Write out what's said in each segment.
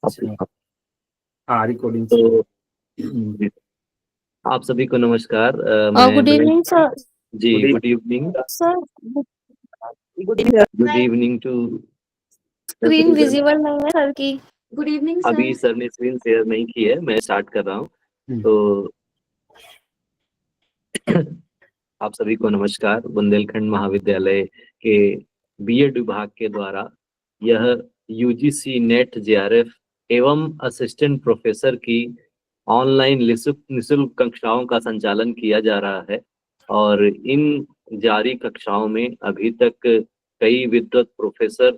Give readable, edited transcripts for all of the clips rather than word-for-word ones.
अच्छा, हाँ रिकॉर्डिंग से। तो आप सभी को नमस्कार। मैं गुड नरेंद्र। Evening sir. जी, good evening. Sir good evening too. Screen visible नहीं है सर की। गुड इवनिंग अभी सर। सर ने स्क्रीन शेयर नहीं की है, मैं स्टार्ट कर रहा हूँ। हम्म। तो आप सभी को नमस्कार। बुंदेलखंड महाविद्यालय के बीएड विभाग के द्वारा यह यूजीसी नेट जेआरएफ एवं असिस्टेंट प्रोफेसर की ऑनलाइन निःशुल्क कक्षाओं का संचालन किया जा रहा है। और इन जारी कक्षाओं में अभी तक कई विद्वत प्रोफेसर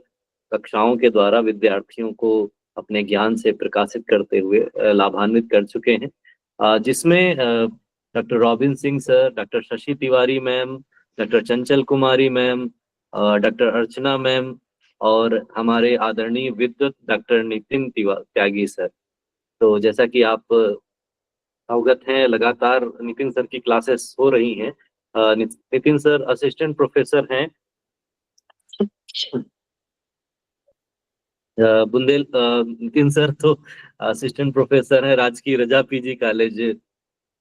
कक्षाओं के द्वारा विद्यार्थियों को अपने ज्ञान से प्रकाशित करते हुए लाभान्वित कर चुके हैं। जिसमें doctor robin Singh sir, doctor Shashi Tiwari ma'am, doctor चंचल कुमारी मैम, डॉक्टर अर्चना मैम और हमारे आदरणीय विद्वत डॉक्टर नितिन त्यागी सर। तो जैसा कि आप अवगत हैं, लगातार नितिन सर की क्लासेस हो रही हैं। नितिन सर असिस्टेंट प्रोफेसर हैं नितिन सर तो असिस्टेंट प्रोफेसर है राजकीय रजा पीजी कॉलेज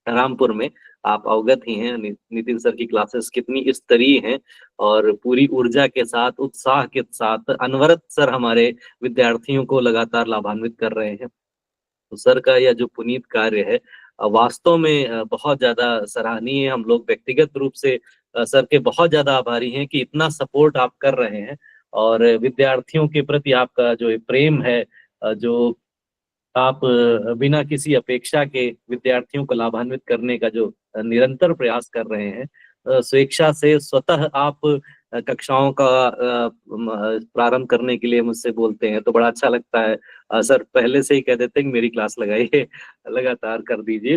रामपुर में। आप अवगत ही हैं नितिन सर की क्लासेस कितनी स्तरीय हैं और पूरी ऊर्जा के साथ, उत्साह के साथ अनवरत सर हमारे विद्यार्थियों को लगातार लाभान्वित कर रहे हैं। तो सर का यह जो पुनीत कार्य है वास्तव में बहुत ज्यादा सराहनीय है। हम लोग व्यक्तिगत रूप से सर के बहुत ज्यादा आभारी हैं कि इतना सपोर्ट आप कर रहे हैं और विद्यार्थियों के प्रति आपका जो ये प्रेम है, जो आप बिना किसी अपेक्षा के विद्यार्थियों को लाभान्वित करने का जो निरंतर प्रयास कर रहे हैं, स्वेच्छा से स्वतः आप कक्षाओं का प्रारंभ करने के लिए मुझसे बोलते हैं तो बड़ा अच्छा लगता है। सर पहले से ही कह देते हैं कि मेरी क्लास लगाइए, लगातार कर दीजिए,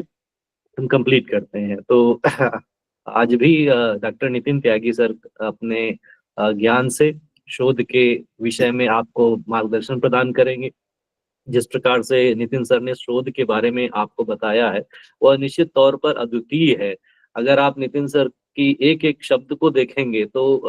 हम कंप्लीट करते हैं। तो आज भी डॉक्टर नितिन त्यागी सर अपने ज्ञान से शोध के विषय में आपको मार्गदर्शन प्रदान करेंगे। जिस प्रकार से नितिन सर ने शोध के बारे में आपको बताया है वह निश्चित तौर पर अद्वितीय है। अगर आप नितिन सर की एक एक शब्द को देखेंगे तो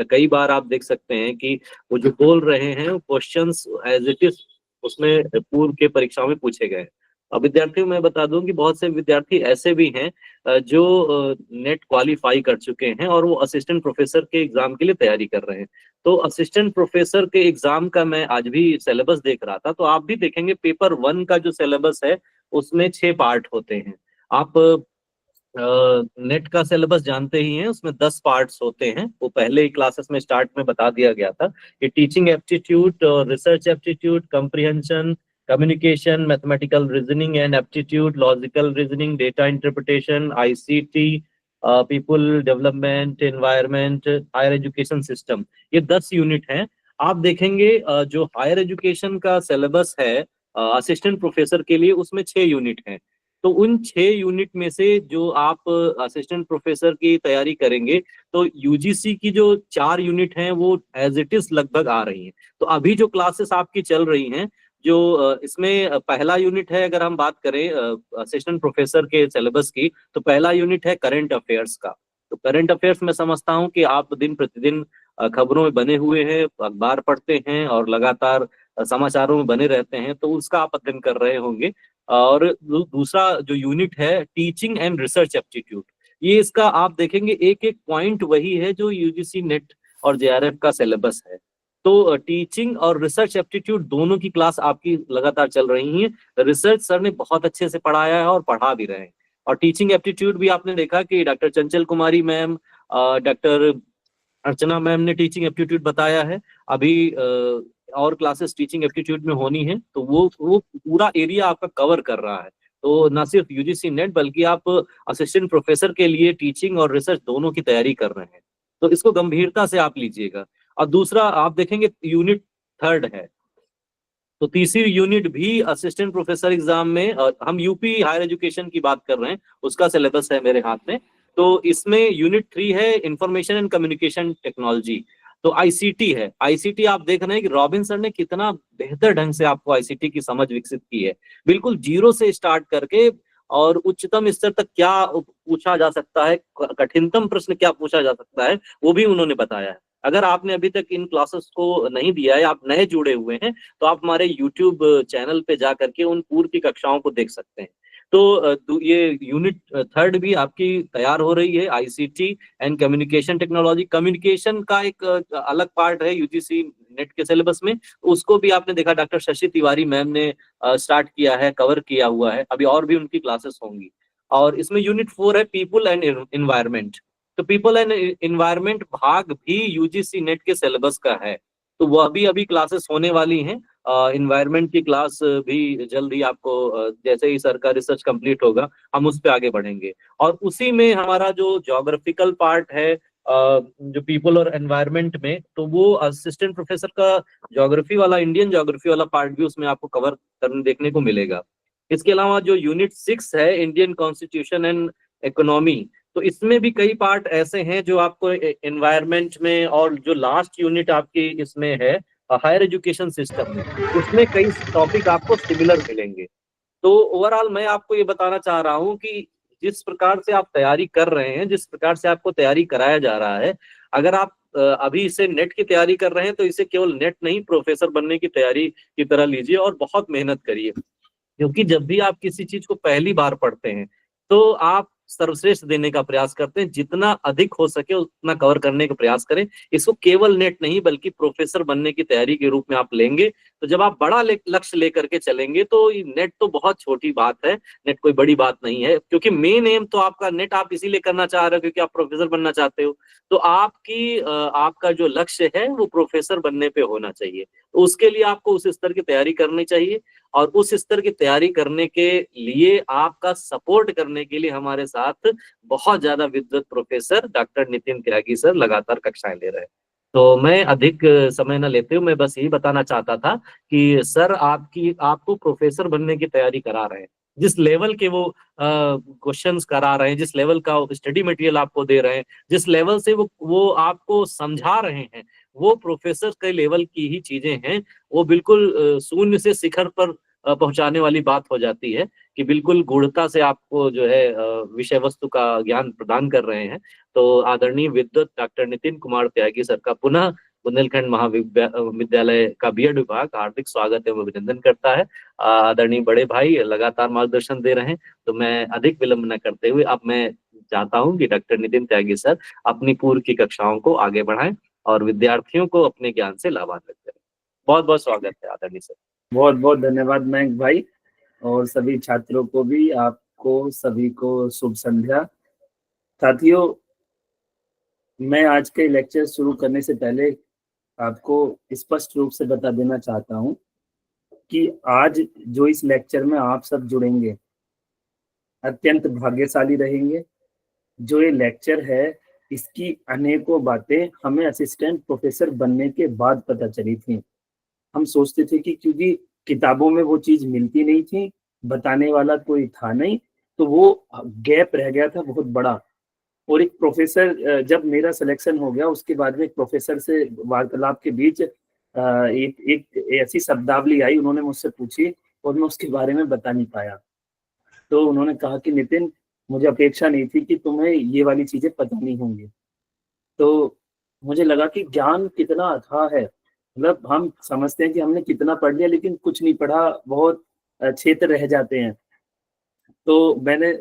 कई बार आप देख सकते हैं कि वो जो बोल रहे हैं क्वेश्चंस एज इट इज उसमें पूर्व के परीक्षाओं में पूछे गए हैं। अब विद्यार्थियों मैं बता दूं कि बहुत से विद्यार्थी ऐसे भी हैं जो नेट क्वालिफाई कर चुके हैं और वो असिस्टेंट प्रोफेसर के एग्जाम के लिए तैयारी कर रहे हैं। तो असिस्टेंट प्रोफेसर के एग्जाम का मैं आज भी सिलेबस देख रहा था, तो आप भी देखेंगे पेपर 1 का जो सिलेबस है उसमें 6 पार्ट होते हैं। आप नेट का सिलेबस जानते ही हैं, उसमें 10 पार्ट्स होते हैं। वो पहले ही क्लासेस में स्टार्ट में बता दिया गया था कि teaching aptitude, research aptitude, comprehension, communication, mathematical reasoning and aptitude, logical reasoning, data interpretation, ICT, people development, environment, higher education system, ये 10 यूनिट हैं। आप देखेंगे जो हायर एजुकेशन का सिलेबस है असिस्टेंट प्रोफेसर के लिए उसमें 6 यूनिट हैं। तो उन 6 यूनिट में से जो आप असिस्टेंट प्रोफेसर की तैयारी करेंगे तो यूजीसी की जो 4 यूनिट हैं वो एज इट इज लगभग आ रही हैं। तो अभी जो क्लासेस आपकी चल रही हैं जो इसमें पहला यूनिट है, अगर हम बात करें असिस्टेंट प्रोफेसर के सिलेबस की, तो पहला यूनिट है करंट अफेयर्स का। तो करंट अफेयर्स में समझता हूँ कि आप दिन प्रतिदिन खबरों में बने हुए हैं, अखबार पढ़ते हैं और लगातार समाचारों में बने रहते हैं, तो उसका आप अध्ययन कर रहे होंगे। और दूसरा जो यूनिट है टीचिंग एंड रिसर्च एप्टीट्यूड, ये इसका आप देखेंगे एक एक पॉइंट वही है जो यूजीसी नेट और जेआरएफ का सिलेबस है। तो टीचिंग और रिसर्च एप्टीट्यूड दोनों की क्लास आपकी लगातार चल रही है। रिसर्च सर ने बहुत अच्छे से पढ़ाया है और पढ़ा भी रहे हैं। और टीचिंग एप्टीट्यूड भी आपने देखा कि डॉक्टर चंचल कुमारी मैम, डॉक्टर अर्चना मैम ने टीचिंग एप्टीट्यूड बताया है। अभी और क्लासेस टीचिंग एप्टीट्यूड में होनी है, तो वो पूरा एरिया आपका कवर कर रहा है। तो ना सिर्फ यूजीसी नेट बल्कि आप असिस्टेंट प्रोफेसर के लिए टीचिंग और रिसर्च दोनों की तैयारी कर रहे हैं, तो इसको गंभीरता से आप लीजिएगा। और दूसरा आप देखेंगे यूनिट 3 है, तो तीसरी यूनिट भी असिस्टेंट प्रोफेसर एग्जाम में, हम यूपी हायर एजुकेशन की बात कर रहे हैं, उसका सिलेबस है मेरे हाथ में। तो इसमें यूनिट 3 है इंफॉर्मेशन एंड कम्युनिकेशन टेक्नोलॉजी। तो आईसीटी है। आईसीटी आप देख रहे हैं कि रॉबिन सर ने कितना बेहतर ढंग से आपको आईसीटी की समझ विकसित की है, बिल्कुल जीरो से स्टार्ट करके और उच्चतम स्तर तक क्या पूछा जा सकता है, कठिनतम प्रश्न क्या पूछा जा सकता है, वो भी उन्होंने बताया है। अगर आपने अभी तक इन क्लासेस को नहीं दिया है, आप नए जुड़े हुए हैं, तो आप हमारे यूट्यूब चैनल पे जा करके उन पूर्व की कक्षाओं को देख सकते हैं। तो ये यूनिट थर्ड भी आपकी तैयार हो रही है, ICT and communication technology. Communication का एक अलग पार्ट है यूजीसी नेट के सिलेबस में, उसको भी आपने देखा डॉक्टर शशि तिवारी मैम ने स्टार्ट किया है, कवर किया हुआ है, अभी और भी उनकी क्लासेस होंगी। और इसमें यूनिट 4 है पीपल एंड एनवायरमेंट। तो पीपल एंड एनवायरमेंट भाग भी यूजीसी नेट के सिलेबस का है, तो वह भी अभी क्लासेस होने वाली हैं। इन्वायरमेंट की क्लास भी जल्द ही आपको जैसे ही सर का रिसर्च कंप्लीट होगा हम उस पे आगे बढ़ेंगे। और उसी में हमारा जो ज्योग्राफिकल पार्ट है जो पीपल और एनवायरमेंट में, तो वो असिस्टेंट प्रोफेसर का ज्योग्राफी वाला, इंडियन ज्योग्राफी वाला पार्ट भी उसमें आपको कवर करने देखने को मिलेगा। इसके अलावा जो यूनिट 6 है इंडियन कॉन्स्टिट्यूशन एंड इकोनॉमी, तो इसमें भी कई पार्ट ऐसे हैं जो आपको एनवायरमेंट में, और जो लास्ट यूनिट आपकी इसमें है हायर एजुकेशन सिस्टम में, उसमें कई टॉपिक आपको सिमिलर मिलेंगे। तो ओवरऑल मैं आपको ये बताना चाह रहा हूँ कि जिस प्रकार से आप तैयारी कर रहे हैं, जिस प्रकार से आपको तैयारी कराया जा रहा है, अगर आप अभी इसे नेट की तैयारी कर रहे हैं तो इसे केवल नेट नहीं, प्रोफेसर बनने की तैयारी की तरह लीजिए और बहुत मेहनत करिए। क्योंकि जब भी आप किसी चीज को पहली बार पढ़ते हैं तो आप सर्वश्रेष्ठ देने का प्रयास करते हैं, जितना अधिक हो सके उतना कवर करने का प्रयास करें। इसको केवल नेट नहीं बल्कि प्रोफेसर बनने की तैयारी के रूप में आप लेंगे, तो जब आप बड़ा लक्ष्य लेकर के चलेंगे तो नेट तो बहुत छोटी बात है, नेट कोई बड़ी बात नहीं है। क्योंकि मेन एम तो आपका नेट आप इसीलिए करना चाह रहे हो क्योंकि आप प्रोफेसर बनना चाहते हो, तो आपका जो लक्ष्य है वो प्रोफेसर बनने पे होना चाहिए। तो उसके लिए आपको उस स्तर की तैयारी करनी चाहिए, और उस स्तर की तैयारी करने के लिए आपका सपोर्ट करने के लिए हमारे साथ बहुत ज्यादा विद्वत प्रोफेसर डॉक्टर नितिन त्यागी सर लगातार कक्षाएं ले रहे हैं। तो मैं अधिक समय न लेते हुए मैं बस यही बताना चाहता था कि सर आपको प्रोफेसर बनने की तैयारी करा रहे हैं। जिस लेवल के वो क्वेश्चंस करा रहे हैं, जिस लेवल का स्टडी मटेरियल आपको दे रहे हैं, जिस लेवल से वो आपको समझा रहे हैं, वो प्रोफेसर के लेवल की ही चीजें हैं। वो बिल्कुल शून्य से शिखर पर पहुंचाने वाली बात हो जाती है कि बिल्कुल गूढ़ता से आपको जो है विषय वस्तु का ज्ञान प्रदान कर रहे हैं। तो आदरणीय विद्वत डॉक्टर नितिन कुमार त्यागी सर का पुनः बुंदेलखंड महाविद्यालय का बीएड विभाग हार्दिक स्वागत एवं अभिनंदन करता है। आदरणीय बड़े भाई लगातार मार्गदर्शन दे रहे हैं, तो मैं अधिक विलंब न करते हुए अब मैं चाहता हूं कि डॉक्टर नितिन त्यागी सर अपनी पूर्व की कक्षाओं को आगे बढ़ाएं और विद्यार्थियों को अपने ज्ञान से लाभान्वित करें। बहुत बहुत स्वागत है आदरणीय सर। बहुत बहुत धन्यवाद मयंक भाई, और सभी छात्रों को भी, आपको सभी को शुभ संध्या। साथियों, मैं आज के लेक्चर शुरू करने से पहले आपको स्पष्ट रूप से बता देना चाहता हूं कि आज जो इस लेक्चर में आप सब जुड़ेंगे अत्यंत भाग्यशाली रहेंगे। जो ये लेक्चर है इसकी अनेकों बातें हमें असिस्टेंट प्रोफेसर बनने के बाद पता चली थी। हम सोचते थे कि क्योंकि किताबों में वो चीज मिलती नहीं थी, बताने वाला कोई था नहीं, तो वो गैप रह गया था बहुत बड़ा। और एक प्रोफेसर, जब मेरा सिलेक्शन हो गया उसके बाद में एक प्रोफेसर से वार्तालाप के बीच एक एक ऐसी शब्दावली आई, उन्होंने मुझसे पूछी और मैं उसके बारे में बता नहीं पाया। तो उन्होंने कहा कि नितिन, मुझे अपेक्षा नहीं थी कि तुम्हें ये वाली चीजें पता नहीं होंगी। तो मुझे लगा कि ज्ञान कितना अथाह है। मतलब हम समझते हैं कि हमने कितना पढ़ लिया लेकिन कुछ नहीं पढ़ा, बहुत क्षेत्र रह जाते हैं। तो मैंने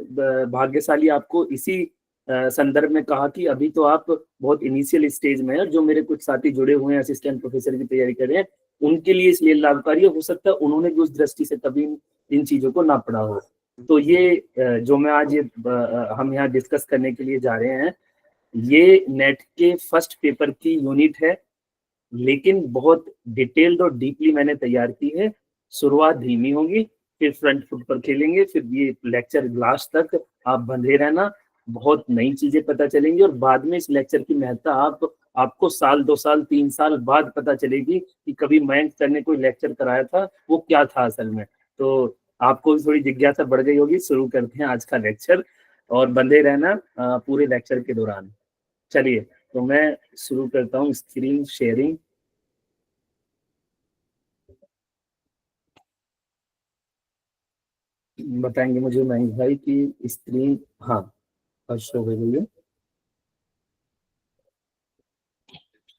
भाग्यशाली आपको इसी संदर्भ में कहा कि अभी तो आप बहुत इनिशियल स्टेज में है, जो मेरे कुछ साथी जुड़े हुए हैं असिस्टेंट प्रोफेसर की तैयारी कर रहे हैं, उनके लिए इसलिए लाभकारी हो सकता है उन्होंने भी उस दृष्टि से कभी इन चीजों को ना पढ़ा हो। तो ये जो मैं आज हम यहाँ डिस्कस करने के लिए जा रहे हैं, ये नेट के फर्स्ट पेपर की यूनिट है, लेकिन बहुत डिटेल्ड और डीपली मैंने तैयार की है। शुरुआत धीमी होगी, फिर फ्रंट फुट पर खेलेंगे, फिर ये लेक्चर लास्ट तक आप बंधे रहना, बहुत नई चीजें पता चलेंगी। और बाद में इस लेक्चर की महत्ता आपको साल 2 साल 3 साल बाद पता चलेगी कि कभी मयंक सर ने कोई लेक्चर कराया था, वो क्या था असल में। तो आपको भी थोड़ी जिज्ञासा बढ़ गई होगी। शुरू करते हैं आज का लेक्चर और बंधे रहना पूरे लेक्चर के दौरान। चलिए, तो मैं शुरू करता हूँ स्क्रीन शेयरिंग। बताएंगे मुझे मयंक भाई की स्क्रीन, हाँ, शो हो गई है।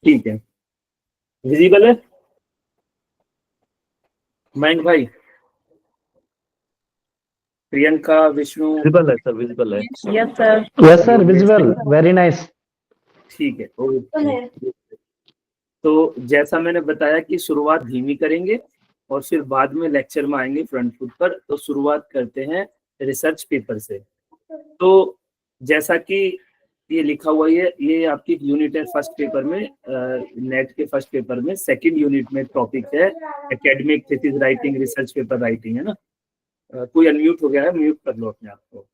ठीक है, विजिबल है मयंक भाई? प्रियंका, विष्णु? विजिबल है सर, विजिबल है। Yes sir. Yes, sir. Visible. Very nice. ठीक है, ओके। तो जैसा मैंने बताया कि शुरुआत धीमी करेंगे और फिर बाद में लेक्चर में आएंगे फ्रंट फुट पर। तो शुरुआत करते हैं रिसर्च पेपर से। तो जैसा कि ये लिखा हुआ है, ये आपकी यूनिट है फर्स्ट पेपर में, नेट के फर्स्ट पेपर में सेकंड यूनिट में टॉपिक है academic thesis writing, research paper writing, है ना? कोई अनम्यूट हो गया है, म्यूट कर लो अपने आप को।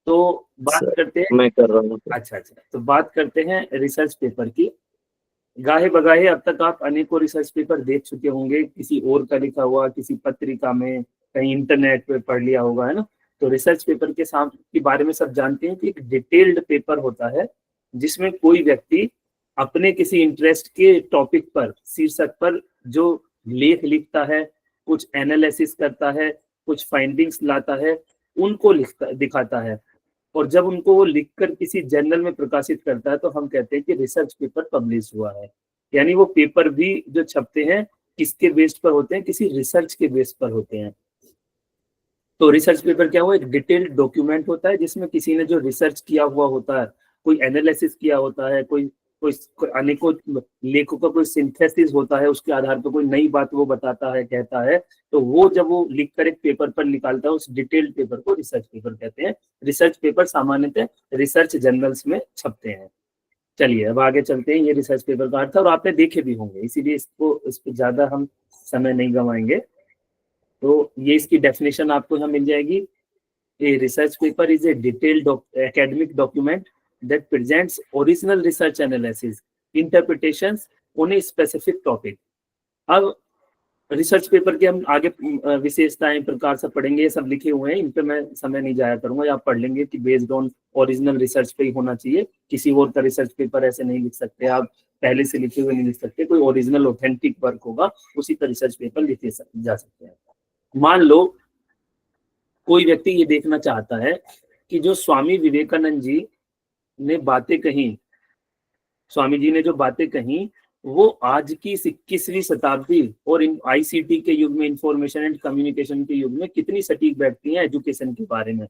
तो बात करते हैं, मैं कर रहा हूँ। अच्छा, तो बात करते हैं रिसर्च पेपर की। गाहे बगाहे अब तक आप अनेकों रिसर्च पेपर देख चुके होंगे, किसी और का लिखा हुआ, किसी पत्रिका में, कहीं इंटरनेट पे पढ़ लिया होगा, है ना? तो रिसर्च पेपर के बारे में सब जानते हैं कि एक डिटेल्ड पेपर होता है जिसमें कोई व्यक्ति अपने किसी इंटरेस्ट के टॉपिक पर, शीर्षक पर जो लेख लिखता है, कुछ एनालिसिस करता है, कुछ फाइंडिंग्स लाता है, उनको दिखाता है, और जब उनको वो लिखकर किसी जर्नल में प्रकाशित करता है तो हम कहते हैं कि रिसर्च पेपर पब्लिश हुआ है। यानी वो पेपर भी जो छपते हैं किसके बेस्ड पर होते हैं? किसी रिसर्च के बेस्ड पर होते हैं। तो रिसर्च पेपर क्या हुआ? एक डिटेल्ड डॉक्यूमेंट होता है जिसमें किसी ने जो रिसर्च किया हुआ होता है, कोई एनालिसिस किया होता है, कोई अनेकों लेखों का कोई सिंथेसिस होता है, उसके आधार पर कोई नई बात वो बताता है, कहता है, तो वो जब वो लिखकर एक पेपर पर निकालता है, उस डिटेल्ड पेपर को रिसर्च पेपर कहते हैं। रिसर्च पेपर सामान्यतः रिसर्च जर्नल्स में छपते हैं। चलिए अब आगे चलते हैं। ये रिसर्च पेपर का अर्थ है और आपने देखे भी होंगे, इसीलिए इस पर ज्यादा हम समय नहीं गंवाएंगे। तो ये इसकी डेफिनेशन आपको यहाँ मिल जाएगी। A research paper is a detailed academic document that presents original research analysis, interpretations on a specific topic. अब रिसर्च पेपर के हम आगे विशेषताएं प्रकार से पढ़ेंगे, ये सब लिखे हुए हैं, इन पे मैं समय नहीं जाया करूंगा। आप पढ़ लेंगे कि बेस्ड ऑन ओरिजिनल रिसर्च पे ही होना चाहिए, किसी और का रिसर्च पेपर ऐसे नहीं लिख सकते आप, पहले से लिखे हुए नहीं लिख सकते, कोई ओरिजिनल ऑथेंटिक वर्क होगा उसी का रिसर्च पेपर लिखे जा सकते हैं। मान लो कोई व्यक्ति ये देखना चाहता है कि जो स्वामी विवेकानंद जी ने बातें कही, स्वामी जी ने जो बातें कही, वो आज की 21वीं शताब्दी और आईसीटी के युग में, इंफॉर्मेशन एंड कम्युनिकेशन के युग में कितनी सटीक बैठती हैं एजुकेशन के बारे में।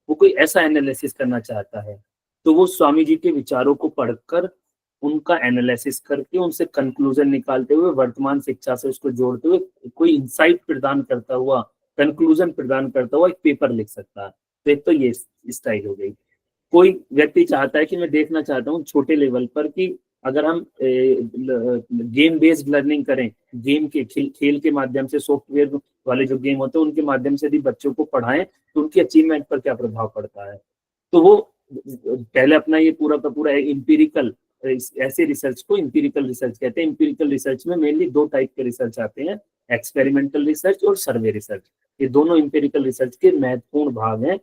वो कोई ऐसा एनालिसिस करना चाहता है, तो वो स्वामी जी के विचारों को पढ़कर, उनका एनालिसिस करके, उनसे कंक्लूजन निकालते हुए, वर्तमान शिक्षा से उसको जोड़ते हुए कोई इंसाइट प्रदान करता हुआ, कंक्लूजन प्रदान करता हुआ एक पेपर लिख सकता है। तो एक तो ये स्टाइल हो गई। कोई व्यक्ति चाहता है कि मैं देखना चाहता हूँ छोटे लेवल पर कि अगर हम गेम बेस्ड लर्निंग करें, गेम के खेल के माध्यम से, सॉफ्टवेयर वाले जो गेम होते हैं उनके माध्यम से यदि बच्चों को पढ़ाएं तो उनकी अचीवमेंट पर क्या प्रभाव पड़ता है। तो वो पहले अपना ये पूरा का पूरा इंपीरिकल, ऐसे रिसर्च को इंपीरिकल रिसर्च कहते हैं। इंपीरिकल रिसर्च में मेनली दो टाइप के रिसर्च आते हैं, एक्सपेरिमेंटल रिसर्च और सर्वे रिसर्च। ये दोनों इंपीरिकल रिसर्च के महत्वपूर्ण भाग हैं।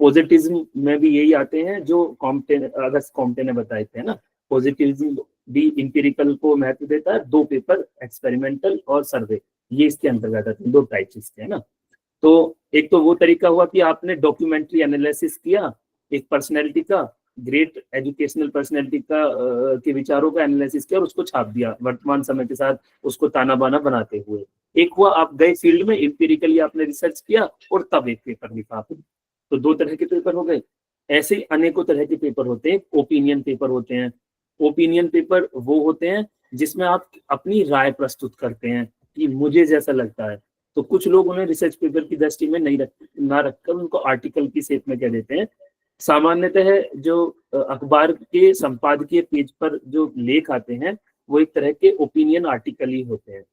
पॉजिटिविज्म में भी यही आते हैं जो अगस्त कॉम्टे ने बताए थे ना। पॉजिटिविज्म भी इंपीरिकल को महत्व देता है, दो पेपर एक्सपेरिमेंटल और सर्वे, ये इसके अंतर्गत आते हैं, दो टाइप्स इसके, है ना। तो एक तो वो तरीका हुआ कि आपने डॉक्यूमेंट्री एनालिसिस किया एक पर्सनैलिटी का, ग्रेट एजुकेशनल पर्सनैलिटी का के विचारों का एनालिसिस किया और उसको छाप दिया वर्तमान समय के साथ, उसको ताना बाना बनाते हुए। एक हुआ आप गए फील्ड में, इंपीरिकली आपने रिसर्च किया और तब एक पेपर लिखा। तो दो तरह के पेपर हो गए। ऐसे ही अनेकों तरह के पेपर होते हैं। ओपिनियन पेपर होते हैं। ओपिनियन पेपर वो होते हैं जिसमें आप अपनी राय प्रस्तुत करते हैं कि मुझे जैसा लगता है। तो कुछ लोग उन्हें रिसर्च पेपर की दृष्टि में ना रखकर उनको आर्टिकल की शेप में कह देते हैं। सामान्यतः जो अखबार के संपादकीय पेज पर जो लेख आते हैं वो एक तरह के ओपिनियन आर्टिकल ही होते हैं।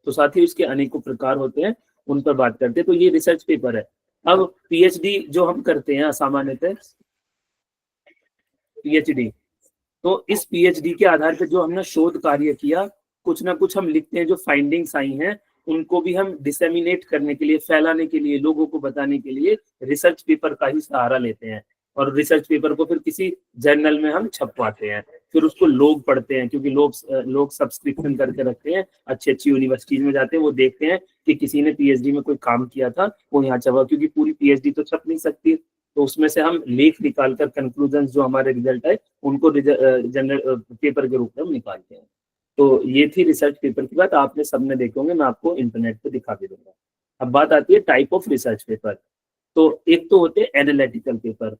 तो साथ ही उसके अनेकों प्रकार होते हैं, उन पर बात करते हैं। तो ये रिसर्च पेपर है। अब पीएचडी जो हम करते हैं सामान्यतः, पीएचडी, तो इस पीएचडी के आधार पर जो हमने शोध कार्य किया, कुछ ना कुछ हम लिखते हैं, जो फाइंडिंग्स आई हैं उनको भी हम डिसेमिनेट करने के लिए, फैलाने के लिए, लोगों को बताने के लिए रिसर्च पेपर का ही सहारा लेते हैं। और रिसर्च पेपर को फिर किसी जर्नल में हम छपवाते हैं, फिर उसको लोग पढ़ते हैं, क्योंकि लोग सब्सक्रिप्शन करके रखते हैं, अच्छी अच्छी यूनिवर्सिटीज में जाते हैं, वो देखते हैं कि किसी ने पीएचडी में कोई काम किया था, वो यहाँ छपा, क्योंकि पूरी पीएचडी तो छप नहीं सकती, तो उसमें से हम लेख निकालकर कंक्लूजन जो हमारे रिजल्ट है उनको जनरल पेपर के रूप में हम निकालते हैं। तो ये थी रिसर्च पेपर की बात, आपने सबने देखे होंगे, मैं आपको इंटरनेट पे दिखा भी दूंगा। अब बात आती है टाइप ऑफ रिसर्च पेपर। तो एक तो होते हैं एनालिटिकल पेपर।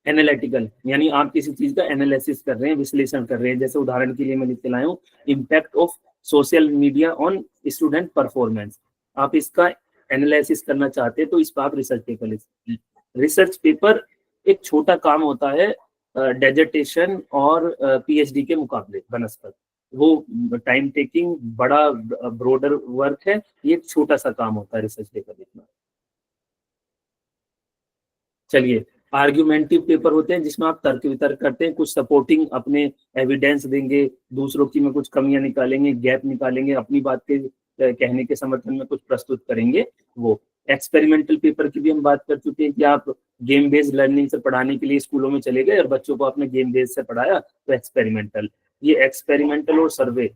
एनालिटिकल यानी आप किसी चीज का एनालिसिस कर रहे हैं, विश्लेषण कर रहे हैं। जैसे उदाहरण के लिए मैं लिख के लाया हूँ impact of social media on student performance. आप इसका एनालिसिस करना चाहते हैं तो इस पर आप रिसर्च पेपर लिख सकते हैं। रिसर्च पेपर एक छोटा काम होता है डेजर्टेशन और पीएचडी के मुकाबले बनस्पत। वो टाइम टेकिंग बड़ा ब्रॉडर वर्क है, ये एक छोटा सा काम होता है रिसर्च पेपर लिखना। चलिए, आर्ग्यूमेंटिव पेपर होते हैं जिसमें आप तर्क वितर्क करते हैं, कुछ सपोर्टिंग अपने एविडेंस देंगे, दूसरों की में कुछ कमियां निकालेंगे, गैप निकालेंगे, अपनी बात के कहने के समर्थन में कुछ प्रस्तुत करेंगे। वो एक्सपेरिमेंटल पेपर की भी हम बात कर चुके हैं कि आप गेम बेस्ड लर्निंग से पढ़ाने के लिए स्कूलों में चले गए और बच्चों को आपने गेम बेस्ड से पढ़ाया, तो एक्सपेरिमेंटल। ये एक्सपेरिमेंटल और सर्वे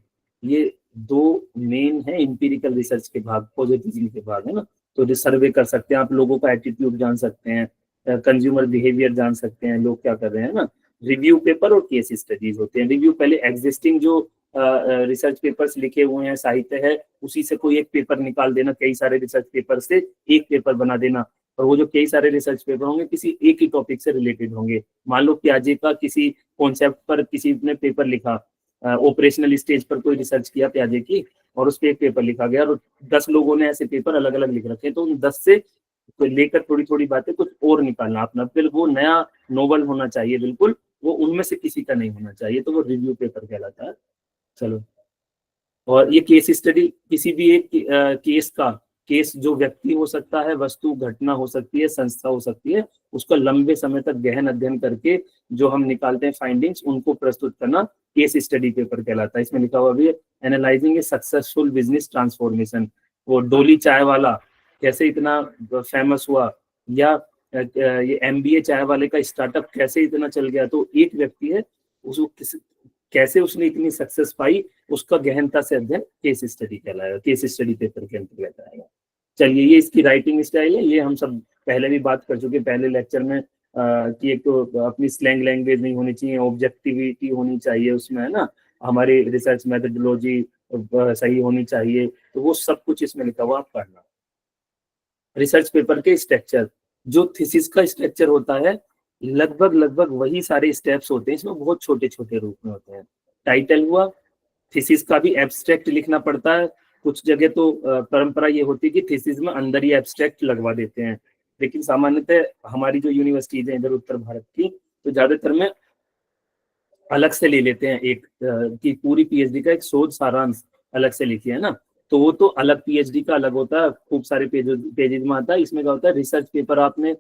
ये दो मेन है इंपीरिकल रिसर्च के भाग, पॉजिटिविज्म के भाग है ना। तो सर्वे कर सकते हैं आप, लोगों का एटीट्यूड जान सकते हैं, कंज्यूमर बिहेवियर जान सकते हैं, लोग क्या कर रहे हैं ना। रिव्यू पेपर और केस स्टडीज होते हैं। रिव्यू पहले एग्जिस्टिंग जो रिसर्च पेपर्स लिखे हुए हैं, साहित्य है, उसी से कोई एक पेपर निकाल देना, कई सारे रिसर्च पेपर से एक पेपर बना देना। और वो जो कई सारे रिसर्च पेपर होंगे किसी एक ही टॉपिक से रिलेटेड होंगे। मान लो पियाजे का किसी कॉन्सेप्ट पर किसी ने पेपर लिखा, ऑपरेशनल स्टेज पर कोई रिसर्च किया पियाजे की, और उस पर एक पेपर लिखा गया और 10 लोगों ने ऐसे पेपर अलग अलग लिख रखे हैं, तो उन 10 से तो लेकर थोड़ी थोड़ी बातें कुछ और निकालना अपना, फिर वो नया नोवेल होना चाहिए, बिल्कुल वो उनमें से किसी का नहीं होना चाहिए, तो वो रिव्यू पेपर कहलाता है। चलो, और ये केस स्टडी किसी भी एक केस का, केस जो व्यक्ति हो सकता है, वस्तु घटना हो सकती है, संस्था हो सकती है, उसका लंबे समय तक गहन अध्ययन करके जो हम निकालते हैं फाइंडिंग्स, उनको प्रस्तुत करना केस स्टडी पेपर कहलाता है। इसमें लिखा हुआ भी है एनालाइजिंग ए सक्सेसफुल बिजनेस ट्रांसफॉर्मेशन। वो डोली चाय वाला कैसे इतना फेमस हुआ, या ये एमबीए चाय वाले का स्टार्टअप कैसे इतना चल गया, तो एक व्यक्ति है उसको कैसे उसने इतनी सक्सेस पाई, उसका गहनता से अध्ययन केस स्टडी कहलाएगा, केस स्टडी पेपर के अंतर्गत आएगा। चलिए, ये इसकी राइटिंग स्टाइल है, ये हम सब पहले भी बात कर चुके पहले लेक्चर में कि एक तो अपनी स्लैंग लैंग्वेज नहीं होनी चाहिए, ऑब्जेक्टिविटी होनी चाहिए उसमें, है ना, हमारी रिसर्च मेथोडोलॉजी सही होनी चाहिए, तो वो सब कुछ इसमें लिखा हुआ आप पढ़ना। रिसर्च पेपर के स्ट्रक्चर, जो थीसिस का स्ट्रक्चर होता है लगभग वही सारे स्टेप्स होते हैं, इसमें बहुत छोटे छोटे रूप में होते हैं। टाइटल हुआ, थीसिस का भी एब्स्ट्रैक्ट लिखना पड़ता है। कुछ जगह तो परंपरा ये होती है कि थीसिस में अंदर ही एब्स्ट्रैक्ट लगवा देते हैं, लेकिन सामान्यतः हमारी जो यूनिवर्सिटीज है इधर उत्तर भारत की, तो ज्यादातर में अलग से ले लेते हैं एक कि पूरी पीएचडी का एक शोध सारांश अलग से लिखिए, है ना, तो वो तो अलग पीएचडी का अलग होता है, खूब सारे पेजेज में आता है। इसमें क्या होता है, रिसर्च पेपर आपने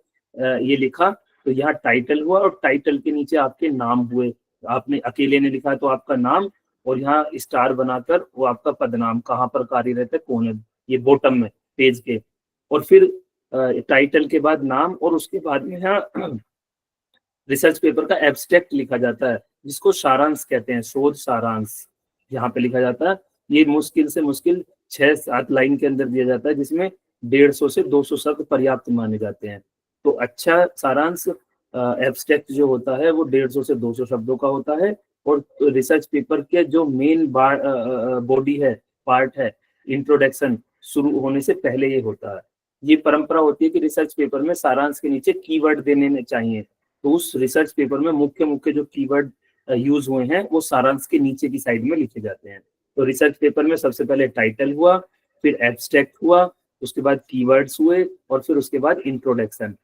ये लिखा तो यहाँ टाइटल हुआ, और टाइटल के नीचे आपके नाम हुए, आपने अकेले ने लिखा तो आपका नाम, और यहाँ स्टार बनाकर वो आपका पदनाम, कहाँ पर कार्यरत है, कौन है, ये बॉटम में पेज के। और फिर टाइटल के बाद नाम, और उसके बाद में यहाँ रिसर्च पेपर का एब्स्ट्रैक्ट लिखा जाता है, जिसको सारांश कहते हैं, शोध सारांश यहाँ पे लिखा जाता है। ये मुश्किल से मुश्किल 6-7 लाइन के अंदर दिया जाता है, जिसमें 150 से 200 शब्द पर्याप्त माने जाते हैं। तो अच्छा सारांश एब्स्ट्रैक्ट जो होता है वो 150 से 200 शब्दों का होता है। और रिसर्च पेपर के जो मेन बॉडी है, पार्ट है, इंट्रोडक्शन शुरू होने से पहले ये होता है। ये परंपरा होती है कि रिसर्च पेपर में सारांश के नीचे कीवर्ड देने चाहिए, तो उस रिसर्च पेपर में मुख्य जो कीवर्ड यूज हुए हैं वो सारांश के नीचे की साइड में लिखे जाते हैं। तो रिसर्च पेपर में सबसे पहले टाइटल हुआ, फिर एब्स्ट्रैक्ट हुआ, उसके बाद कीवर्ड्स हुए, और फिर उसके बाद इंट्रोडक्शन,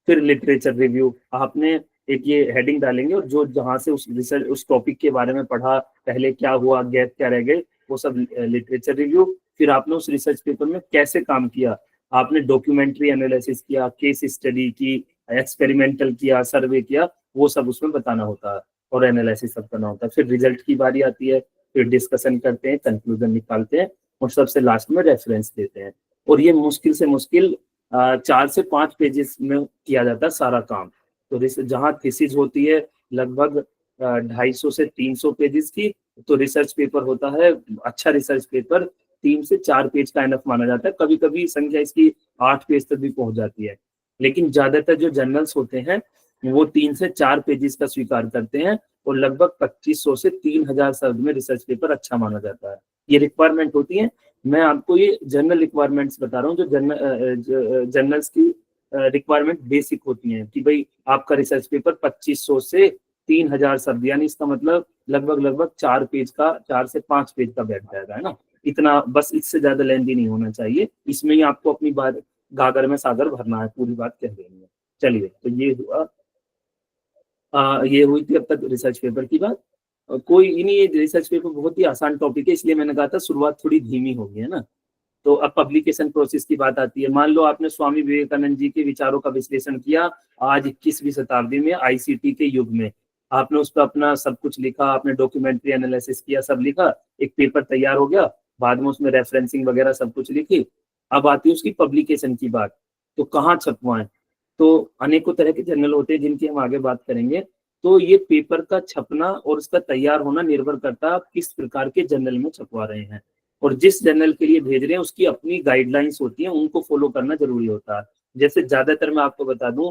फिर लिटरेचर रिव्यू। आपने एक ये हेडिंग डालेंगे और जो जहाँ से उस रिसर्च उस टॉपिक के बारे में पढ़ा, पहले क्या हुआ, गैप क्या रह गए, वो सब लिटरेचर रिव्यू। फिर आपने उस रिसर्च पेपर में कैसे काम किया, आपने डॉक्यूमेंट्री एनालिसिस किया, केस स्टडी की, एक्सपेरिमेंटल किया, सर्वे किया, वो सब उसमें बताना होता है और एनालिसिस सब करना होता है। फिर रिजल्ट की बारी आती है, फिर डिस्कशन करते हैं, कंक्लूजन निकालते हैं, और सबसे लास्ट में रेफरेंस देते हैं। और ये मुश्किल से मुश्किल 4 से 5 पेजेस में किया जाता है सारा काम। तो जहाँ थीसिस होती है लगभग 250 से 300 पेजेस की, तो रिसर्च पेपर होता है, अच्छा रिसर्च पेपर 3 से 4 पेज का इनफ माना जाता है। कभी कभी संख्या इसकी 8 पेज तक भी पहुंच जाती है, लेकिन ज्यादातर जो जर्नल्स होते हैं वो 3 से 4 पेजेस का स्वीकार करते हैं और लगभग 2500 से 3000 शब्द में रिसर्च पेपर अच्छा माना जाता है। ये रिक्वायरमेंट होती है। मैं आपको ये जनरल रिक्वायरमेंट्स बता रहा हूँ, जो जर्नल्स की रिक्वायरमेंट बेसिक होती हैं कि भाई आपका रिसर्च पेपर 2500 से 3000 शब्द, यानी इसका मतलब लगभग 4 से 5 पेज का बैठ जाएगा, है ना। इतना, बस इससे ज्यादा लेंथी नहीं होना चाहिए। इसमें ही आपको अपनी बात गागर में सागर भरना है, पूरी बात कह देनी है। चलिए, तो ये हुआ, ये हुई थी अब तक रिसर्च पेपर की बात। कोई नहीं, ये रिसर्च पेपर बहुत ही आसान टॉपिक है, इसलिए मैंने कहा था शुरुआत थोड़ी धीमी होगी, है ना। तो अब पब्लिकेशन प्रोसेस की बात आती है। मान लो आपने स्वामी विवेकानंद जी के विचारों का विश्लेषण किया आज 21वीं शताब्दी में आईसीटी के युग में, आपने उस पर अपना सब कुछ लिखा, आपने डॉक्यूमेंट्री एनालिसिस किया, सब लिखा, एक पेपर तैयार हो गया, बाद में उसमें रेफरेंसिंग वगैरह सब कुछ लिखी। अब आती है उसकी पब्लिकेशन की बात, तो कहाँ छपवाएं। तो अनेकों तरह के जर्नल होते हैं जिनकी हम आगे बात करेंगे। तो ये पेपर का छपना और उसका तैयार होना निर्भर करता है आप किस प्रकार के जर्नल में छपवा रहे हैं, और जिस जर्नल के लिए भेज रहे हैं उसकी अपनी गाइडलाइंस होती हैं, उनको फॉलो करना जरूरी होता है। जैसे ज्यादातर मैं आपको बता दूं,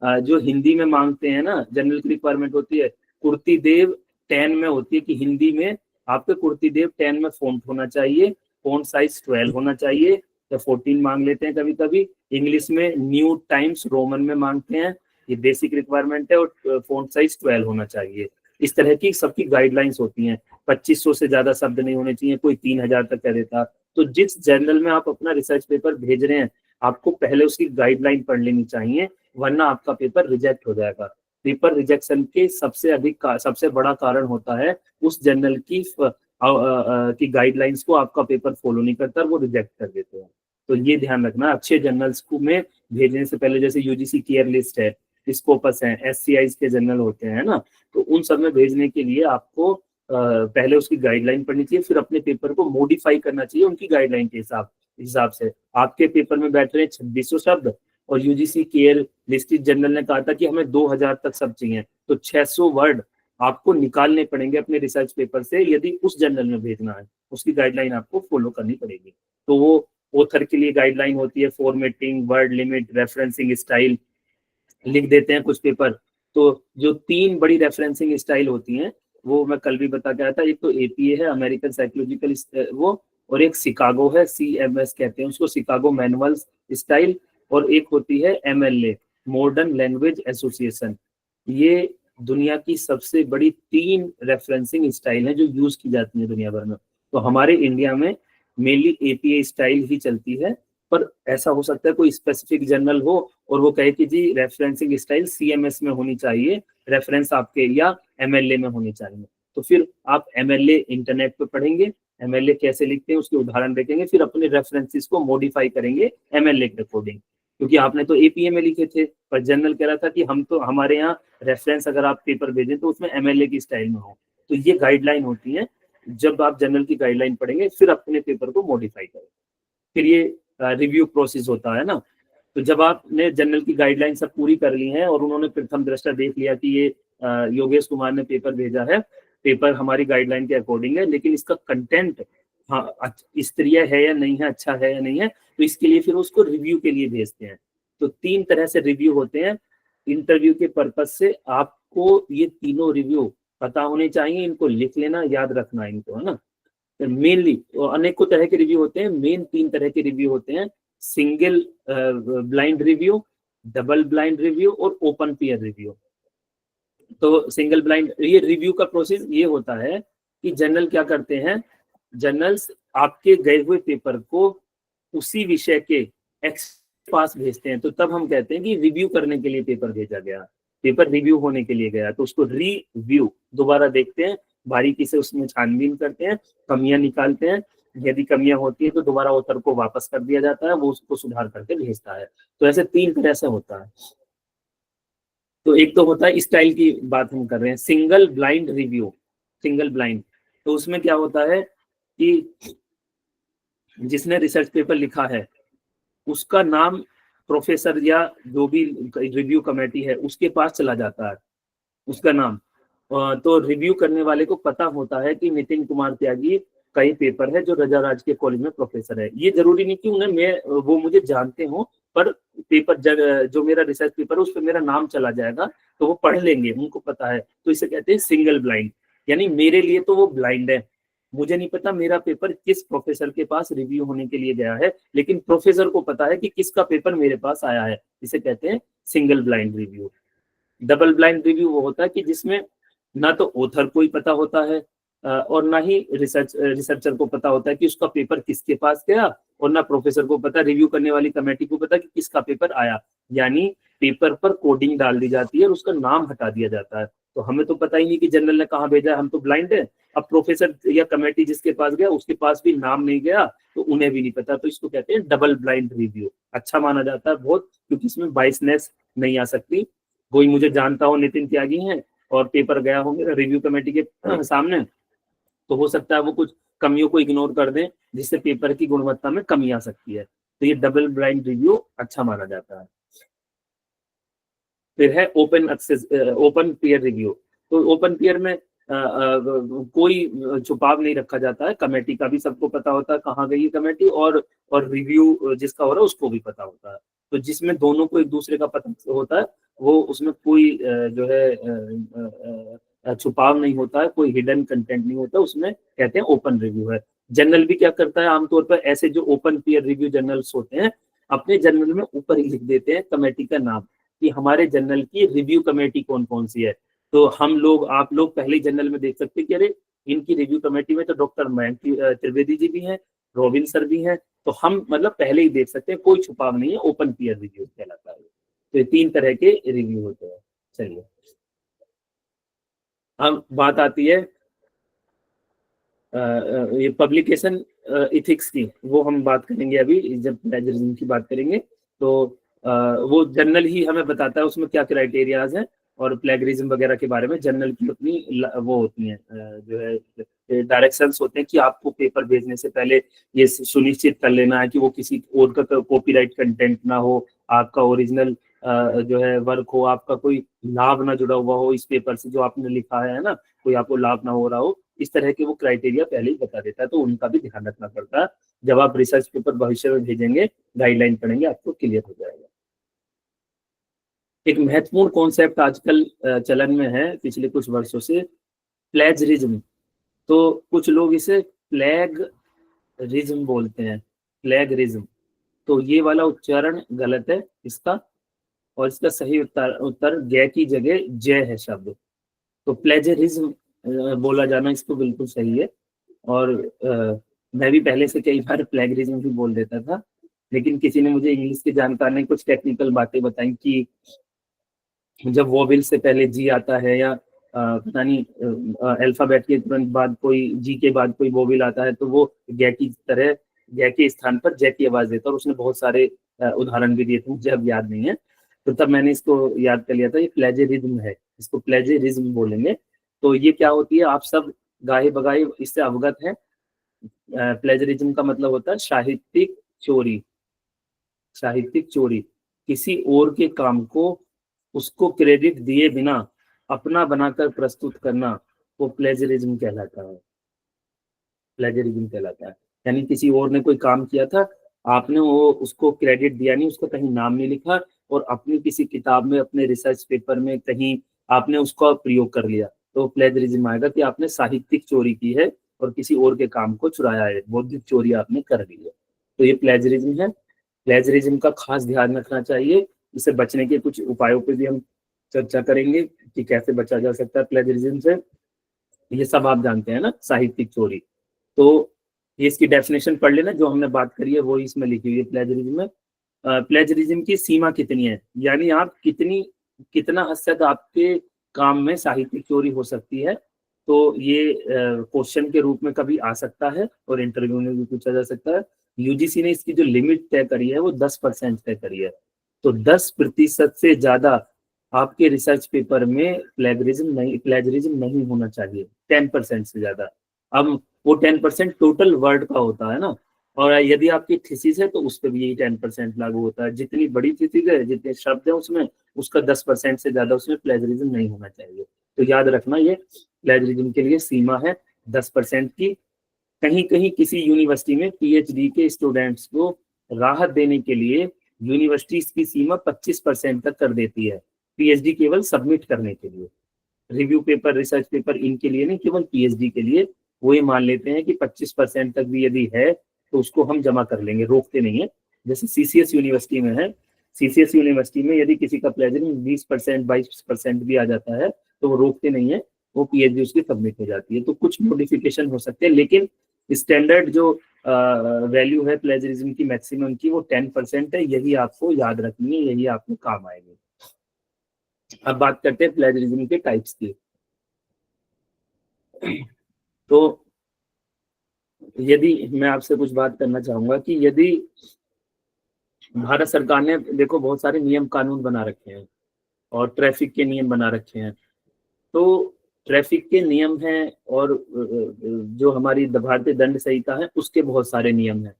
जो हिंदी में मांगते हैं ना, जर्नल की रिक्वायरमेंट होती है कुर्ती देव 10 में होती है कि हिंदी में आपके कुर्ती देव 10 में फॉन्ट होना चाहिए, फॉन्ट साइज 12 होना चाहिए, या 14 मांग लेते हैं कभी कभी। इंग्लिश में न्यू टाइम्स रोमन में मांगते हैं, ये बेसिक रिक्वायरमेंट है, और फॉन्ट साइज 12 होना चाहिए। इस तरह की सबकी गाइडलाइंस होती हैं। 2500 से ज्यादा शब्द नहीं होने चाहिए, कोई 3000 तक कह देता। तो जिस जर्नल में आप अपना रिसर्च पेपर भेज रहे हैं, आपको पहले उसकी गाइडलाइन पढ़ लेनी चाहिए, वरना आपका पेपर रिजेक्ट हो जाएगा। पेपर रिजेक्शन के सबसे बड़ा कारण होता है उस जर्नल की गाइडलाइंस को आपका पेपर फॉलो नहीं करता, वो रिजेक्ट कर देते हैं। तो ये ध्यान रखना, अच्छे जर्नल्स को में भेजने से पहले, जैसे यूजीसी केयर लिस्ट है, स्कोपस है, एससीआईज के जर्नल होते हैं ना, तो उन सब में भेजने के लिए आपको पहले उसकी गाइडलाइन पढ़नी चाहिए, फिर अपने पेपर को मॉडिफाई करना चाहिए उनकी गाइडलाइन के हिसाब से। आपके पेपर में बैठ रहे हैं 2600 शब्द और यूजीसी केयर लिस्टेड जर्नल ने कहा था कि हमें 2000 तक शब्द चाहिए, तो 600 वर्ड आपको निकालने पड़ेंगे अपने रिसर्च पेपर से यदि उस जर्नल में भेजना है। उसकी गाइडलाइन आपको फॉलो करनी पड़ेगी। तो वो ऑथर के लिए गाइडलाइन होती है, formatting, word limit, referencing style लिख देते हैं कुछ पेपर। तो जो 3 बड़ी रेफरेंसिंग स्टाइल होती हैं वो मैं कल भी बता के आया था। एक तो एपीए है, अमेरिकन साइकोलॉजिकल वो, और एक शिकागो है, सीएमएस कहते हैं उसको, शिकागो मैनुअल स्टाइल, और एक होती है एमएलए, मॉडर्न लैंग्वेज एसोसिएशन। ये दुनिया की सबसे बड़ी 3 रेफरेंसिंग स्टाइल है जो यूज की जाती है दुनिया भर में। तो हमारे इंडिया में मेनली एपीए स्टाइल ही चलती है, पर ऐसा हो सकता है कोई स्पेसिफिक जर्नल हो और वो कहे कि जी रेफरेंसिंग स्टाइल सीएमएस में होनी चाहिए, रेफरेंस आपके, या एमएलए में होनी चाहिए। तो फिर आप एमएलए इंटरनेट पे पढ़ेंगे, एमएलए कैसे लिखते हैं उसके उदाहरण देखेंगे, फिर अपने रेफरेंसेस को मॉडिफाई करेंगे एमएलए के अकॉर्डिंग, क्योंकि आपने तो एपीए में लिखे थे, पर जर्नल कह रहा था कि हम तो, हमारे यहाँ रेफरेंस अगर आप पेपर भेजें तो उसमें एमएलए की स्टाइल में हो। तो ये गाइडलाइन होती है। जब आप जर्नल की गाइडलाइन पढ़ेंगे फिर अपने पेपर को मॉडिफाई करें, फिर ये रिव्यू प्रोसेस होता है ना। तो जब आपने जर्नल की गाइडलाइन सब पूरी कर ली है और उन्होंने प्रथम दृष्टा देख लिया कि ये योगेश कुमार ने पेपर भेजा है, पेपर हमारी गाइडलाइन के अकॉर्डिंग है, लेकिन इसका कंटेंट स्तरीय है या नहीं है, अच्छा है या नहीं है, तो इसके लिए फिर उसको रिव्यू के लिए भेजते हैं। तो 3 तरह से रिव्यू होते हैं। इंटरव्यू के पर्पज से आपको ये तीनों रिव्यू पता होने चाहिए, इनको लिख लेना, याद रखना इनको, है ना। मेनली अनेकों तरह के रिव्यू होते हैं, मेन 3 तरह के रिव्यू होते हैं, single blind review, double blind review और ओपन पीयर रिव्यू। तो सिंगल ब्लाइंड ये रिव्यू का प्रोसेस ये होता है कि जर्नल क्या करते हैं, जर्नल्स आपके गए हुए पेपर को उसी विषय के एक्सपर्ट पास भेजते हैं, तो तब हम कहते हैं कि रिव्यू करने के लिए पेपर भेजा गया, पेपर रिव्यू होने के लिए गया, तो उसको रिव्यू दोबारा देखते हैं, बारीकी से उसमें छानबीन करते हैं, कमियां निकालते हैं, यदि कमियां होती है तो दोबारा ऑथर को वापस कर दिया जाता है, वो उसको सुधार करके भेजता है। तो ऐसे 3 तरह से होता है। तो एक तो होता है स्टाइल की बात हम कर रहे हैं, single blind review, single blind. तो उसमें क्या होता है कि जिसने रिसर्च पेपर लिखा है उसका नाम प्रोफेसर या जो भी रिव्यू कमेटी है उसके पास चला जाता है, उसका नाम। तो रिव्यू करने वाले को पता होता है कि नितिन कुमार त्यागी का ये पेपर है जो रजा राजकीय कॉलेज में प्रोफेसर है। ये जरूरी नहीं कि उन्हें वो मुझे जानते हो, पर पेपर जो मेरा रिसर्च पेपर है उस पर मेरा नाम चला जाएगा तो वो पढ़ लेंगे, उनको पता है, तो इसे कहते हैं सिंगल ब्लाइंड। यानी मेरे लिए तो वो ब्लाइंड है, मुझे नहीं पता मेरा पेपर किस प्रोफेसर के पास रिव्यू होने के लिए गया है, लेकिन प्रोफेसर को पता है कि किसका पेपर मेरे पास आया है, इसे कहते हैं single blind review. Double blind review वो होता है कि जिसमें ना तो ऑथर को ही पता होता है और ना ही रिसर्चर को पता होता है कि उसका पेपर किसके पास गया, और ना प्रोफेसर को पता, रिव्यू करने वाली कमेटी को पता कि किसका पेपर आया। यानी पेपर पर कोडिंग डाल दी जाती है और उसका नाम हटा दिया जाता है, तो हमें तो पता ही नहीं कि जनरल ने कहाँ भेजा है, हम तो ब्लाइंड है। अब प्रोफेसर या कमेटी जिसके पास गया उसके पास भी नाम नहीं गया तो उन्हें भी नहीं पता, तो इसको कहते हैं डबल ब्लाइंड रिव्यू। अच्छा माना जाता है बहुत, क्योंकि इसमें बाइसनेस नहीं आ सकती। कोई मुझे जानता हो नितिन त्यागी है और पेपर गया हो मेरा रिव्यू कमेटी के सामने, तो हो सकता है वो कुछ कमियों को इग्नोर कर दें जिससे पेपर की गुणवत्ता में कमी आ सकती है, तो ये डबल ब्लाइंड रिव्यू अच्छा माना जाता है। फिर है ओपन पीयर रिव्यू। तो ओपन पीयर में कोई छुपाव नहीं रखा जाता है, कमेटी का भी सबको पता होता है कहाँ गई है कमेटी, और रिव्यू जिसका हो रहा है उसको भी पता होता है। तो जिसमें दोनों को एक दूसरे का पता होता है वो उसमें कोई जो है छुपाव नहीं होता है, कोई हिडन कंटेंट नहीं होता, उसमें कहते हैं ओपन रिव्यू है। जर्नल भी क्या करता है आमतौर पर, ऐसे जो ओपन पीयर रिव्यू जर्नल्स होते हैं अपने जर्नल में ऊपर ही लिख देते हैं कमेटी का नाम कि हमारे जर्नल की रिव्यू कमेटी कौन कौन सी है। तो हम लोग आप लोग पहले जर्नल में देख सकते हैं कि अरे इनकी रिव्यू कमेटी में तो डॉक्टर मयंक त्रिवेदी जी भी हैं, रॉबिन सर भी हैं, तो हम मतलब पहले ही देख सकते हैं, कोई छुपाव नहीं है, ओपन पीयर रिव्यू कहलाता है। तो ये 3 तरह के रिव्यू होते हैं। चलिए अब बात आती है ये पब्लिकेशन इथिक्स की, वो हम बात करेंगे अभी जब प्लेजरिज्म की बात करेंगे। तो वो जर्नल ही हमें बताता है उसमें क्या क्राइटेरियाज हैं, और प्लेगरिज्म वगैरह के बारे में जर्नल की अपनी वो होती हैं जो है डायरेक्शंस होते हैं कि आपको पेपर भेजने से पहले ये सुनिश्चित कर लेना है कि वो किसी और का कॉपीराइट कंटेंट ना हो, आपका ओरिजिनल जो है वर्क हो, आपका कोई लाभ ना जुड़ा हुआ हो इस पेपर से जो आपने लिखा है ना, कोई आपको लाभ ना हो रहा हो, इस तरह के वो क्राइटेरिया पहले ही बता देता है, तो उनका भी ध्यान रखना पड़ता है। जब आप रिसर्च पेपर भविष्य में भेजेंगे गाइडलाइन पढ़ेंगे आपको क्लियर हो जाएगा। एक महत्वपूर्ण कॉन्सेप्ट आजकल चलन में है पिछले कुछ वर्षों से, प्लेजरिज्म। तो कुछ लोग इसे प्लेगरिज्म बोलते हैं, प्लेगरिज्म। तो ये वाला उच्चारण गलत है इसका, और इसका सही उत्तर गे की जगह जय है शब्द। तो प्लेजरिज्म बोला जाना इसको बिल्कुल सही है। और मैं भी पहले से कई बार प्लेगरिज्म भी बोल देता था, लेकिन किसी ने मुझे इंग्लिश के जानकार ने कुछ टेक्निकल बातें बताई कि जब वोवेल से पहले जी आता है या पता नहीं अल्फाबेट के तुरंत बाद कोई जी के बाद कोई वोवेल आता है तो वो गे की तरह गे के स्थान पर जय की आवाज देता है, और उसने बहुत सारे उदाहरण भी दिए थे, मुझे अब याद नहीं है, तो तब मैंने इसको याद कर लिया था, ये प्लेजरिज्म है, इसको प्लेजरिज्म बोलेंगे। तो ये क्या होती है आप सब गाहे बगाहे इससे अवगत हैं। प्लेजरिज्म का मतलब होता है साहित्यिक चोरी। साहित्यिक चोरी, किसी और के काम को उसको क्रेडिट दिए बिना अपना बनाकर प्रस्तुत करना, वो प्लेजरिज्म कहलाता है। प्लेजरिज्म कहलाता है, यानी किसी और ने कोई काम किया था, आपने वो उसको क्रेडिट दिया नहीं, उसका कहीं नाम नहीं लिखा, और अपनी किसी किताब में अपने रिसर्च पेपर में कहीं आपने उसका प्रयोग कर लिया, तो प्लेजरिज्म आएगा कि आपने साहित्यिक चोरी की है और किसी और के काम को चुराया है, बौद्धिक चोरी आपने कर ली है, तो ये प्लेजरिज्म है। प्लेजरिज्म का खास ध्यान रखना चाहिए। इसे बचने के कुछ उपायों पे भी हम चर्चा करेंगे कि कैसे बचा जा सकता है प्लेजरिज्म से। ये सब आप जानते हैं ना, साहित्यिक चोरी। तो ये इसकी डेफिनेशन पढ़ लेना, जो हमने बात करी है वो इसमें लिखी हुई है प्लेजरिज्म में। प्लेजरिज्म की सीमा कितनी है, यानी आप कितना हद तक आपके काम में साहित्यिक चोरी हो सकती है। तो ये क्वेश्चन के रूप में कभी आ सकता है और इंटरव्यू में भी पूछा जा सकता है। यूजीसी ने इसकी जो लिमिट तय करी है वो 10% तय करी है, तो 10% से ज्यादा आपके रिसर्च पेपर में प्लेजरिज्म नहीं होना चाहिए, 10% से ज्यादा। अब वो 10% टोटल वर्ड का होता है ना, और यदि आपकी थीसिस है तो उस पर भी यही 10% लागू होता है। जितनी बड़ी थीसिस है, जितने शब्द है उसमें, उसका 10% से ज्यादा उसमें प्लेजरिज्म नहीं होना चाहिए। तो याद रखना, ये प्लेजरिज्म के लिए सीमा है 10% की। कहीं कहीं किसी यूनिवर्सिटी में पीएचडी के स्टूडेंट्स को राहत देने के लिए यूनिवर्सिटीज की सीमा 25% तक कर देती है पीएचडी केवल सबमिट करने के लिए। रिव्यू पेपर, रिसर्च पेपर इनके लिए नहीं, केवल पीएचडी के लिए वो ये मान लेते हैं कि 25% तक भी यदि है तो उसको हम जमा कर लेंगे, रोकते नहीं है। जैसे सीसीएस यूनिवर्सिटी में है, सीसीएस यूनिवर्सिटी में यदि किसी का प्लेजरिज्म 20% 22% भी आ जाता है तो वो रोकते नहीं है, वो पीएचडी उसकी सबमिट हो जाती है। तो कुछ मॉडिफिकेशन हो सकते हैं, लेकिन स्टैंडर्ड जो वैल्यू है प्लेजरिज्म की मैक्सिमम की वो 10% है। यही आपको याद रखनी है, यही आपको काम आएगी। अब बात करते हैं प्लेजरिज्म के टाइप्स की। तो यदि मैं आपसे कुछ बात करना चाहूंगा कि यदि भारत सरकार ने देखो बहुत सारे नियम कानून बना रखे हैं और ट्रैफिक के नियम बना रखे हैं, तो ट्रैफिक के नियम हैं और जो हमारी भारतीय दंड संहिता है उसके बहुत सारे नियम हैं।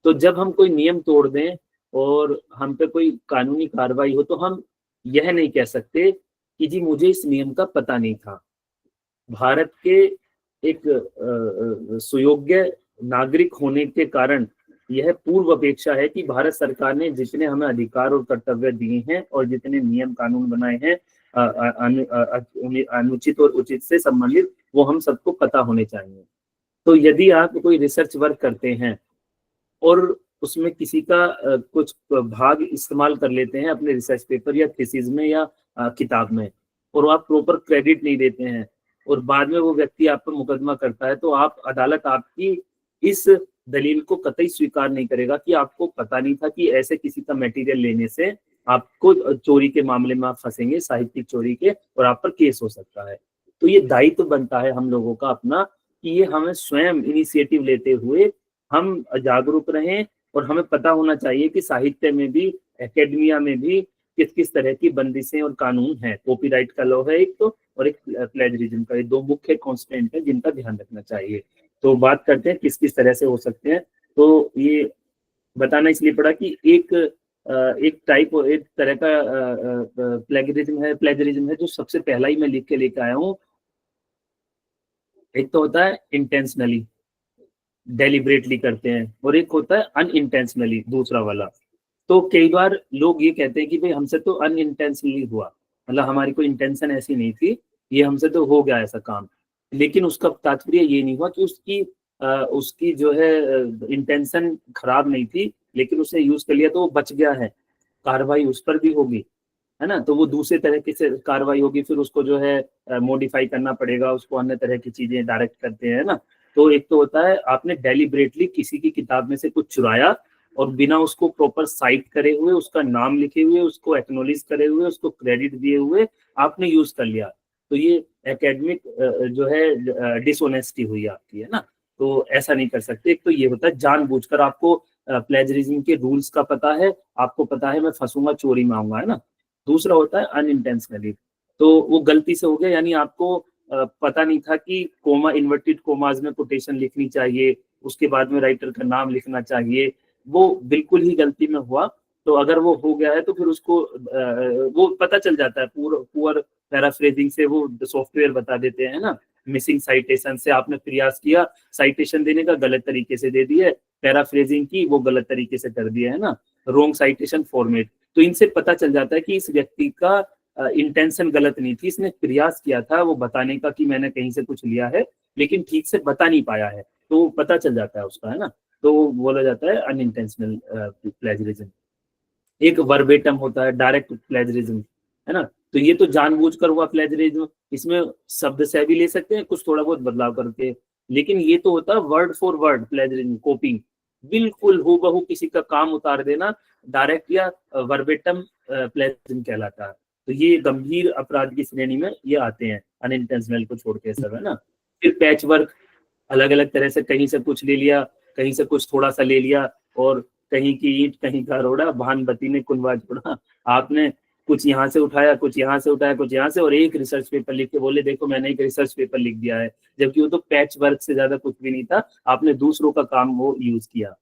तो जब हम कोई नियम तोड़ दें और हम पे कोई कानूनी कार्रवाई हो तो हम यह नहीं कह सकते कि जी मुझे इस नियम का पता नहीं था। भारत के एक सुयोग्य नागरिक होने के कारण यह पूर्व अपेक्षा है कि भारत सरकार ने जितने हमें अधिकार और कर्तव्य दिए हैं और जितने नियम कानून बनाए हैं अनुचित और उचित से संबंधित, वो हम सबको पता होने चाहिए। तो यदि आप कोई रिसर्च वर्क करते हैं और उसमें किसी का कुछ भाग इस्तेमाल कर लेते हैं अपने रिसर्च पेपर या थीसिस में या किताब में, और आप प्रॉपर क्रेडिट नहीं देते हैं और बाद में वो व्यक्ति आप पर मुकदमा करता है, तो आप अदालत आपकी इस दलील को कतई स्वीकार नहीं करेगा कि आपको पता नहीं था कि ऐसे किसी का मटेरियल लेने से आपको चोरी के मामले में आप फंसेंगे, साहित्यिक चोरी के, और आप पर केस हो सकता है। तो ये दायित्व बनता है हम लोगों का अपना कि ये हमें स्वयं इनिशिएटिव लेते हुए हम जागरूक रहें और हमें पता होना चाहिए कि साहित्य में भी, एकेडमिया में भी किस किस तरह की बंदिशें और कानून हैं। कॉपीराइट का लॉ है एक तो, और एक प्लेजरिज्म का, ये दो मुख्य कॉन्स्टेंट है जिनका ध्यान रखना चाहिए। तो बात करते हैं किस किस तरह से हो सकते हैं। तो ये बताना इसलिए पड़ा कि एक तरह का प्लेजरिज्म है जो सबसे पहला ही मैं लिख के लेके आया हूँ। एक तो होता है इंटेंशनली, डेलिबरेटली करते हैं, और एक होता है अनइंटेंशनली, दूसरा वाला। तो कई बार लोग ये कहते हैं कि भाई हमसे तो अनइंटेंशनली हुआ, मतलब हमारी कोई इंटेंशन ऐसी नहीं थी, ये हमसे तो हो गया ऐसा काम, लेकिन उसका तात्पर्य ये नहीं हुआ कि उसकी जो है इंटेंशन खराब नहीं थी, लेकिन उसने यूज कर लिया तो वो बच गया है, कार्रवाई उस पर भी होगी, है ना। तो वो दूसरे तरह से कार्रवाई होगी, फिर उसको जो है मॉडिफाई करना पड़ेगा, उसको अन्य तरह की चीजें डायरेक्ट करते हैं ना। तो एक तो होता है आपने डेलिबरेटली किसी की किताब में से कुछ चुराया और बिना उसको प्रॉपर साइट करे हुए, उसका नाम लिखे हुए, उसको एक्नॉलेज करे हुए, उसको क्रेडिट दिए हुए आपने यूज कर लिया, तो ये एकेडमिक जो है डिसऑनेस्टी हुई आपकी, है ना। तो ऐसा नहीं कर सकते। एक तो ये होता है जानबूझकर, आपको प्लेजरिज्म के रूल्स का पता है, आपको पता है मैं फंसूंगा, चोरी में आऊंगा, है ना। दूसरा होता है अनइंटेंशनली, तो वो गलती से हो गया, यानी आपको पता नहीं था कि कोमा, इन्वर्टेड कोमाज में कोटेशन लिखनी चाहिए, उसके बाद में राइटर का नाम लिखना चाहिए, वो बिल्कुल ही गलती में हुआ। तो अगर वो हो गया है तो फिर उसको वो पता चल जाता है, पुअर पैराफ्रेजिंग से वो सॉफ्टवेयर बता देते हैं ना। मिसिंग साइटेशन से आपने प्रयास किया साइटेशन देने का, गलत तरीके से दे दिया, पैराफ्रेजिंग की वो गलत तरीके से कर दिया, है ना, रॉन्ग साइटेशन फॉर्मेट। तो इनसे पता चल जाता है कि इस व्यक्ति का इंटेंशन गलत नहीं थी, इसने प्रयास किया था वो बताने का कि मैंने कहीं से कुछ लिया है, लेकिन ठीक से बता नहीं पाया है, तो पता चल जाता है उसका, है ना। तो बोला जाता है अनइंटेंशनल प्लेजरिज्म। एक वर्बेटम होता है डायरेक्ट प्लेजरिज्म, है ना। तो ये तो जानबूझकर हुआ प्लेजरिज्म, इसमें शब्द से भी ले सकते हैं कुछ थोड़ा बहुत बदलाव करके, लेकिन ये तो होता है वर्ड फॉर वर्ड प्लेजरिज्म, कॉपिंग, बिल्कुल हूबहू किसी का काम उतार देना, डायरेक्ट या वर्बेटम प्लेजरिज्म कहलाता है। तो ये गंभीर अपराध की श्रेणी में ये आते हैं, अनइंटेंशनल को छोड़ के सब, है ना। फिर पैच वर्क, अलग अलग तरह से कहीं से कुछ ले लिया, कहीं से कुछ थोड़ा सा ले लिया, और कहीं की ईंट कहीं का रोड़ा, भानबती ने कुनवा जोड़ा, आपने कुछ यहाँ से उठाया, कुछ यहाँ से उठाया, कुछ यहाँ से, और एक रिसर्च पेपर लिख के बोले देखो मैंने एक रिसर्च पेपर लिख दिया है, जबकि वो तो पैच वर्क से ज्यादा कुछ भी नहीं था, आपने दूसरों का काम वो यूज किया।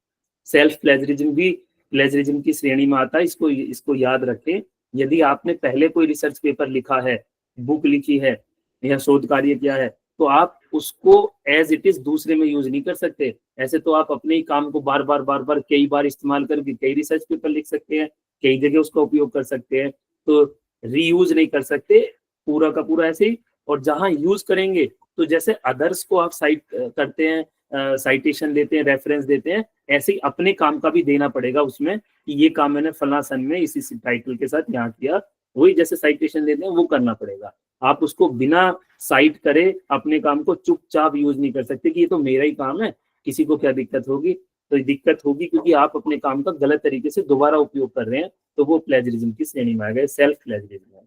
सेल्फ प्लेजरिज्म भी प्लेजरिज्म की श्रेणी में आता है, इसको याद रखें। यदि आपने पहले कोई रिसर्च पेपर लिखा है, बुक लिखी है या शोध कार्य किया है, तो आप उसको एज इट इज दूसरे में यूज नहीं कर सकते। ऐसे तो आप अपने ही काम को बार बार कई बार इस्तेमाल करके कई रिसर्च पेपर लिख सकते हैं, कई जगह उसका उपयोग कर सकते हैं, तो रीयूज नहीं कर सकते पूरा का पूरा ऐसे ही। और जहां यूज करेंगे तो जैसे अदर्स को आप साइट करते हैं, साइटेशन देते हैं, रेफरेंस देते हैं, ऐसे ही अपने काम का भी देना पड़ेगा उसमें कि ये काम मैंने फला सन में इसी टाइटल के साथ यहाँ किया, वही जैसे साइटेशन देते हैं वो करना पड़ेगा। आप उसको बिना साइट करे अपने काम को चुपचाप यूज नहीं कर सकते कि ये तो मेरा ही काम है, किसी को क्या दिक्कत होगी। तो दिक्कत होगी क्योंकि आप अपने काम का गलत तरीके से दोबारा उपयोग कर रहे हैं, तो वो प्लेजरिज्म की श्रेणी में आ गए, सेल्फ प्लेजरिज्म है।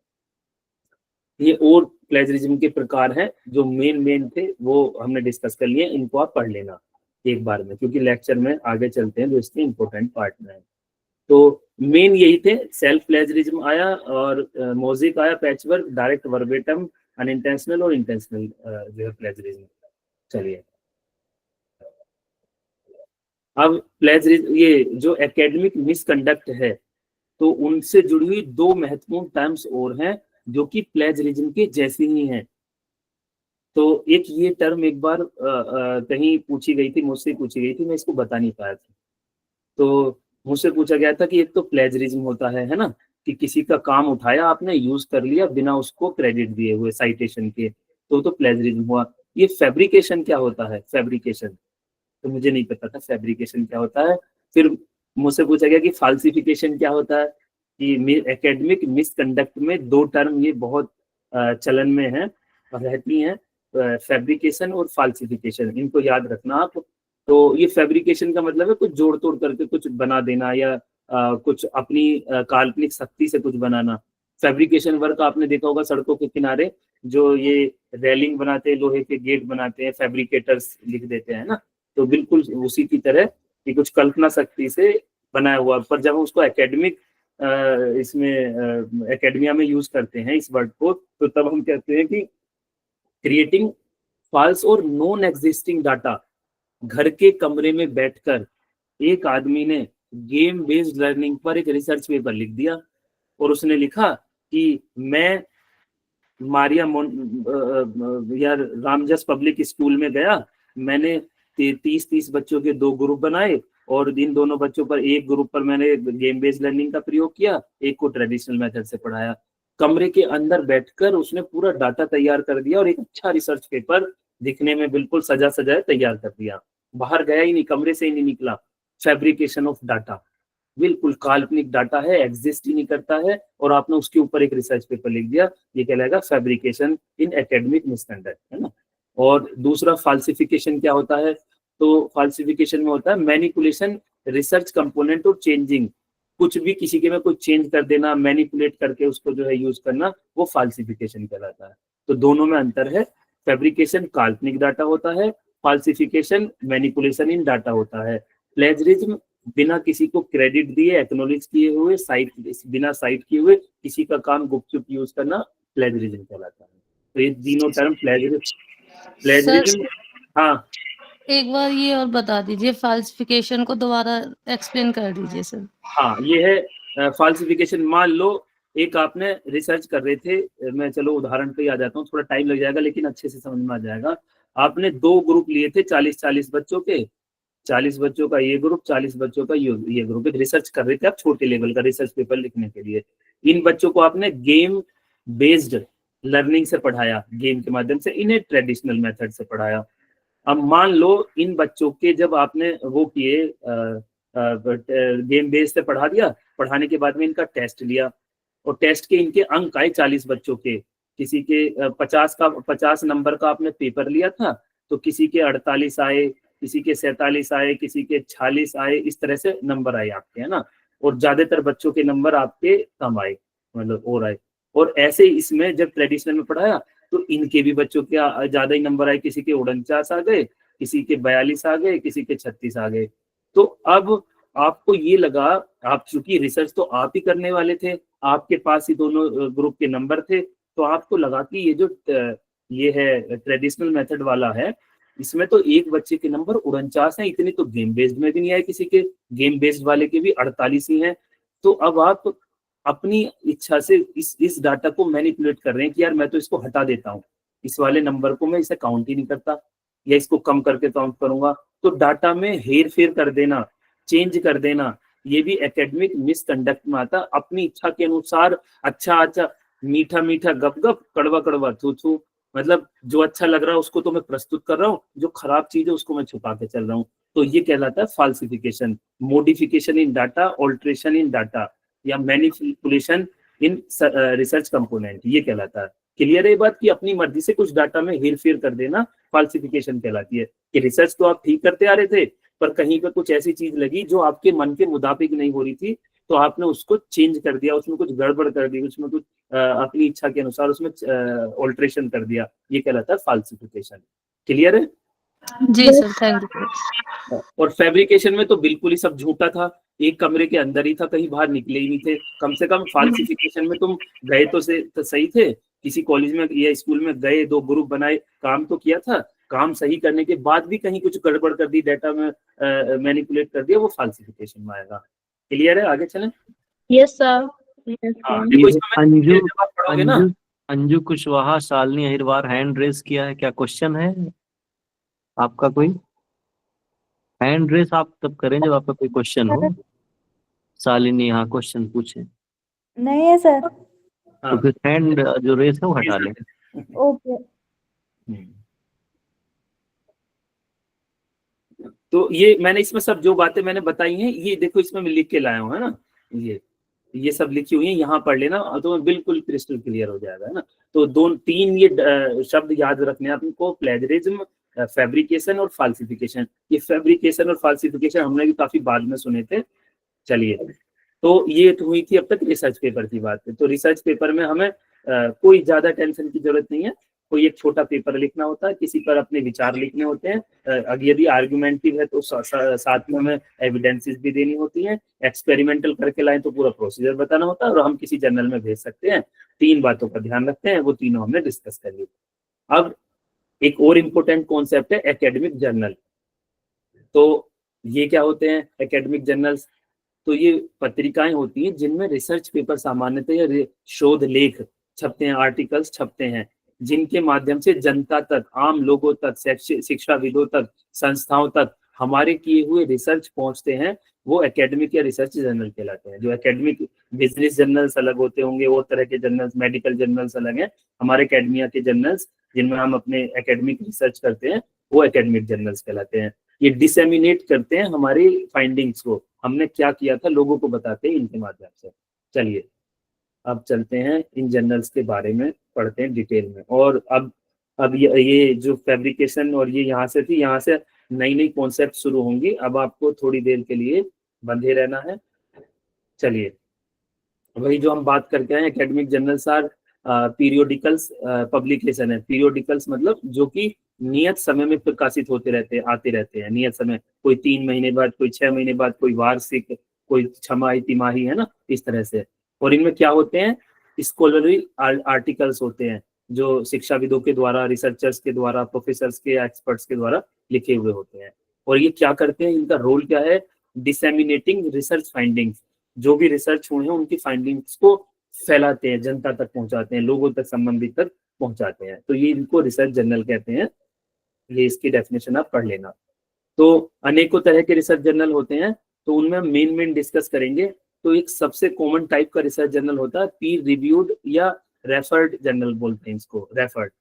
ये और प्लेजरिज्म के प्रकार हैं जो मेन थे वो हमने डिस्कस कर लिए, इनको आप पढ़ लेना एक बार में, क्योंकि लेक्चर में आगे चलते हैं जो इसके इंपॉर्टेंट पार्ट में है। तो मेन यही थे, सेल्फ प्लेजरिज्म आया और मोज़ेक आया, पैचवर्क, डायरेक्ट वर्बेटम, अनइंटेंशनल और इंटेंशनल जो है प्लेजरिज्म। चलिए अब प्लेजरिज्म, ये जो एकेडमिक मिसकंडक्ट है, तो उनसे जुड़ी हुई दो महत्वपूर्ण टर्म्स और हैं जो कि प्लेजरिज्म के जैसी ही हैं। तो एक ये टर्म एक बार कहीं पूछी गई थी, मुझसे पूछी गई थी, मैं इसको बता नहीं पाया था। तो मुझसे पूछा गया था कि एक तो प्लेजरिज्म होता है ना, कि किसी का काम उठाया आपने, यूज कर लिया बिना उसको क्रेडिट दिए हुए साइटेशन के, तो प्लेजरिज्म हुआ। ये फैब्रिकेशन क्या होता है? फैब्रिकेशन तो मुझे नहीं पता था फैब्रिकेशन क्या होता है। फिर मुझसे पूछा गया कि फाल्सिफिकेशन क्या होता है, कि एकेडमिक मिसकंडक्ट में दो टर्म ये बहुत चलन में है और रहती हैं, फैब्रिकेशन और फाल्सिफिकेशन, इनको याद रखना आप। तो ये फैब्रिकेशन का मतलब है कुछ जोड़ तोड़ करके कुछ बना देना, या कुछ अपनी काल्पनिक शक्ति से कुछ बनाना। फैब्रिकेशन वर्क आपने देखा होगा सड़कों के किनारे, जो ये रेलिंग बनाते हैं, लोहे के गेट बनाते हैं, फैब्रिकेटर्स लिख देते हैं ना, तो बिल्कुल उसी की तरह कि कुछ कल्पना शक्ति से बनाया हुआ। पर जब हम उसको एकेडमिक इसमें एकेडमिया में यूज करते हैं इस वर्ड को, तो तब हम कहते हैं कि क्रिएटिंग फॉल्स और नॉन एग्जिस्टिंग डाटा। घर के कमरे में बैठकर एक आदमी ने गेम बेस्ड लर्निंग पर एक रिसर्च पेपर लिख दिया और उसने लिखा कि मैं मारिया या रामजस पब्लिक स्कूल में गया, मैंने 30 बच्चों के 2 ग्रुप बनाए और इन दोनों बच्चों पर, एक ग्रुप पर मैंने गेम बेस्ड लर्निंग का प्रयोग किया, एक को ट्रेडिशनल मेथड से पढ़ाया। कमरे के अंदर बैठकर उसने पूरा डाटा तैयार कर दिया और एक अच्छा रिसर्च पेपर दिखने में बिल्कुल सजा सजाए तैयार कर दिया। बाहर गया ही नहीं, कमरे से ही नहीं निकला। फैब्रिकेशन ऑफ डाटा, बिल्कुल काल्पनिक डाटा है, एग्जिस्ट ही नहीं करता है, और आपने उसके ऊपर एक रिसर्च पेपर लिख दिया, ये कहलाएगा फैब्रिकेशन इन एकेडमिक मिसकंडक्ट, है ना। और दूसरा फाल्सिफिकेशन क्या होता है? तो फाल्सिफिकेशन में होता है मैनिपुलेशन, रिसर्च कंपोनेंट और चेंजिंग, कुछ भी किसी के में कुछ चेंज कर देना, मैनिपुलेट करके उसको जो है यूज करना, वो फाल्सिफिकेशन कहलाता है। तो दोनों में अंतर है, फैब्रिकेशन काल्पनिक डाटा होता है, फाल्सिफिकेशन मैनिपुलेशन इन डाटा होता है। प्लेजरिज्म बिना किसी को क्रेडिट दिए, एक्नॉलेज किए हुए, साइट बिना साइट किए हुए किसी का काम गुपचुप यूज करना प्लेजरिज्म कहलाता है। तो ये तीनों टर्म प्लेजरिज्म। हाँ, एक बार ये और बता दीजिए, फाल्सिफिकेशन को दोबारा एक्सप्लेन कर दीजिए सर। हाँ, ये है फाल्सिफिकेशन। मान लो एक आपने रिसर्च कर रहे थे, मैं चलो उदाहरण पे आ जाता हूँ, थोड़ा टाइम लग जाएगा लेकिन अच्छे से समझ में आ जाएगा। आपने 2 ग्रुप लिए थे 40-40 बच्चों के, 40 बच्चों का ये ग्रुप, 40 बच्चों का ये ग्रुप, एक रिसर्च कर रहे थे आप, छोटे लेवल का रिसर्च पेपर लिखने के लिए। इन बच्चों को आपने गेम बेस्ड लर्निंग से पढ़ाया, गेम के माध्यम से, इन्हें ट्रेडिशनल मेथड से पढ़ाया। अब मान लो इन बच्चों के जब आपने वो किए, गेम बेस्ड से पढ़ा दिया, पढ़ाने के बाद में इनका टेस्ट लिया और टेस्ट के इनके अंक आए 40 बच्चों के, किसी के 50 नंबर का आपने पेपर लिया था, तो किसी के 48 आए, किसी के 47 आए, किसी के 46 आए, इस तरह से नंबर आए आपके, है ना। और ज्यादातर बच्चों के नंबर आपके कम आए, मतलब और आए। और ऐसे इसमें जब ट्रेडिशनल में पढ़ाया तो इनके भी बच्चों के ज्यादा ही नंबर आए, किसी के 49 आ गए, किसी के 42 आ गए, किसी के 36 आ गए। तो अब आपको ये लगा, आप चूंकि रिसर्च तो आप ही करने वाले थे, आपके पास ही दोनों ग्रुप के नंबर थे, तो आपको लगा कि ये जो ये है ट्रेडिशनल मेथड वाला है, इसमें तो एक बच्चे के नंबर 49 हैं, इतने तो गेम बेस्ड में भी नहीं आए, किसी के गेम बेस्ड वाले के भी 48 ही हैं। तो अब आप अपनी इच्छा से इस डाटा को मैनिपुलेट कर रहे हैं कि यार मैं तो इसको हटा देता हूँ, इस वाले नंबर को मैं इसे काउंट ही नहीं करता, या इसको कम करके काउंट करूंगा। तो डाटा में हेर फेर कर देना, चेंज कर देना, ये भी एकेडमिक मिसकंडक्ट में आता। अपनी इच्छा के अनुसार अच्छा अच्छा, मीठा मीठा गप गप, कड़वा कड़वा थू थू, मतलब जो अच्छा लग रहा है उसको तो मैं प्रस्तुत कर रहा हूँ, जो खराब चीज है उसको मैं छुपा के चल रहा हूँ। तो ये कहलाता है फाल्सिफिकेशन, मोडिफिकेशन इन डाटा, ऑल्ट्रेशन इन डाटा, या मैनिपुलेशन इन रिसर्च कंपोनेंट, ये कहलाता है। क्लियर है ये बात कि अपनी मर्जी से कुछ डाटा में हेर फेर कर देना फाल्सिफिकेशन कहलाती है। कि रिसर्च तो आप ठीक करते आ रहे थे, पर कहीं पे कुछ ऐसी चीज लगी जो आपके मन के मुताबिक नहीं हो रही थी, तो आपने उसको चेंज कर दिया, उसमें कुछ गड़बड़ कर दी, उसमें कुछ अपनी इच्छा के अनुसार उसमें ऑल्ट्रेशन कर दिया, ये कहलाता है फाल्सिफिकेशन। क्लियर है? जी सर, थैंक यू। और फैब्रिकेशन में तो बिल्कुल ही सब झूठा था, एक कमरे के अंदर ही था, कहीं बाहर निकले ही नहीं थे। कम से कम फाल्सिफिकेशन में तुम गए तो सही थे, किसी कॉलेज में या स्कूल में गए, 2 ग्रुप बनाए, काम तो किया था, काम सही करने के बाद भी कहीं कुछ गड़बड़ कर दी, डाटा में मैनिपुलेट कर दिया, वो फाल्सिफिकेशन में आएगा। क्लियर है? आगे चलें। Yes sir. हाँ, देखो इसमें अंजू जब आप पढ़ोगे ना, अंजू कुशवाहा, शालिनी अहिरवार हैंड रेस किया है, क्या क्वेश्चन है आपका? कोई हैंड रेस आप तब करें जब आपका कोई क्वेश्चन हो। शालिनी, हाँ क्वेश्चन पूछे। नहीं है सर। तो फिर हैंड जो रेस है वो हटा लें। ओके। तो ये मैंने इसमें सब जो बातें मैंने बताई हैं, ये देखो इसमें मैं लिख के लाया हूँ, है ना, ये सब लिखी हुई है, यहाँ पढ़ लेना तो बिल्कुल क्रिस्टल क्लियर हो जाएगा, है ना। तो 2-3 ये शब्द याद रखने आपको, प्लेजरिज्म, फैब्रिकेशन और फाल्सिफिकेशन। ये फैब्रिकेशन और फाल्सिफिकेशन हमने भी काफी बाद में सुने थे। चलिए, तो ये तो हुई थी अब तक रिसर्च पेपर की बात। तो रिसर्च पेपर में हमें कोई ज्यादा टेंशन की जरूरत नहीं है। कोई एक छोटा पेपर लिखना होता है, किसी पर अपने विचार लिखने होते हैं, अगर यदि आर्गुमेंटिव है तो साथ में हमें एविडेंसेस भी देनी होती है, एक्सपेरिमेंटल करके लाएं तो पूरा प्रोसीजर बताना होता है, और हम किसी जर्नल में भेज सकते हैं। 3 बातों का ध्यान रखते हैं, वो तीनों हमने डिस्कस कर ली। अब एक और इम्पोर्टेंट कॉन्सेप्ट है एकेडमिक जर्नल। तो ये क्या होते हैं एकेडमिक जर्नल्स? तो ये पत्रिकाएं होती हैं जिनमें रिसर्च पेपर सामान्यतः या शोध लेख छपते हैं, आर्टिकल्स छपते हैं, जिनके माध्यम से जनता तक, आम लोगों तक, शिक्षाविदों तक, संस्थाओं तक हमारे किए हुए रिसर्च पहुंचते हैं, वो एकेडमिक या रिसर्च जर्नल कहलाते हैं। जो एकेडमिक बिजनेस जर्नल्स अलग होते होंगे, और तरह के जर्नल्स, मेडिकल जर्नल्स अलग हैं, हमारे एकेडमिया के जर्नल्स जिनमें हम अपने एकेडमिक रिसर्च करते हैं, वो एकेडमिक जर्नल्स कहलाते हैं। ये डिसेमिनेट करते हैं हमारी फाइंडिंग्स को, हमने क्या किया था लोगों को बताते हैं इनके माध्यम से। चलिए अब चलते हैं इन जर्नल्स के बारे में, पढ़ते हैं डिटेल में। और अब ये जो फैब्रिकेशन और ये यहाँ से थी, यहाँ से नई नई कॉन्सेप्ट शुरू होंगी। अब आपको थोड़ी देर के लिए बंधे रहना है। चलिए, वही जो हम बात करके आए, academic journals are periodicals publication है। पीरियोडिकल्स मतलब जो कि नियत समय में प्रकाशित होते रहते हैं, आते रहते हैं नियत समय, कोई 3 महीने बाद, कोई 6 महीने बाद, कोई वार्षिक, कोई छमाही, तिमाही, है ना, इस तरह से। और इनमें क्या होते हैं? स्कॉलरली आर्टिकल्स होते हैं, जो शिक्षाविदों के द्वारा, रिसर्चर्स के द्वारा, प्रोफेसर्स के, एक्सपर्ट्स के द्वारा लिखे हुए होते हैं। और ये क्या करते हैं, इनका रोल क्या है? डिसेमिनेटिंग रिसर्च फाइंडिंग्स, जो भी रिसर्च हुए हैं उनकी फाइंडिंग्स को फैलाते हैं, जनता तक पहुंचाते हैं, लोगों तक, संबंधित तक पहुंचाते हैं। तो ये इनको रिसर्च जर्नल कहते हैं। ये इसकी डेफिनेशन आप पढ़ लेना। तो अनेकों तरह के रिसर्च जर्नल होते हैं, तो उनमें हम मेन डिस्कस करेंगे। तो एक सबसे कॉमन टाइप का रिसर्च जर्नल होता है पीर रिव्यूड या रेफर्ड जर्नल बोलते हैं इसको, रेफर्ड।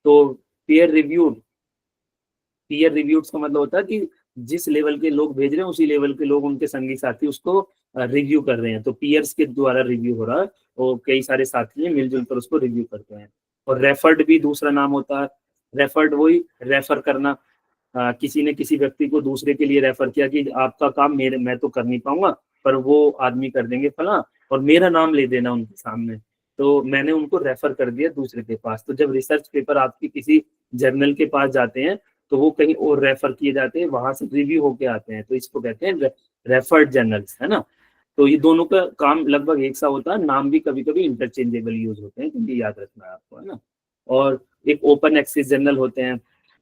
तो पीयर रिव्यूड का मतलब होता है कि जिस लेवल के लोग भेज रहे हैं उसी लेवल के लोग, उनके संगी साथी उसको रिव्यू कर रहे हैं, तो पीयर्स के द्वारा रिव्यू हो रहा है, और कई सारे साथी हैं मिलजुल कर उसको रिव्यू करते हैं। और रेफर्ड भी दूसरा नाम होता है। रेफर्ड वही रेफर करना, किसी ने किसी व्यक्ति को दूसरे के लिए रेफर किया कि आपका काम मैं तो कर नहीं पाऊंगा, पर वो आदमी कर देंगे फला, और मेरा नाम ले देना उनके सामने, तो मैंने उनको रेफर कर दिया दूसरे के पास। तो जब रिसर्च पेपर आपकी किसी जर्नल के पास जाते हैं तो वो कहीं और रेफर किए जाते हैं, वहां से रिव्यू होके आते हैं, तो इसको कहते हैं रेफर्ड जर्नल्स, है ना। तो ये दोनों का काम लगभग एक सा होता है, नाम भी कभी कभी इंटरचेंजेबल यूज होते हैं, क्योंकि याद रखना है आपको, है ना। और एक ओपन एक्सेस जर्नल होते हैं,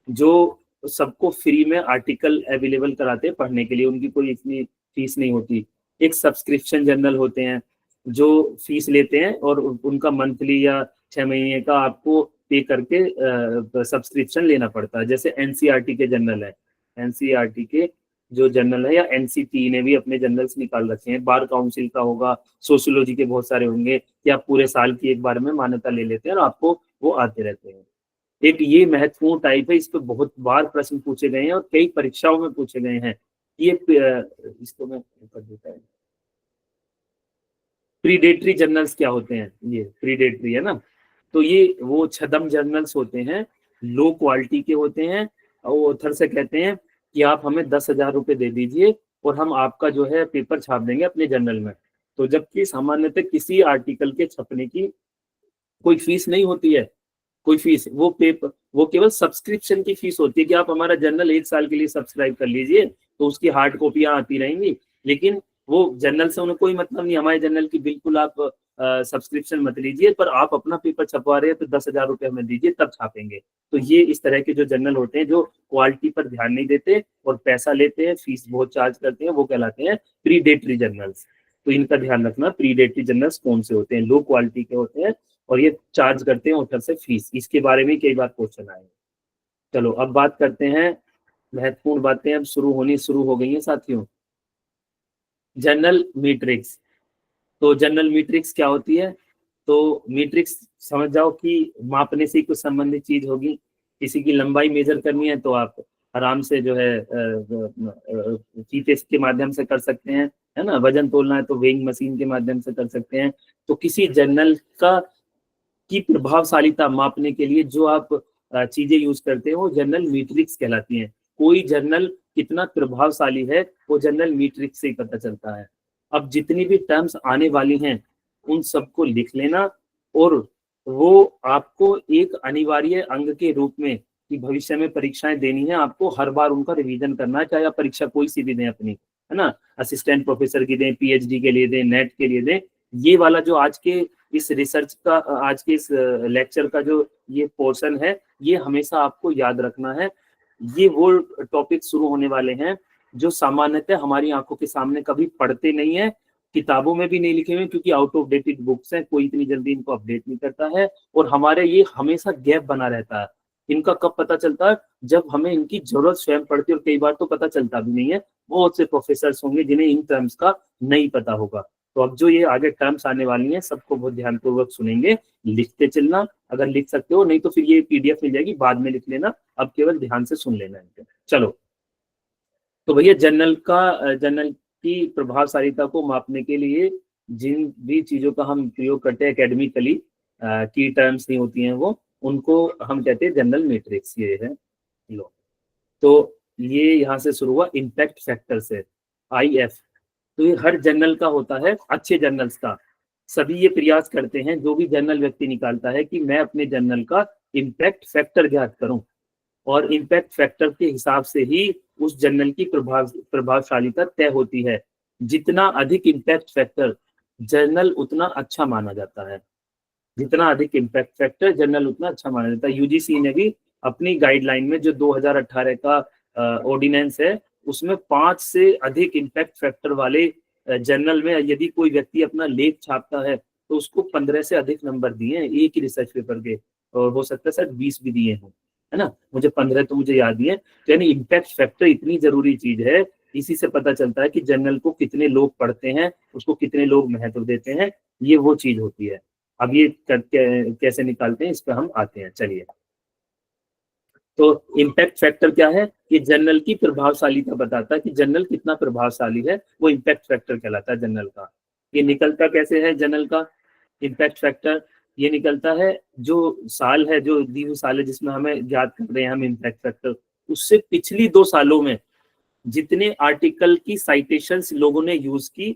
जो सबको फ्री में आर्टिकल अवेलेबल कराते हैं पढ़ने के लिए, उनकी कोई इतनी फीस नहीं होती। एक सब्सक्रिप्शन जर्नल होते हैं जो फीस लेते हैं, और उनका मंथली या 6 महीने का आपको पे करके सब्सक्रिप्शन लेना पड़ता है। जैसे एनसीईआरटी के जर्नल है, एनसीईआरटी के जो जर्नल है, या एनसीटी ने भी अपने जर्नल्स निकाल रखे हैं, बार काउंसिल का होगा, सोशियोलॉजी के बहुत सारे होंगे, कि आप पूरे साल की एक बार में मान्यता ले लेते हैं और आपको वो आते रहते हैं। एक ये महत्वपूर्ण टाइप है, इस पे बहुत बार प्रश्न पूछे गए हैं और कई परीक्षाओं में पूछे गए हैं। ये इसको मैं कर देता है। प्रीडेटरी जर्नल्स क्या होते हैं? ये प्रीडेटरी है ना, तो ये वो छद्म जर्नल्स होते हैं, लो क्वालिटी के होते हैं, और ऑथर से कहते हैं कि आप हमें 10,000 रुपए दे दीजिए और हम आपका जो है पेपर छाप देंगे अपने जर्नल में। तो जबकि सामान्यतः किसी आर्टिकल के छपने की कोई फीस नहीं होती है, कोई फीस, वो पेपर, वो केवल सब्सक्रिप्शन की फीस होती है कि आप हमारा जर्नल 1 साल के लिए सब्सक्राइब कर लीजिए, तो उसकी हार्ड कॉपियां आती रहेंगी। लेकिन वो जर्नल से उन्हें कोई मतलब नहीं, हमारे जर्नल की बिल्कुल आप सब्सक्रिप्शन मत लीजिए, पर आप अपना पेपर छपवा रहे हैं तो 10,000 रुपये हमें दीजिए तब छापेंगे। तो ये इस तरह के जो जर्नल होते हैं जो क्वालिटी पर ध्यान नहीं देते और पैसा लेते हैं, फीस बहुत चार्ज करते हैं, वो कहलाते हैं प्रीडेटरी जर्नल्स। तो इनका ध्यान रखना, प्रीडेटरी जर्नल्स कौन से होते हैं, लो क्वालिटी के होते हैं और ये चार्ज करते हैं ऑथर से फीस। इसके बारे में कई बार क्वेश्चन आए। चलो अब बात करते हैं, महत्वपूर्ण बातें अब शुरू हो गई हैं साथियों। Journal metrics. तो जर्नल मीट्रिक्स क्या होती है? तो मीट्रिक्स समझ जाओ कि मापने से कुछ संबंधित चीज होगी। किसी की लंबाई मेजर करनी है तो आप आराम से जो है के माध्यम से कर सकते हैं, है ना। वजन तोलना है तो वेइंग मशीन के माध्यम से कर सकते हैं। तो किसी जर्नल की प्रभावशालीता मापने के लिए जो आप चीजें यूज करते हैं वो जर्नल मीट्रिक्स कहलाती हैं। कोई जर्नल कितना प्रभावशाली है वो जर्नल मीट्रिक्स से ही पता चलता है। अब जितनी भी टर्म्स आने वाली हैं उन सबको लिख लेना, और वो आपको एक अनिवार्य अंग के रूप में, कि भविष्य में परीक्षाएं देनी है, आपको हर बार उनका रिवीजन करना है, चाहे आप परीक्षा कोई सी भी दें अपनी, है ना, असिस्टेंट प्रोफेसर की दें, पीएचडी के लिए दें, नेट के लिए दें। ये वाला जो आज के इस रिसर्च का, आज के इस लेक्चर का जो ये पोर्शन है, ये हमेशा आपको याद रखना है। ये वो टॉपिक शुरू होने वाले हैं जो सामान्यतः हमारी आंखों के सामने कभी पढ़ते नहीं है, किताबों में भी नहीं लिखे हुए, क्योंकि आउट ऑफ डेटेड बुक्स हैं, कोई इतनी जल्दी इनको अपडेट नहीं करता है, और हमारे ये हमेशा गैप बना रहता है। इनका कब पता चलता है? जब हमें इनकी जरूरत स्वयं पड़ती है, और कई बार तो पता चलता भी नहीं है। बहुत से प्रोफेसर होंगे जिन्हें इन टर्म्स का नहीं पता होगा। तो अब जो ये आगे टर्म्स आने वाली हैं सबको बहुत ध्यानपूर्वक सुनेंगे, लिखते चलना अगर लिख सकते हो, नहीं तो फिर ये पीडीएफ मिल जाएगी, बाद में लिख लेना, अब केवल ध्यान से सुन लेना इनको। चलो, तो भैया जर्नल की प्रभावशालीता को मापने के लिए जिन भी चीजों का हम प्रयोग करते हैं एकेडमिकली, की टर्म्स नहीं होती हैं वो, उनको हम कहते हैं जर्नल मैट्रिक्स। ये है लो, तो ये यहाँ से शुरू हुआ इम्पैक्ट फैक्टर से, IF। तो ये हर जर्नल का होता है, अच्छे जर्नल्स का। सभी ये प्रयास करते हैं, जो भी जर्नल व्यक्ति निकालता है, कि मैं अपने जर्नल का इम्पैक्ट फैक्टर ज्ञात करूं, और इम्पैक्ट फैक्टर के हिसाब से ही उस जर्नल की प्रभावशालीता तय होती है। जितना अधिक इम्पैक्ट फैक्टर जर्नल उतना अच्छा माना जाता है, जितना अधिक इम्पैक्ट फैक्टर जर्नल उतना अच्छा माना जाता है। यूजीसी ने भी अपनी गाइडलाइन में जो 2018 का ऑर्डिनेंस है, उसमें 5 से अधिक इम्पैक्ट फैक्टर वाले जर्नल में यदि कोई व्यक्ति अपना लेख छापता है तो उसको 15 से अधिक नंबर दिए हैं एक ही रिसर्च पेपर के, और हो सकता है सर 20 भी दिए हों, है ना। मुझे 15 तो मुझे याद ही है। तो यानी इम्पैक्ट फैक्टर इतनी जरूरी चीज है, इसी से पता चलता है कि जर्नल को कितने लोग पढ़ते हैं, उसको कितने लोग महत्व देते हैं, ये वो चीज होती है। अब ये कैसे निकालते हैं, इस पर हम आते हैं। चलिए, तो इम्पैक्ट फैक्टर क्या है? ये जर्नल की प्रभावशालीता बताता है कि जर्नल कितना प्रभावशाली है, वो इम्पैक्ट फैक्टर कहलाता है जर्नल का। ये निकलता कैसे है जर्नल का इम्पैक्ट फैक्टर? ये निकलता है जो साल है, जो दी हुई साल है जिसमें हमें ज्ञात कर रहे हैं हम इम्पैक्ट फैक्टर, उससे पिछली 2 सालों में जितने आर्टिकल की साइटेशंस लोगों ने यूज की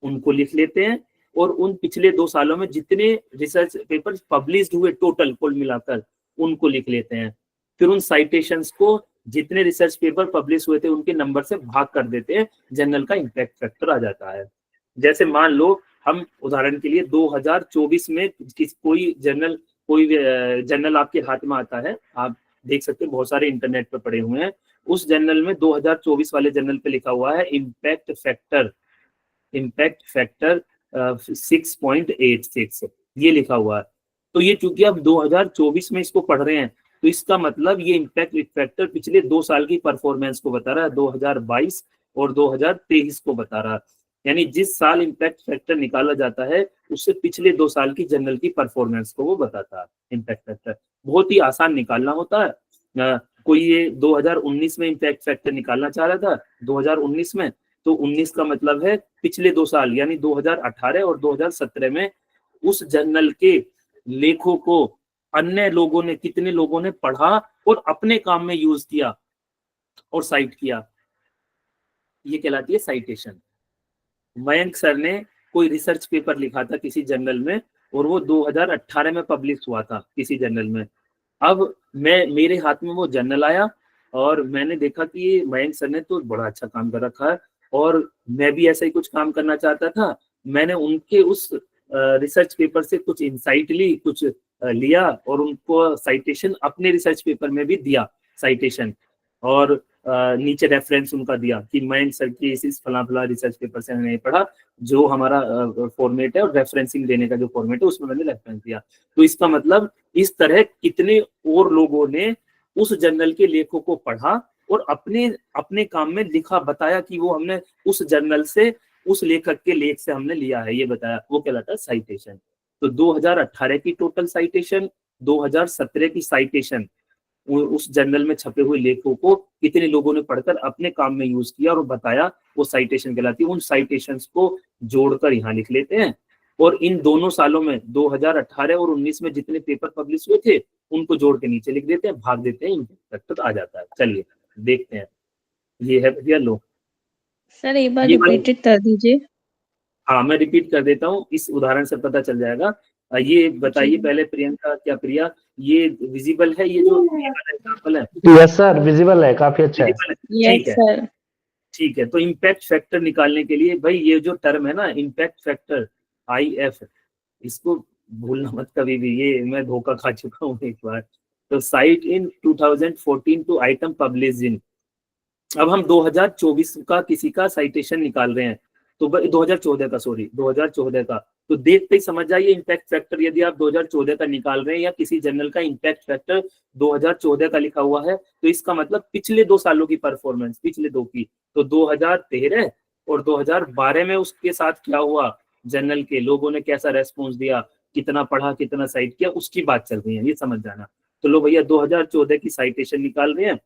उनको लिख लेते हैं, और उन पिछले 2 सालों में जितने रिसर्च पेपर पब्लिश हुए टोटल कुल मिलाकर उनको लिख लेते हैं। फिर उन साइटेशंस को जितने रिसर्च पेपर पब्लिश हुए थे उनके नंबर से भाग कर देते हैं, जर्नल का इम्पैक्ट फैक्टर आ जाता है। जैसे मान लो हम उदाहरण के लिए 2024 में कोई जर्नल आपके हाथ में आता है, आप देख सकते हैं बहुत सारे इंटरनेट पर पड़े हुए हैं। उस जर्नल में 2024 वाले जर्नल पे लिखा हुआ है इम्पैक्ट फैक्टर 6.86, ये लिखा हुआ है। तो ये चूंकि अब 2024 में इसको पढ़ रहे हैं, तो इसका मतलब ये इम्पैक्ट फैक्टर पिछले 2 साल की परफॉर्मेंस को बता रहा है, 2022 और 2023 को बता रहा है। यानी जिस साल इम्पैक्ट फैक्टर निकाला जाता है उससे पिछले 2 साल की जनरल की परफॉर्मेंस को वो बताता है इम्पैक्ट फैक्टर। बहुत ही आसान निकालना होता है। कोई ये 2019 में इम्पैक्ट फैक्टर निकालना चाह रहा था 2019 में, तो 19 का मतलब है पिछले 2 साल, यानी 2018 और 2017 में उस जर्नल के लेखों को अन्य लोगों ने, कितने लोगों ने पढ़ा और अपने काम में यूज किया और साइट किया, ये कहलाती है साइटेशन। मयंक सर ने कोई रिसर्च पेपर लिखा था किसी जर्नल में और वो 2018 में पब्लिश हुआ था किसी जर्नल में। अब मेरे हाथ में वो जर्नल आया और मैंने देखा कि ये मयंक सर ने तो बड़ा अच्छा काम कर रखा है और मैं भी ऐसा ही कुछ काम करना चाहता था। मैंने उनके उस रिसर्च पेपर से कुछ इंसाइट ली, कुछ लिया और उनको साइटेशन अपने रिसर्च पेपर में भी दिया साइटेशन, और नीचे रेफरेंस उनका दिया कि मयंक सर की इस फला फला रिसर्च पेपर से मैंने पढ़ा, जो हमारा फॉर्मेट है और रेफरेंसिंग देने का जो फॉर्मेट है उसमें मैंने रेफरेंस दिया। तो इसका मतलब इस तरह कितने और लोगों ने उस जर्नल के लेखों को पढ़ा और अपने अपने काम में लिखा, बताया कि वो हमने उस जर्नल से, उस लेखक के लेख से हमने लिया है, ये बताया, वो कहलाता है साइटेशन। तो 2018 की टोटल साइटेशन, 2017 की साइटेशन, उस जर्नल में छपे हुए लेखों को कितने लोगों ने पढ़कर अपने काम में यूज किया और बताया, वो साइटेशन कहलाती है। उन साइटेशंस को जोड़कर यहाँ लिख लेते हैं और इन दोनों सालों में 2018 और 19 में जितने पेपर पब्लिश हुए थे उनको जोड़ के नीचे लिख देते हैं, भाग देते हैं, इम्पैक्ट फैक्टर आ जाता है। चलिए देखते हैं, ये है भैया लो। सर एक बार ये वाला- रिपीटेड कर दीजिए। हाँ मैं रिपीट कर देता हूँ, इस उदाहरण से पता चल जाएगा। ये बताइए जी। पहले प्रियंका, क्या प्रिया ये विजिबल है, ये जो एग्जाम्पल है यस सर, विजिबल है, काफी अच्छा है। विजिबल है? यस ठीक है, सर। ठीक है। तो इम्पैक्ट फैक्टर निकालने के लिए भाई ये जो टर्म है ना इम्पैक्ट फैक्टर IF, इसको भूलना मत कभी भी, ये मैं धोखा खा चुका हूँ एक बार। तो cite in 2014 to item publish in, अब हम 2024 का किसी का साइटेशन निकाल रहे हैं, तो 2014 का, सॉरी 2014 का, तो देखते ही समझ जाइए इम्पैक्ट फैक्टर यदि आप 2014 का निकाल रहे हैं या किसी जर्नल का इम्पैक्ट फैक्टर 2014 का लिखा हुआ है, तो इसका मतलब पिछले 2 सालों की परफॉर्मेंस, पिछले 2 की, तो 2013 और 2012 में उसके साथ क्या हुआ, जर्नल के लोगों ने कैसा रेस्पॉन्स दिया, कितना पढ़ा, कितना साइट किया, उसकी बात चल रही है, ये समझ जाना। तो लो भैया 2014 की साइटेशन निकाल रहे हैं,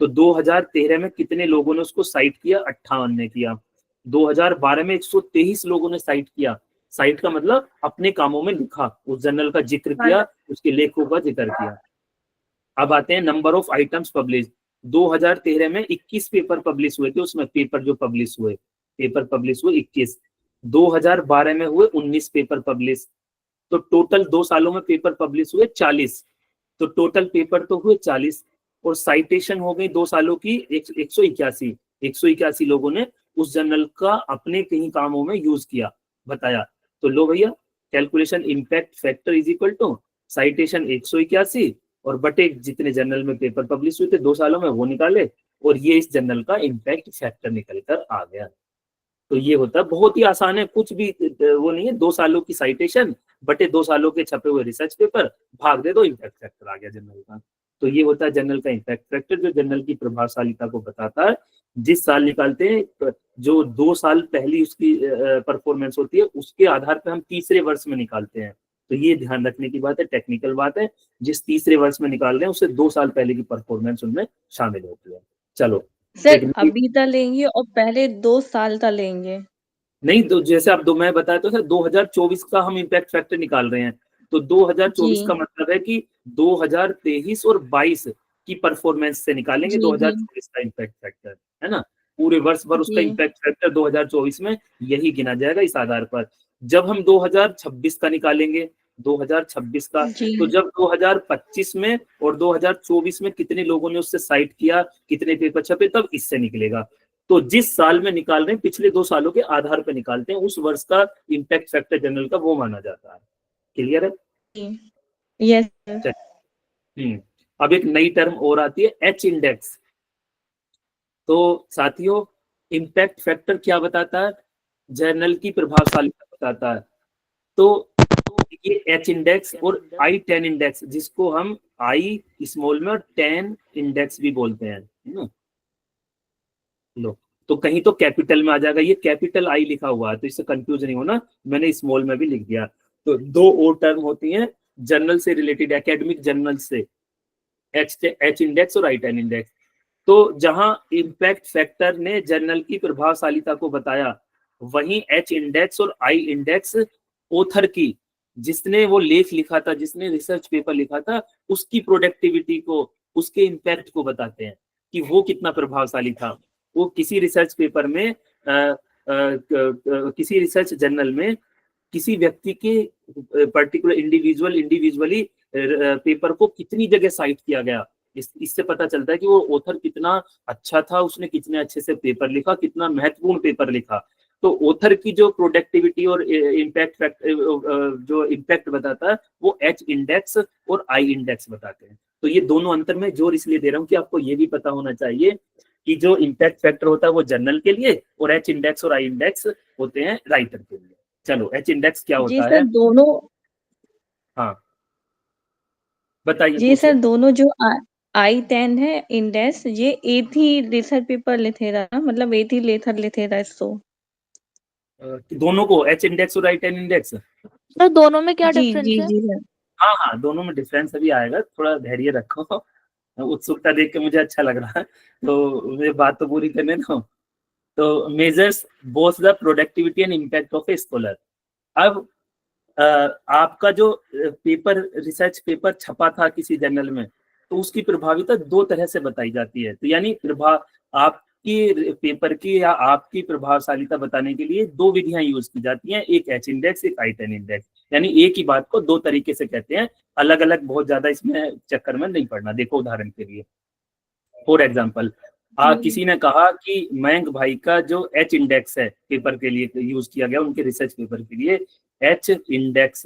तो 2013 में कितने लोगों ने उसको साइट किया, 58 ने किया। 2012 में 123 लोगों ने साइट किया, साइट का मतलब अपने कामों में लिखा, उस जर्नल का जिक्र किया, उसके लेखों का जिक्र किया। अब आते हैं नंबर ऑफ आइटम्स पब्लिश। 2013 में 21 पेपर पब्लिश हुए थे, उसमें पेपर जो पब्लिश हुए, पेपर पब्लिश हुए 21। 2012 में हुए 19 पेपर पब्लिश, तो टोटल 2 सालों में पेपर पब्लिश हुए 40। तो टोटल पेपर तो हुए 40 और साइटेशन हो गई 2 सालों की 181 लोगों ने उस जर्नल का अपने कहीं कामों में यूज किया, बताया। तो लो भैया calculation impact factor is equal to citation 181 और बटे जितने जर्नल में पेपर पब्लिश हुए थे 2 सालों में, वो निकाले और ये इस जर्नल का इम्पैक्ट फैक्टर निकल कर आ गया। तो ये होता है, बहुत ही आसान है, कुछ भी वो नहीं है, 2 सालों की साइटेशन बटे 2 सालों के छपे हुए रिसर्च पेपर, भाग दे दो, इम्पैक्ट फैक्टर आ गया जर्नल का। तो ये होता है जर्नल का इम्पैक्ट फैक्टर, जो जर्नल की प्रभावशालीता को बताता है। जिस साल निकालते हैं, जो 2 साल पहली उसकी परफॉर्मेंस होती है, उसके आधार पर हम तीसरे वर्ष में निकालते हैं। तो ये ध्यान रखने की बात है, टेक्निकल बात है, जिस तीसरे वर्ष में निकाल रहे हैं उससे 2 साल पहले की परफॉर्मेंस उनमें शामिल होती है। चलो सर अभी तक लेंगे और पहले 2 साल तक लेंगे? नहीं, तो जैसे आप मैं बताया तो सर 2024 का हम इम्पैक्ट फैक्टर निकाल रहे हैं, तो 2024 जी। का मतलब है कि 2023 और 22 की परफॉर्मेंस से निकालेंगे जी, 2024 का इम्पैक्ट फैक्टर, है ना। पूरे वर्ष भर उसका जी। इम्पैक्ट फैक्टर 2024 में यही गिना जाएगा इस आधार पर। जब हम 2026 का निकालेंगे, 2026 का, जी। तो जब 2025 में और 2024 में कितने लोगों ने उससे साइट किया, कितने पेपर छपे, तब इससे निकलेगा। तो जिस साल में निकाल रहे हैं पिछले 2 सालों के आधार पर निकालते हैं, उस वर्ष का इम्पैक्ट फैक्टर जर्नल का वो माना जाता है। क्लियर है? Yes sir. अब एक नई टर्म और आती है, H इंडेक्स। तो साथियों इम्पैक्ट फैक्टर क्या बताता है, जर्नल की प्रभावशालीता बताता है। तो ये एच इंडेक्स और I10 इंडेक्स, जिसको हम I स्मॉल में और 10 इंडेक्स भी बोलते हैं, है ना। लो, तो कहीं तो कैपिटल में आ जाएगा, ये कैपिटल I लिखा हुआ है तो इससे कंफ्यूज नहीं होना, मैंने स्मॉल में भी लिख दिया। तो दो और टर्म होती हैं जर्नल से रिलेटेड, एकेडमिक जर्नल से, एच इंडेक्स और I10 इंडेक्स। तो जहां इम्पैक्ट फैक्टर ने जर्नल की प्रभावशालीता को बताया, वहीं एच इंडेक्स और I इंडेक्स ऑथर की, जिसने वो लेख लिखा था, जिसने रिसर्च पेपर लिखा था, उसकी प्रोडक्टिविटी को, उसके इम्पैक्ट को बताते हैं कि वो कितना प्रभावशाली था। वो किसी रिसर्च पेपर में किसी रिसर्च जर्नल में किसी व्यक्ति के पर्टिकुलर इंडिविजुअली पेपर को कितनी जगह साइट किया गया, इससे पता चलता है कि वो ऑथर कितना अच्छा था, उसने कितने अच्छे से पेपर लिखा, कितना महत्वपूर्ण पेपर लिखा। तो ऑथर की जो प्रोडक्टिविटी और इम्पैक्ट जो इम्पैक्ट बताता है वो एच इंडेक्स और I इंडेक्स बताते हैं। तो ये दोनों अंतर में जोर इसलिए दे रहा हूँ कि आपको ये भी पता होना चाहिए कि जो इम्पैक्ट फैक्टर होता है वो जर्नल के लिए, और एच इंडेक्स और I इंडेक्स होते हैं राइटर के लिए। चलो, एच इंडेक्स क्या जी होता सर है? दोनों, हाँ बताइए, जी सर पूछिए। दोनों जो I10 है इंडेक्स, ये एक ही रिसर्च पेपर लेते रहा, मतलब एक ही लेथर लेते रहा इसको। दोनों को, एच इंडेक्स और I10 इंडेक्स? सर दोनों में क्या जी डिफरेंस जी है? जी सर। हाँ हाँ, दोनों में डिफरेंस अभी आएगा, थोड़ा धैर्य रखो। उत्सुकता देख के मुझे अच्छा लग रहा है, तो मुझे बात तो पूरी करने दो। तो measures both the productivity and impact of a scholar. अब आपका जो पेपर, रिसर्च पेपर छपा था किसी जर्नल में, तो उसकी प्रभाविता दो तरह से बताई जाती है। तो यानी आपकी पेपर की या आपकी प्रभावशालीता बताने के लिए दो विधियां यूज की जाती हैं, एक एच इंडेक्स, एक I10 इंडेक्स। यानी एक ही बात को दो तरीके से कहते हैं, अलग अलग, बहुत ज्यादा इसमें चक्कर में नहीं पड़ना। देखो उदाहरण के लिए, फॉर एग्जाम्पल, किसी ने कहा कि मयंक भाई का जो एच इंडेक्स है पेपर के लिए यूज किया गया, उनके रिसर्च पेपर के लिए एच इंडेक्स,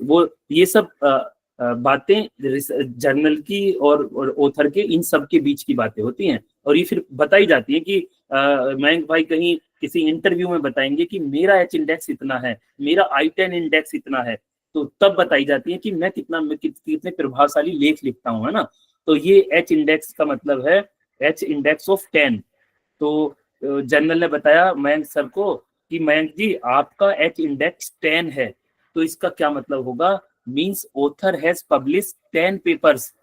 वो ये सब बातें जर्नल की और ऑथर के, इन सब के बीच की बातें होती हैं, और ये फिर बताई जाती है कि मयंक भाई कहीं किसी इंटरव्यू में बताएंगे कि मेरा एच इंडेक्स इतना है, मेरा I10 इंडेक्स इतना है, तो तब बताई जाती है कि मैं कितने प्रभावशाली लेख लिखता हूँ, है ना। तो ये एच इंडेक्स का मतलब है एच इंडेक्स ऑफ 10। तो जनरल ने बताया मयंक सर को कि मयंक जी आपका एच इंडेक्स 10 है, तो इसका क्या मतलब होगा? Means author has publish 10 papers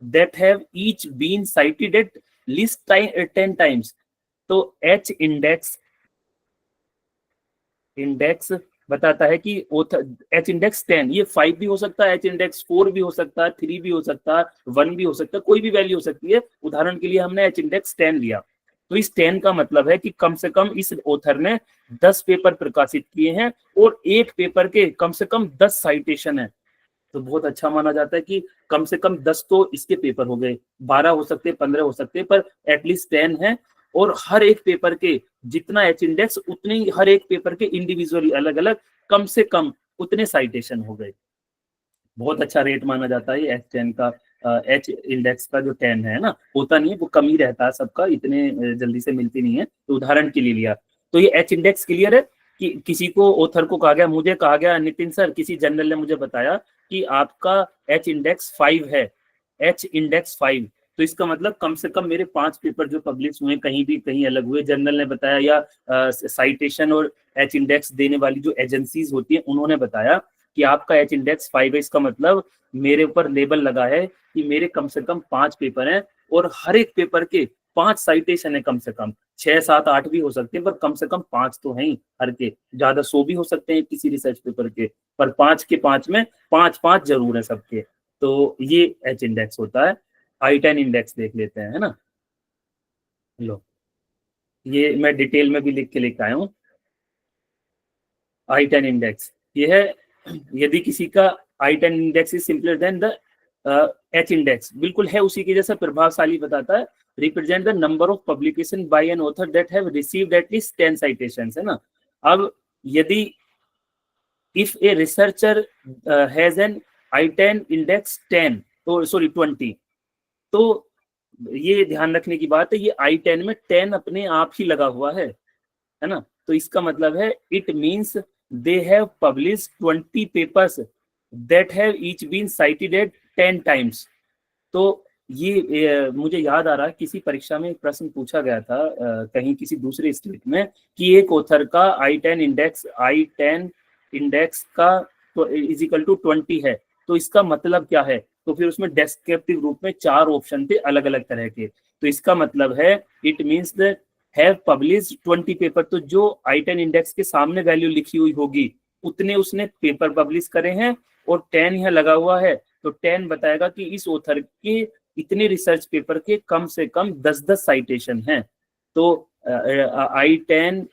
that have each been cited at least 10 times. तो एच इंडेक्स बताता है कि एच इंडेक्स 10, ये 5 भी हो सकता है, एच इंडेक्स 4 भी हो सकता है, 3 भी हो सकता है, 1 भी हो सकता है, कोई भी वैल्यू हो सकती है। उदाहरण के लिए हमने एच इंडेक्स 10 लिया, तो इस 10 का मतलब है कि कम से कम इस ऑथर ने 10 पेपर प्रकाशित किए हैं और एक पेपर के कम से कम 10 साइटेशन है। तो बहुत अच्छा माना जाता है कि कम से कम 10 तो इसके पेपर हो गए, 12 हो सकते, 15 हो सकते, पर एटलीस्ट 10 है। और हर एक पेपर के जितना एच इंडेक्स, उतने ही हर एक पेपर के इंडिविजुअली अलग अलग कम से कम उतने साइटेशन हो गए। बहुत अच्छा रेट माना जाता है एच 10 का, एच इंडेक्स का जो 10 है ना, होता नहीं है, वो कम ही रहता है सबका, इतने जल्दी से मिलती नहीं है। तो उदाहरण के लिए लिया, तो ये एच इंडेक्स क्लियर है कि किसी को ऑथर को कहा गया, मुझे कहा गया नितिन सर, किसी जर्नल ने मुझे बताया कि आपका एच इंडेक्स 5 है, एच इंडेक्स 5, तो इसका मतलब कम से कम मेरे 5 पेपर जो पब्लिश हुए, कहीं भी कहीं अलग हुए, जर्नल ने बताया, या साइटेशन और एच इंडेक्स देने वाली जो एजेंसीज होती है उन्होंने बताया कि आपका एच इंडेक्स 5 है। इसका मतलब मेरे ऊपर लेबल लगा है कि मेरे कम से कम 5 पेपर हैं, और हर एक पेपर के 5 साइटेशन है, कम से कम 6, 7, 8 भी हो सकते हैं, पर कम से कम 5 तो हैं हर के। ज्यादा 100 भी हो सकते हैं किसी रिसर्च पेपर के, पर 5 के 5 में 5 जरूर है सबके। तो ये एच इंडेक्स होता है। I10 इंडेक्स देख लेते हैं, है ना। लो, ये मैं डिटेल में भी लिख के लेके आया हूँ। I10 इंडेक्स ये है, यदि किसी का I10 index is simpler than the H index, बिल्कुल है उसी के जैसा, प्रभावशाली बताता है, represent the number of publication by an author that have received at least 10 citations, है ना। अब यदि if a researcher has an I10 index 10, तो सॉरी 20, तो ये ध्यान रखने की बात है, ये I10 में 10 अपने आप ही लगा हुआ है ना। तो इसका मतलब है it means they have published 20 papers that have each been cited at 10 times. तो ये मुझे याद आ रहा है किसी परीक्षा में एक प्रश्न पूछा गया था कहीं किसी दूसरे स्टेट में कि एक ऑथर का I10 इंडेक्स का तो इज इक्वल टू 20 है, तो इसका मतलब क्या है? तो फिर उसमें डेस्क्रिप्टिव रूप में 4 ऑप्शन थे अलग अलग तरह के, तो इसका मतलब है it means that have published 20 paper, तो जो I10 इंडेक्स के सामने वैल्यू लिखी हुई होगी उतने उसने पेपर पब्लिश करे हैं, और 10 यहाँ लगा हुआ है तो 10 बताएगा कि इस ऑथर के इतने रिसर्च पेपर के कम से कम 10-10 साइटेशन हैं। तो I10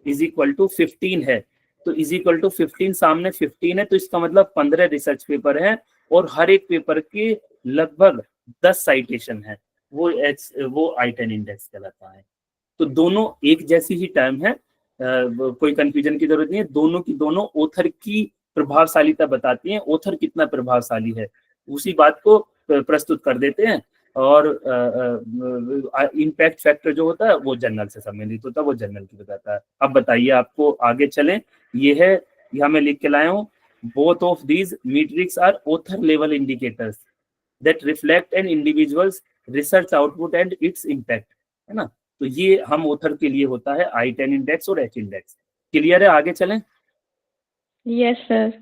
इज इक्वल टू 15 है, तो इज इक्वल टू 15 सामने 15 है, तो इसका मतलब 15 रिसर्च पेपर है और हर एक पेपर के लगभग 10 साइटेशन है, वो I10 इंडेक्स कहलाता है। तो दोनों एक जैसी ही टर्म है, कोई कंफ्यूजन की जरूरत नहीं है, दोनों की दोनों ऑथर की प्रभावशालीता बताती हैं, ऑथर कितना प्रभावशाली है उसी बात को प्रस्तुत कर देते हैं। और इम्पैक्ट फैक्टर जो होता है वो जर्नल से संबंधित होता है, वो जर्नल की बताता है। अब बताइए, आपको आगे चलें, ये है यहाँ मैं लिख के लाया हूँ, both of these metrics are author level indicators that reflect an individual's research output and its impact, है ना। तो ये हम ऑथर के लिए होता है I10 इंडेक्स और H इंडेक्स। क्लियर है? आगे चलें। Yes sir.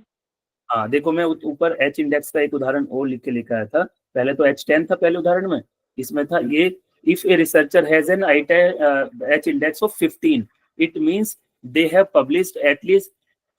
हाँ देखो, मैं ऊपर H इंडेक्स का एक उदाहरण और लिख के लिखा था, पहले तो H10 था पहले उदाहरण में, इसमें था ये, if a researcher has an H index of 15 it means they have published at least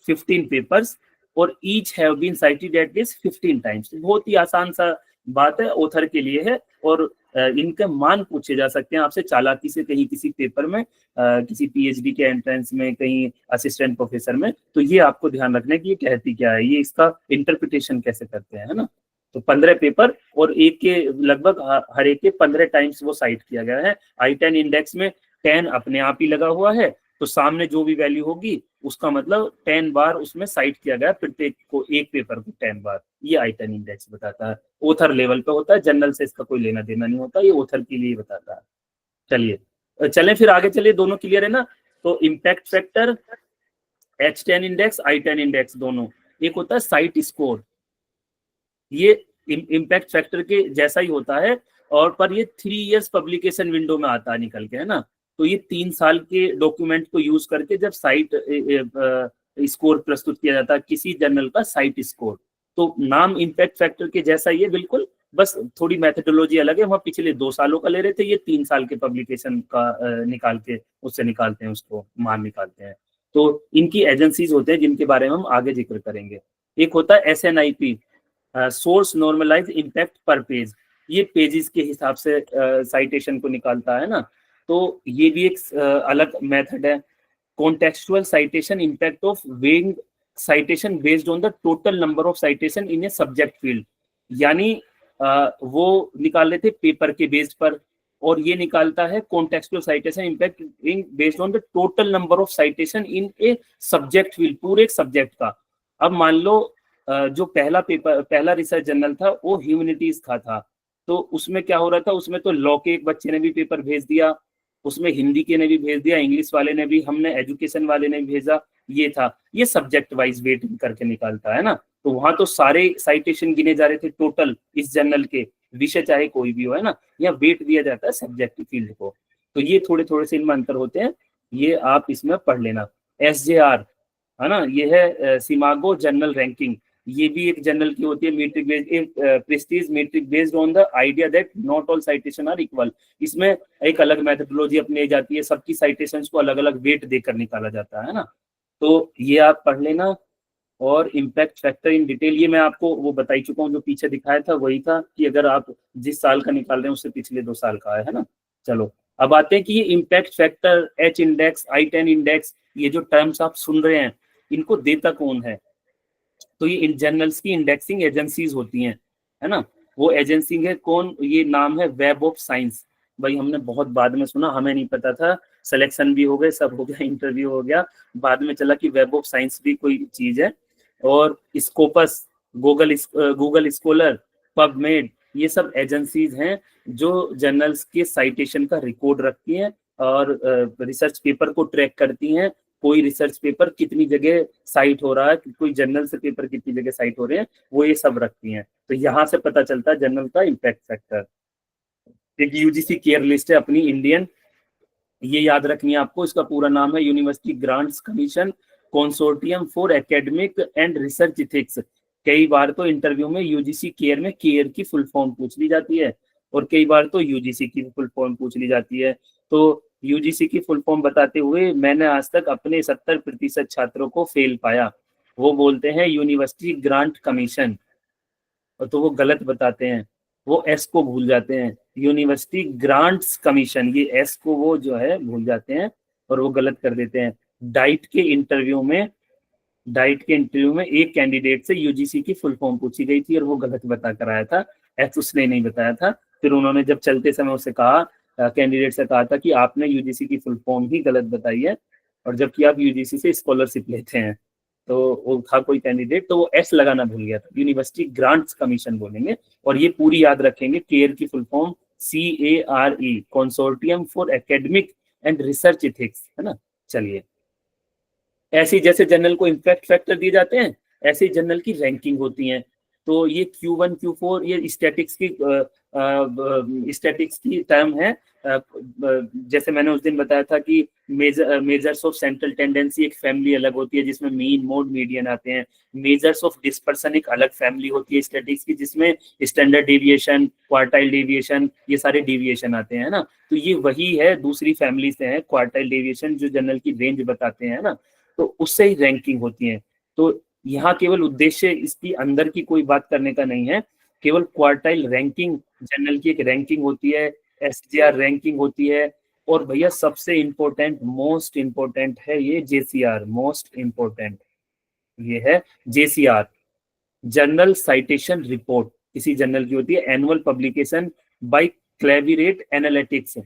15 papers और each have been cited at least 15 times. बहुत ही आसान सा बात है, ऑथर के लिए है, और इनके मान पूछे जा सकते हैं आपसे चालाकी से कहीं किसी पेपर में, किसी PhD के एंट्रेंस में, कहीं असिस्टेंट प्रोफेसर में, तो ये आपको ध्यान रखना है कि ये कहती क्या है, ये इसका इंटरप्रिटेशन कैसे करते हैं, है ना। तो 15 पेपर और एक के लगभग हर एक के 15 टाइम्स वो साइट किया गया है। I10 इंडेक्स में 10 अपने आप ही लगा हुआ है, तो सामने जो भी वैल्यू होगी उसका मतलब 10 बार उसमें साइट किया गया, प्रत्येक को एक पेपर को 10 बार, ये I10 इंडेक्स बताता है। ऑथर लेवल पे होता है, जनरल से इसका कोई लेना देना नहीं होता, ये ऑथर के लिए बताता है। चलिए चलें फिर आगे चलिए, दोनों क्लियर है ना। तो impact factor, H10 index, I10 index दोनों, एक होता है साइट स्कोर, ये इम्पैक्ट फैक्टर के जैसा ही होता है, और पर ये 3 इयर्स पब्लिकेशन विंडो में आता है निकल के, है ना। तो ये 3 साल के डॉक्यूमेंट को यूज करके जब साइट स्कोर प्रस्तुत किया जाता है किसी जर्नल का साइट स्कोर, तो नाम इम्पैक्ट फैक्टर के जैसा ही है बिल्कुल, बस थोड़ी मेथोडोलॉजी अलग है। वहाँ पिछले 2 सालों का ले रहे थे, ये 3 साल के पब्लिकेशन का निकाल के उससे निकालते हैं, उसको मान निकालते हैं। तो इनकी एजेंसीज होते हैं जिनके बारे में हम आगे जिक्र करेंगे। एक होता है SNIP, सोर्स नॉर्मलाइज इम्पैक्ट पर पेज, ये पेजेस के हिसाब से साइटेशन को निकालता है ना, तो ये भी एक अलग मेथड है। Contextual citation impact of weighing citation based on the total number of citation in a subject field, यानी वो निकाल रहे थे पेपर के बेस्ड पर, और ये निकालता है contextual citation impact based on the total number of citation in a subject field, पूरे सब्जेक्ट का। अब मान लो जो पहला रिसर्च जर्नल था वो ह्यूमैनिटीज का था, तो उसमें क्या हो रहा था, उसमें तो लॉ के एक बच्चे ने भी पेपर भेज दिया, उसमें हिंदी के ने भी भेज दिया, इंग्लिश वाले ने भी, हमने एजुकेशन वाले ने भी भेजा, ये था। ये सब्जेक्ट वाइज वेटिंग करके निकालता है ना, तो वहां तो सारे साइटेशन गिने जा रहे थे टोटल इस जर्नल के, विषय चाहे कोई भी हो, है ना, या वेट दिया जाता है सब्जेक्ट फील्ड को। तो ये थोड़े थोड़े से इनमें अंतर होते हैं, ये आप इसमें पढ़ लेना। SJR है ना, ये है सिमागो जर्नल रैंकिंग, ये भी एक जर्नल की होती है, metric based, prestige metric based on the idea that not all citation are equal. इसमें एक अलग मेथोडोलॉजी अपनी जाती है, सबकी साइटेशंस को अलग अलग वेट देकर निकाला जाता है ना, तो ये आप पढ़ लेना। और इम्पैक्ट फैक्टर इन डिटेल, ये मैं आपको वो बता ही चुका हूँ, जो पीछे दिखाया था वही था कि अगर आप जिस साल का निकाल रहे हैं उससे पिछले 2 साल का है ना। चलो अब आते हैं कि ये impact factor, H index, I10 index, ये जो टर्म्स आप सुन रहे हैं इनको देता कौन है? तो ये इन जर्नल्स की इंडेक्सिंग एजेंसीज होती हैं, है ना। वो एजेंसी है कौन? ये नाम है वेब ऑफ साइंस। भाई हमने बहुत बाद में सुना, हमें नहीं पता था, सिलेक्शन भी हो गए, सब हो गया, इंटरव्यू हो गया, बाद में चला कि वेब ऑफ साइंस भी कोई चीज है। और स्कोपस, गूगल स्कॉलर, पबमेड, ये सब एजेंसीज हैं जो जर्नल्स के साइटेशन का रिकॉर्ड रखती हैं और रिसर्च पेपर को ट्रैक करती हैं कोई रिसर्च पेपर कितनी जगह साइट हो रहा है, कोई जर्नल से पेपर कितनी जगह साइट हो रहे हैं, वो ये सब रखती हैं। तो यहाँ से पता चलता है जर्नल का इम्पैक्ट फैक्टर। एक यूजीसी केयर लिस्ट है अपनी इंडियन, ये याद रखनी है आपको। इसका पूरा नाम है university grants commission consortium for academic and research ethics. कई बार तो इंटरव्यू में यूजीसी केयर में केयर की फुल फॉर्म पूछ ली जाती है, और कई बार तो यूजीसी की फुल फॉर्म पूछ ली जाती है। तो यूजीसी की फुल फॉर्म बताते हुए मैंने आज तक अपने 70% छात्रों को फेल पाया। वो बोलते हैं यूनिवर्सिटी ग्रांट कमीशन, और तो वो गलत बताते हैं, वो एस को भूल जाते हैं। यूनिवर्सिटी ग्रांट्स कमीशन, ये एस को वो जो है भूल जाते हैं और वो गलत कर देते हैं। डाइट के इंटरव्यू में एक कैंडिडेट से यूजीसी की फुल फॉर्म पूछी गई थी और वो गलत बता कर आया था, एस उसने नहीं बताया था। फिर उन्होंने जब चलते समय उससे कहा, कैंडिडेट से कहा था कि आपने यूजीसी की फुल फॉर्म ही गलत बताई है, और जबकि आप यूजीसी से स्कॉलरशिप लेते हैं। तो वो था कोई कैंडिडेट, तो वो एस लगाना भूल गया था, यूनिवर्सिटी ग्रांट्स कमीशन बोलेंगे। और ये पूरी याद रखेंगे, केयर की full form CARE, consortium for academic and research ethics, है ना। चलिए, ऐसे जैसे जर्नल को इम्पैक्ट फैक्टर दिए जाते हैं, ऐसे जर्नल की रैंकिंग होती है। तो ये Q1 Q4 ये स्टैटिक्स की टर्म है। जैसे मैंने उस दिन बताया था कि मेजर्स ऑफ सेंट्रल टेंडेंसी एक फैमिली अलग होती है जिसमें मीन, मोड, मीडियन आते हैं। मेजर्स ऑफ डिस्पर्सन एक अलग फैमिली होती है स्टैटिक्स की, जिसमें स्टैंडर्ड डेविएशन, क्वार्टाइल डेविएशन, ये सारे डेविएशन आते हैं ना। तो ये वही है, दूसरी फैमिली से है क्वार्टाइल डेविएशन, जो जर्नल की रेंज बताते हैं ना, तो उससे ही रैंकिंग होती है। तो यहाँ केवल उद्देश्य इसकी अंदर की कोई बात करने का नहीं है, केवल क्वार्टाइल रैंकिंग, जर्नल की एक रैंकिंग होती है, SGR रैंकिंग होती है। और भैया सबसे इंपॉर्टेंट, मोस्ट इंपॉर्टेंट है ये JCR, मोस्ट इंपॉर्टेंट ये है JCR, जर्नल साइटेशन रिपोर्ट। किसी जर्नल की होती है, एनुअल पब्लिकेशन बाय क्लेरिवेट एनालिटिक्स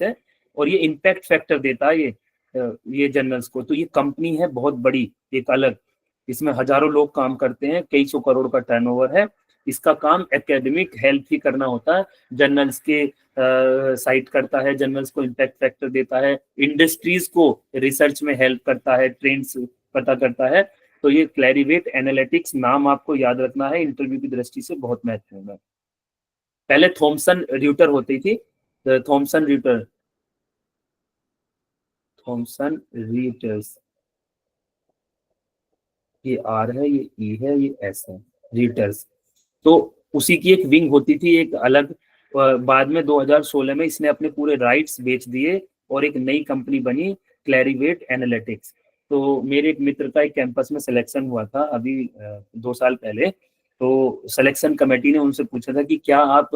है, और ये इम्पैक्ट फैक्टर देता है ये जर्नल्स को। तो ये कंपनी है बहुत बड़ी, एक अलग, इसमें हजारों लोग काम करते हैं, कई सौ करोड़ का टर्नओवर है। इसका काम एकेडमिक हेल्प ही करना होता है, जर्नल्स के साइट करता है, जर्नल्स को इम्पैक्ट फैक्टर देता है, इंडस्ट्रीज को रिसर्च में हेल्प करता है, ट्रेंड्स पता करता है। तो ये क्लेरिवेट एनालिटिक्स नाम आपको याद रखना है, इंटरव्यू की दृष्टि से बहुत महत्वपूर्ण है। पहले थॉमसन र्यूटर होती थी, थॉमसन रीटर्स, ये R है, ये E है, ये S है, रीटर्स। तो उसी की एक विंग होती थी एक अलग। बाद में 2016 में इसने अपने पूरे राइट्स बेच दिए और एक नई कंपनी बनी, क्लेरिवेट एनालिटिक्स। तो मेरे एक मित्र का एक कैंपस में सिलेक्शन हुआ था अभी 2 साल पहले। तो सिलेक्शन कमेटी ने उनसे पूछा था कि क्या आप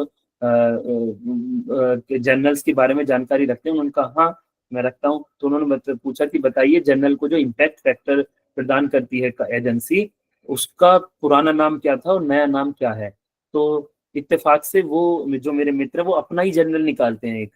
जर्नल्स के बारे में जानकारी रखते हैं। उन्होंने कहा हाँ मैं रखता हूँ। तो उन्होंने पूछा कि बताइए जर्नल को जो इम्पैक्ट फैक्टर प्रदान करती है एजेंसी, उसका पुराना नाम क्या था और नया नाम क्या है। तो इत्तेफाक से वो जो मेरे मित्र वो अपना ही जर्नल निकालते हैं, एक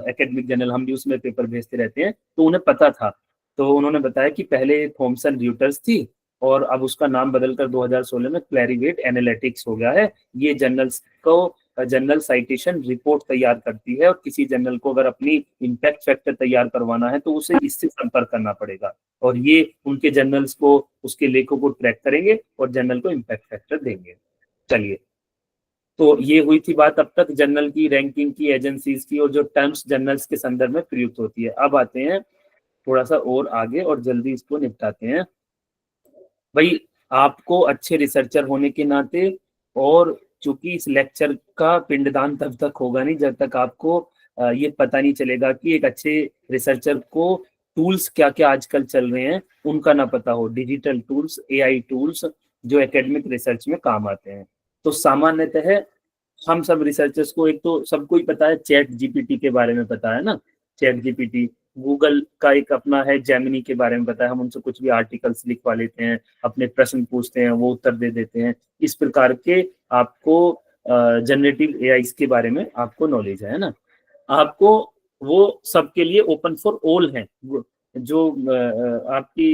एकेडमिक जर्नल, हम भी उसमें पेपर भेजते रहते हैं, तो उन्हें पता था। तो उन्होंने बताया कि पहले थॉमसन र्यूटर्स थी और अब उसका नाम बदलकर 2016 में क्लेरिवेट एनालिटिक्स हो गया है। ये जर्नल्स को जर्नल साइटेशन रिपोर्ट तैयार करती है, और किसी जर्नल को अगर अपनी इम्पैक्ट फैक्टर तैयार करवाना है तो उसे इससे संपर्क करना पड़ेगा, और ये उनके जर्नल्स को, उसके लेखों को ट्रैक करेंगे और जर्नल को इम्पैक्ट फैक्टर देंगे। चलिए, तो ये हुई थी बात अब तक जर्नल की रैंकिंग की, एजेंसीज की, और जो टर्म्स जर्नल्स के संदर्भ में प्रयुक्त होती है। अब आते हैं थोड़ा सा और आगे और जल्दी इसको निपटाते हैं। भाई आपको अच्छे रिसर्चर होने के नाते, और चूंकि इस लेक्चर का पिंडदान तब तक होगा नहीं जब तक आपको ये पता नहीं चलेगा कि एक अच्छे रिसर्चर को टूल्स क्या क्या आजकल चल रहे हैं उनका ना पता हो, डिजिटल टूल्स, AI टूल्स जो एकेडमिक रिसर्च में काम आते हैं। तो सामान्यतः हम सब रिसर्चर्स को, एक तो सबको ही पता है चैट GPT के बारे में पता है ना, चैट GPT, गूगल का एक अपना है जेमिनी के बारे में पता है, हम उनसे कुछ भी आर्टिकल्स लिखवा लेते हैं, अपने प्रश्न पूछते हैं, वो उत्तर दे देते हैं। इस प्रकार के आपको जनरेटिव AI के बारे में आपको नॉलेज है ना। आपको वो सबके लिए ओपन फॉर ऑल है, जो आपकी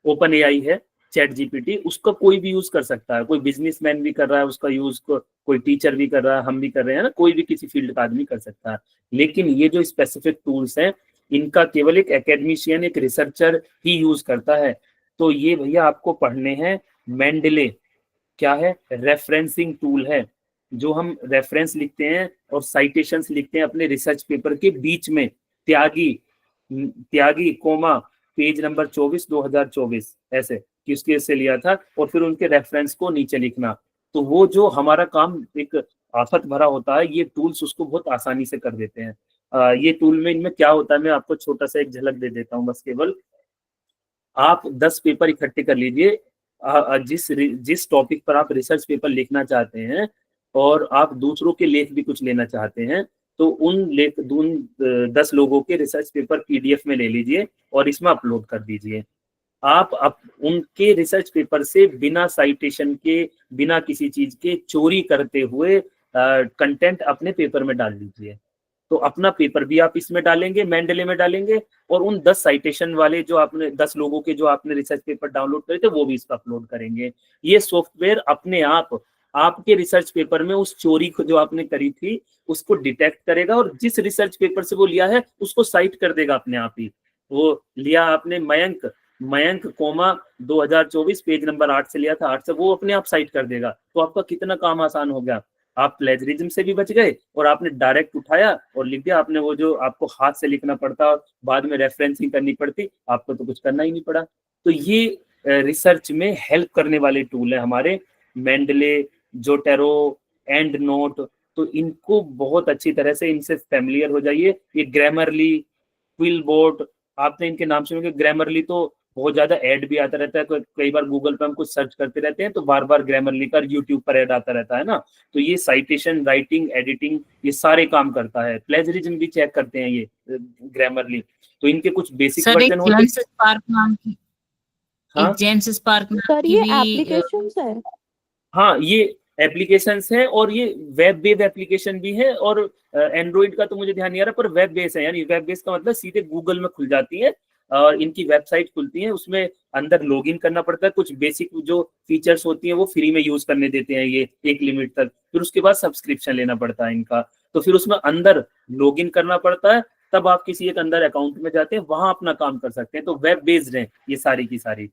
ओपन AI है, चैट जीपीटी, उसका कोई भी यूज कर सकता है, कोई बिजनेसमैन भी कर रहा है उसका यूज, कोई टीचर भी कर रहा है, हम भी कर रहे हैं ना, कोई भी किसी फील्ड का आदमी कर सकता है। लेकिन ये जो स्पेसिफिक टूल्स हैं इनका केवल एक एकेडमिशियन, एक रिसर्चर ही यूज करता है। तो ये भैया आपको पढ़ने हैं मेंडले। क्या है? रेफरेंसिंग टूल है, जो हम रेफरेंस लिखते हैं और साइटेशंस लिखते हैं अपने रिसर्च पेपर के बीच में, त्यागी कोमा पेज नंबर 24 2024 ऐसे किसके से लिया था, और फिर उनके रेफरेंस को नीचे लिखना। तो वो जो हमारा काम एक आफत भरा होता है, ये टूल्स उसको बहुत आसानी से कर देते हैं। ये टूल में इनमें क्या होता है, मैं आपको छोटा सा एक झलक दे देता हूँ बस। केवल आप 10 पेपर इकट्ठे कर लीजिए, जिस टॉपिक पर आप रिसर्च पेपर लिखना चाहते हैं, और आप दूसरों के लेख भी कुछ लेना चाहते हैं, तो उन 10 लोगों के रिसर्च पेपर पीडीएफ में ले लीजिए और इसमें अपलोड कर दीजिए। आप उनके रिसर्च पेपर से बिना साइटेशन के, बिना किसी चीज के चोरी करते हुए कंटेंट अपने पेपर में डाल दीजिए। तो अपना पेपर भी आप इसमें डालेंगे, मेंडले में डालेंगे, और उन 10 साइटेशन वाले जो आपने 10 लोगों के जो आपने रिसर्च पेपर डाउनलोड करे थे वो भी इस पर अपलोड करेंगे। ये सॉफ्टवेयर अपने आप आपके रिसर्च पेपर में उस चोरी को जो आपने करी थी उसको डिटेक्ट करेगा, और जिस रिसर्च पेपर से वो लिया है उसको साइट कर देगा अपने आप ही। वो लिया आपने मयंक कोमा 2024 पेज नंबर 8 से लिया था, 8 से, वो अपने आप साइट कर देगा। तो आपका कितना काम आसान हो गया, आप प्लेजरिज्म से भी बच गए और आपने डायरेक्ट उठाया और लिख दिया। आपने वो जो आपको हाथ से लिखना पड़ता और बाद में रेफरेंसिंग करनी पड़ती, आपको तो कुछ करना ही नहीं पड़ा। तो ये रिसर्च में हेल्प करने वाले टूल है हमारे मेंडले, जोटेरो, एंड नोट। तो इनको बहुत अच्छी तरह से इनसे फैमिलियर हो जाइए। ये ग्रामरली, क्विलबोर्ड, आपने इनके नाम सुने। ग्रामरली तो बहुत ज्यादा ऐड भी आता रहता है, कई बार गूगल पे हम कुछ सर्च करते रहते हैं तो बार बार ग्रामरली का यूट्यूब पर ऐड आता रहता है ना। तो ये साइटेशन, राइटिंग, एडिटिंग, ये सारे काम करता है। प्लेजरिज्म भी चेक करते हैं ये ग्रामरली। तो इनके कुछ बेसिक वर्जन होते हैं। स्पार्क नाम की, हाँ? एक जेम्स स्पार्क नाम सर की ये भी एप्लीकेशंस है? हाँ, ये एप्लीकेशंस हैं, और ये वेब बेस्ड एप्लीकेशन भी है, और एंड्रॉइड का तो मुझे ध्यान नहीं आ रहा, पर वेब बेस्ड है। यानी वेब बेस्ड का मतलब सीधे गूगल में खुल जाती है और इनकी वेबसाइट खुलती है, उसमें अंदर लॉगिन करना पड़ता है। कुछ बेसिक जो फीचर्स होती हैं वो फ्री में यूज करने देते हैं ये एक लिमिट तक, फिर उसके बाद सब्सक्रिप्शन लेना पड़ता है इनका। तो फिर उसमें अंदर लॉगिन करना पड़ता है, तब आप किसी एक अंदर अकाउंट में जाते हैं, वहां अपना काम कर सकते हैं। तो वेब बेस्ड है ये सारी की सारी,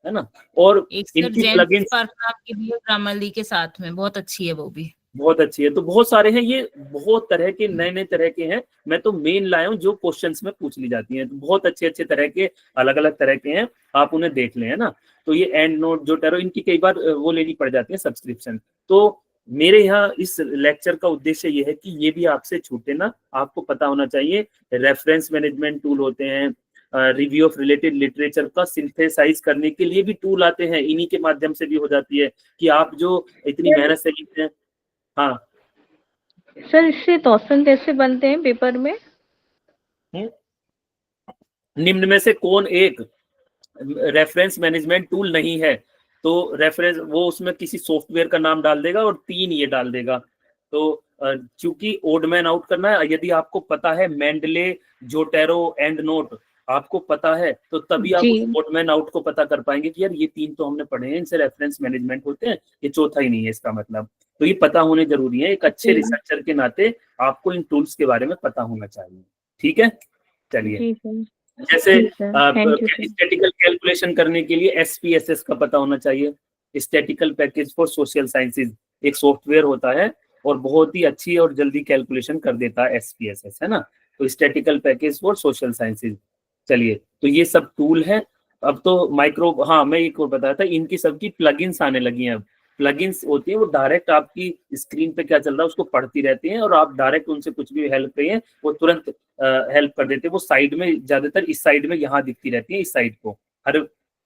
है ना। और एक इनकी प्लगइन्स स्पार्क नाम की भी है ग्रामरली के साथ में, बहुत अच्छी है वो भी। बहुत अच्छी है। तो बहुत सारे हैं, ये बहुत तरह के नए नए तरह के हैं। मैं तो मेन लाया हूँ जो क्वेश्चंस में पूछ ली जाती हैं। तो बहुत अच्छे अच्छे तरह के, अलग अलग तरह के हैं, आप उन्हें देख लें, है ना। तो ये एंड नोट, जो टेरो, इनकी कई बार वो लेनी पड़ जाती है सब्सक्रिप्शन। तो मेरे यहाँ इस लेक्चर का उद्देश्य ये है कि ये भी आपसे छूटे ना, आपको पता होना चाहिए। रेफरेंस मैनेजमेंट टूल होते हैं, रिव्यू ऑफ रिलेटेड लिटरेचर का सिंथेसाइज करने के लिए भी टूल आते हैं, इन्हीं के माध्यम से भी हो जाती है कि आप जो इतनी मेहनत से लिखते हैं। हाँ सर, इससे क्वेश्चन कैसे बनते हैं पेपर में? निम्न में से कौन एक रेफरेंस मैनेजमेंट टूल नहीं है? तो रेफरेंस, वो उसमें किसी सॉफ्टवेयर का नाम डाल देगा और 3 ये डाल देगा। तो चूंकि ओड मैन आउट करना है, यदि आपको पता है मेंडले, जोटेरो, एंड नोट आपको पता है, तो तभी आप उस ओड मैन आउट को पता कर पाएंगे कि यार ये 3 तो हमने पढ़े हैं, इनसे रेफरेंस मैनेजमेंट होते हैं, ये चौथा ही नहीं है इसका मतलब। तो ये पता होने जरूरी है। एक अच्छे रिसर्चर के नाते आपको इन टूल्स के बारे में पता होना चाहिए। ठीक है, चलिए। जैसे स्टैटिकल कैलकुलेशन करने के लिए SPSS का पता होना चाहिए, statistical package for social sciences, एक सॉफ्टवेयर होता है और बहुत ही अच्छी और जल्दी कैलकुलेशन कर देता है SPSS, है ना। तो statistical package for social sciences. चलिए, तो ये सब टूल है। अब तो माइक्रो, हाँ मैं एक और बताया था, इनकी सबकी प्लगइन्स आने लगी हैं। अब प्लगइन्स होती है, वो डायरेक्ट आपकी स्क्रीन पे क्या चल रहा है उसको पढ़ती रहती हैं, और आप डायरेक्ट उनसे कुछ भी हेल्प करिए वो तुरंत हेल्प कर देते हैं। वो साइड में, ज्यादातर इस साइड में यहाँ दिखती रहती है, इस साइड को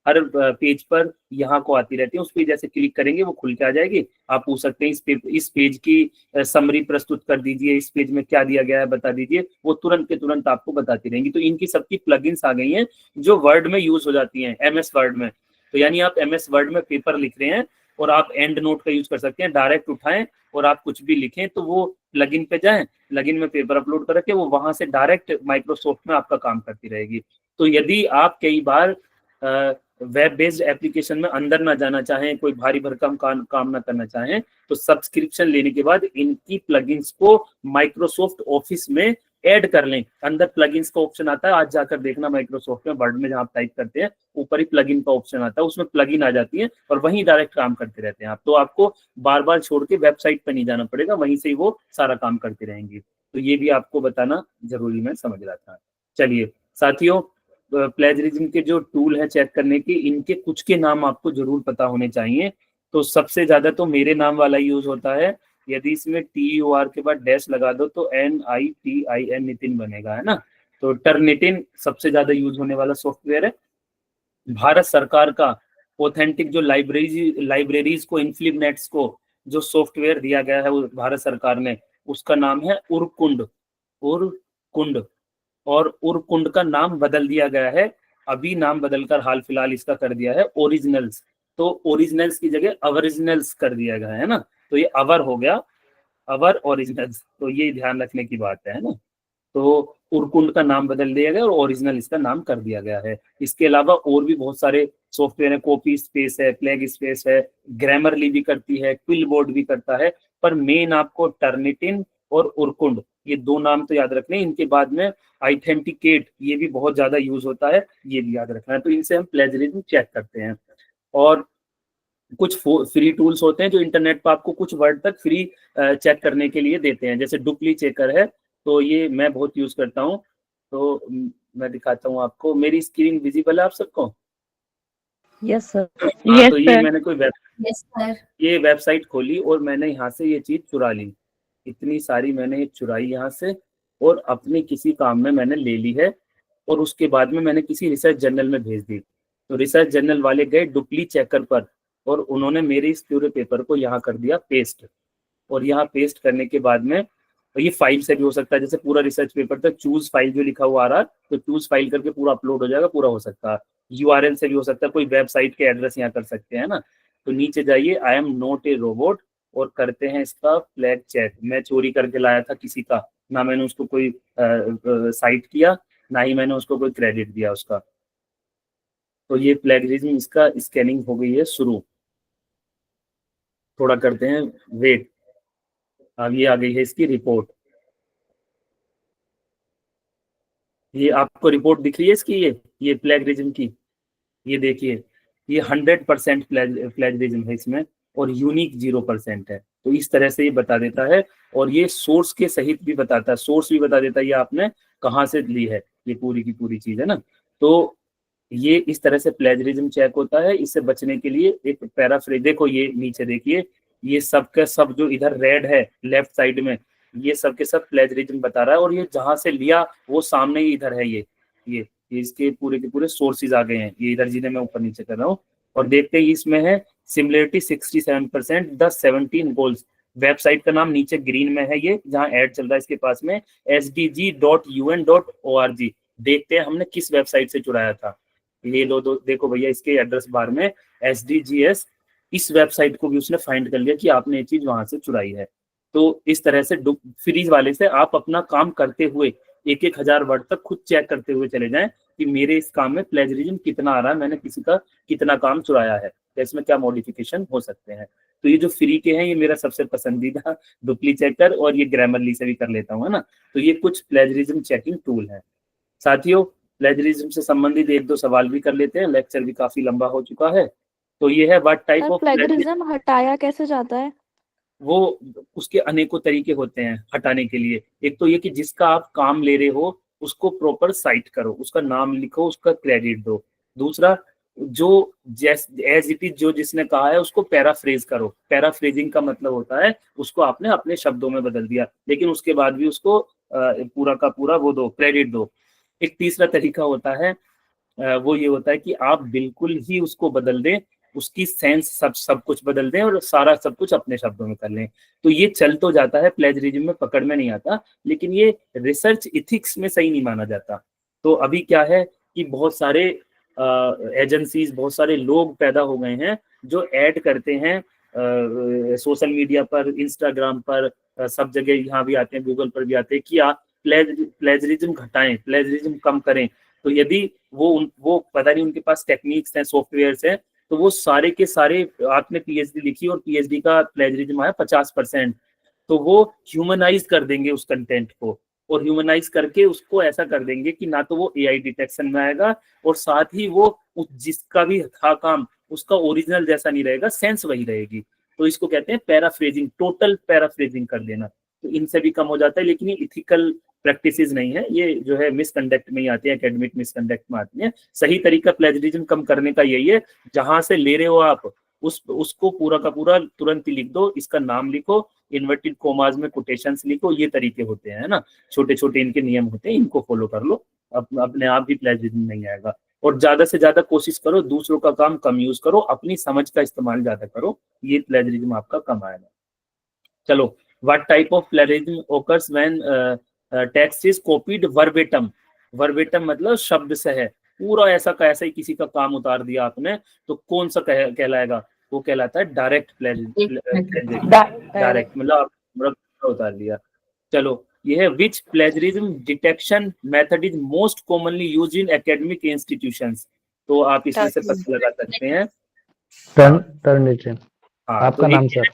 हर पेज पर यहाँ को आती रहती है। उस पर जैसे क्लिक करेंगे वो खुल के आ जाएगी। आप पूछ सकते हैं इस पेज की समरी प्रस्तुत कर दीजिए, इस पेज में क्या दिया गया है बता दीजिए, वो तुरंत के तुरंत आपको बताती रहेंगी। तो इनकी सबकी प्लगइन्स आ गई हैं जो वर्ड में यूज हो जाती हैं, MS वर्ड में। तो यानी आप MS वर्ड में पेपर लिख रहे हैं और आप एंड नोट का यूज कर सकते हैं, डायरेक्ट उठाएं और आप कुछ भी लिखें तो वो प्लगइन पे जाएं, प्लगइन में पेपर अपलोड करके वो वहां से डायरेक्ट माइक्रोसॉफ्ट में आपका काम करती रहेगी। तो यदि आप कई बार वेब बेस्ड एप्लीकेशन में अंदर ना जाना चाहें, कोई भारी भरकम काम ना करना चाहें, तो सब्सक्रिप्शन लेने के बाद इनकी प्लगइन्स को माइक्रोसॉफ्ट ऑफिस में ऐड कर लें। अंदर प्लगइन्स का ऑप्शन आता है, आज जाकर देखना माइक्रोसॉफ्ट में, वर्ड में जहां आप टाइप करते हैं ऊपर ही प्लगइन का ऑप्शन आता है, उसमें प्लगइन आ जाती है और वहीं डायरेक्ट काम करते रहते हैं आप। तो आपको बार बार छोड़ के वेबसाइट पर नहीं जाना पड़ेगा, वहीं से ही वो सारा काम करते रहेंगे। तो ये भी आपको बताना जरूरी मैं समझ रहा था। चलिए साथियों, प्लेजरिज्म के जो टूल है चेक करने के, इनके कुछ के नाम आपको जरूर पता होने चाहिए। तो सबसे ज्यादा तो मेरे नाम वाला यूज होता है, यदि इसमें TUR के बाद डैश लगा दो तो NITIN नितिन बनेगा, है ना। तो टर्निटिन सबसे ज्यादा यूज होने वाला सॉफ्टवेयर है। भारत सरकार का ऑथेंटिक जो लाइब्रेरीज को, इन्फ्लिनेट्स को जो सॉफ्टवेयर दिया गया है वो भारत सरकार ने, उसका नाम है उरकुंड। और उरकुंड का नाम बदल दिया गया है, अभी नाम बदलकर हाल फिलहाल इसका कर दिया है ओरिजिनल्स। तो ओरिजिनल्स की जगह अवरिजिनल्स कर दिया गया है ना, तो ये अवर हो गया, अवर ओरिजिनल्स। तो ये ध्यान रखने की बात है ना। तो उरकुंड का नाम बदल दिया गया और ओरिजिनल इसका नाम कर दिया गया है। इसके अलावा और भी बहुत सारे सॉफ्टवेयर है, कॉपी स्पेस है, प्लेग स्पेस है, ग्रामरली भी करती है, क्विलबोर्ड भी करता है, पर मेन आपको टर्निटिन और उरकुंड ये दो नाम तो याद रखने। इनके बाद में ऑथेंटिकेट, ये भी बहुत ज्यादा यूज होता है, ये भी याद रखना है। तो इनसे हम प्लेजरिज्म चेक करते हैं। और कुछ फ्री टूल्स होते हैं जो इंटरनेट पर आपको कुछ वर्ड तक फ्री चेक करने के लिए देते हैं, जैसे डुप्ली चेकर है, तो ये मैं बहुत यूज करता हूँ। तो मैं दिखाता हूँ आपको, मेरी स्क्रीन विजिबल है आप सबको? Yes sir. हाँ, तो ये मैंने कोई यस सर। ये वेबसाइट खोली और मैंने यहाँ से ये चीज चुरा ली, इतनी सारी मैंने ये चुराई यहाँ से और अपने किसी काम में मैंने ले ली है, और उसके बाद में मैंने किसी रिसर्च जर्नल में भेज दी। तो रिसर्च जर्नल वाले गए डुप्ली चेकर पर और उन्होंने मेरे इस पूरे पेपर को यहाँ कर दिया पेस्ट। और यहाँ पेस्ट करने के बाद में, और ये फाइल से भी हो सकता है, जैसे पूरा रिसर्च पेपर तक चूज फाइल जो लिखा हुआ आ रहा है, तो चूज फाइल करके पूरा अपलोड हो जाएगा, पूरा हो सकता है। URL से भी हो सकता है, कोई वेबसाइट के एड्रेस यहाँ कर सकते हैं ना। तो नीचे जाइए, I am not a robot, और करते हैं इसका फ्लैग चेक। मैं चोरी करके लाया था किसी का, ना मैंने उसको कोई साइट किया, ना ही मैंने उसको कोई क्रेडिट दिया उसका। तो ये प्लेगरिज्म, इसका स्कैनिंग हो गई है शुरू। थोड़ा करते हैं वेट, अब ये आ गई है इसकी रिपोर्ट। ये आपको रिपोर्ट दिख रही है इसकी, ये प्लेगरिज्म की, ये देखिए, ये 100% प्लेगरिज्म है इसमें, और यूनिक 0% है। तो इस तरह से ये बता देता है, और ये सोर्स के सहित भी बताता है, सोर्स भी बता देता है ये आपने कहाँ से ली है, ये पूरी की पूरी चीज है ना। तो ये इस तरह से प्लेजरिज्म चेक होता है। इससे बचने के लिए एक पैराफ्रेज, देखो ये नीचे देखिए, ये सब का सब जो इधर रेड है लेफ्ट साइड में, ये सब के सब प्लेजरिज्म बता रहा है, और ये जहां से लिया वो सामने ही इधर है, ये इसके पूरे के पूरे सोर्सेज आ गए हैं, ये इधर जिन्हें मैं ऊपर नीचे कर रहा हूँ। और देखते ही इसमें है सिमिलरिटी 67%, द 17 गोल्स। वेबसाइट का नाम नीचे ग्रीन में है, ये जहां ऐड चल रहा है इसके पास में, sdg.un.org। देखते हैं हमने किस वेबसाइट से चुराया था। ये लो, देखो भैया इसके एड्रेस बार में SDGS, इस वेबसाइट को भी उसने फाइंड कर लिया कि आपने ये चीज वहां से चुराई है। तो इस तरह से फ्रीज वाले से आप अपना काम करते हुए 1,000 वर्ड तक खुद चेक करते हुए चले जाएं कि मेरे इस काम में प्लेजरिज्म कितना आ रहा है, मैंने किसी का कितना काम चुराया है, तो इसमें क्या मॉडिफिकेशन हो सकते हैं। तो ये जो फ्री के हैं, ये मेरा सबसे पसंदीदा डुप्ली चेकर, और ये ग्रामरली से भी कर लेता हूँ, है ना। तो ये कुछ प्लेजरिज्म चेकिंग टूल है। साथियों, प्लेजरिज्म से संबंधित 1-2 सवाल भी कर लेते हैं, लेक्चर भी काफी लंबा हो चुका है। तो ये है व्हाट टाइप ऑफ प्लेगरिज्म हटाया कैसे जाता है? वो उसके अनेकों तरीके होते हैं हटाने के लिए। एक तो ये कि जिसका आप काम ले रहे हो उसको प्रॉपर साइट करो, उसका नाम लिखो, उसका क्रेडिट दो। दूसरा, जो एज इट इज जो जिसने कहा है उसको पैराफ्रेज करो। पैराफ्रेजिंग का मतलब होता है उसको आपने अपने शब्दों में बदल दिया, लेकिन उसके बाद भी उसको पूरा का पूरा वो दो, क्रेडिट दो। एक तीसरा तरीका होता है, वो ये होता है कि आप बिल्कुल ही उसको बदल दें, उसकी सेंस सब कुछ बदल दें और सारा सब कुछ अपने शब्दों में कर लें। तो ये चल तो जाता है, प्लेजरिज्म में पकड़ में नहीं आता, लेकिन ये रिसर्च इथिक्स में सही नहीं माना जाता। तो अभी क्या है कि बहुत सारे एजेंसीज, बहुत सारे लोग पैदा हो गए हैं जो ऐड करते हैं सोशल मीडिया पर, इंस्टाग्राम पर, सब जगह यहाँ भी आते हैं, गूगल पर भी आते हैं कि आप प्लेजरिज्म घटाएं, प्लेजरिज्म कम करें। तो यदि वो पता नहीं उनके पास टेक्निक्स हैं, सॉफ्टवेयर्स हैं, तो वो सारे के सारे, आपने पीएचडी लिखी और पीएचडी का प्लेजरिज्म आया 50%, तो वो ह्यूमनाइज कर देंगे उस कंटेंट को, और ह्यूमनाइज करके उसको ऐसा कर देंगे कि ना तो वो एआई डिटेक्शन में आएगा, और साथ ही वो जिसका भी था काम उसका ओरिजिनल जैसा नहीं रहेगा, सेंस वही रहेगी। तो इसको कहते हैं पैराफ्रेजिंग, टोटल पैराफ्रेजिंग कर देना। तो इनसे भी कम हो जाता है, लेकिन ये इथिकल प्रैक्टिसेस नहीं है, ये जो है मिसकंडक्ट में ही आती है, एकेडमिक मिसकंडक्ट में आती है। सही तरीका प्लेजरिज्म कम करने का यही है, जहां से ले रहे हो आप उसको पूरा का पूरा तुरंत ही लिख दो, इसका नाम लिखो, इन्वर्टेड कोमास में कोटेशंस लिखो, ये तरीके होते हैं ना, छोटे छोटे इनके नियम होते हैं, इनको फॉलो कर लो, अपने आप भी प्लेजरिज्म नहीं आएगा। और ज्यादा से ज्यादा कोशिश करो दूसरों का काम कम यूज करो, अपनी समझ का इस्तेमाल ज्यादा करो, ये प्लेजरिज्म आपका कम आएगा। चलो, what type of plagiarism occurs when text is copied verbatim. Verbatim मतलब शब्द से है, पूरा ऐसा का ऐसा ही किसी का काम उतार दिया आपने, तो कौन सा कहलाएगा? वो कहलाता है डायरेक्ट प्लेजरिज्म। डायरेक्ट मतलब आपने उतार लिया। चलो, ये है which plagiarism detection method is most commonly used in academic institutions. तो आप इसमें से पता लगा सकते हैं। टर्न नीचे। हाँ, आपका नाम सर?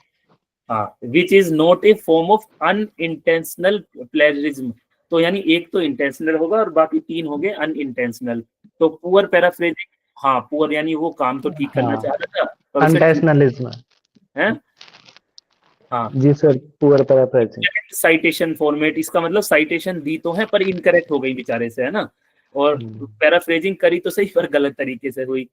हाँ, which is not a form of unintentional plagiarism. तो यानी एक तो इंटेंशनल होगा और बाकी 3 हो गए अनइंटेंशनल। तो पुअर पैराफ्रेजिंग, हाँ पुअर यानी वो काम तो ठीक करना चाह रहा था, अनइंटेंशनलिज्म है। हाँ जी sir, poor paraphrasing. Citation format, इसका मतलब साइटेशन दी तो है पर इनकरेक्ट हो गई बेचारे से, है ना। और पैराफ्रेजिंग करी तो सही पर गलत तरीके से हुई।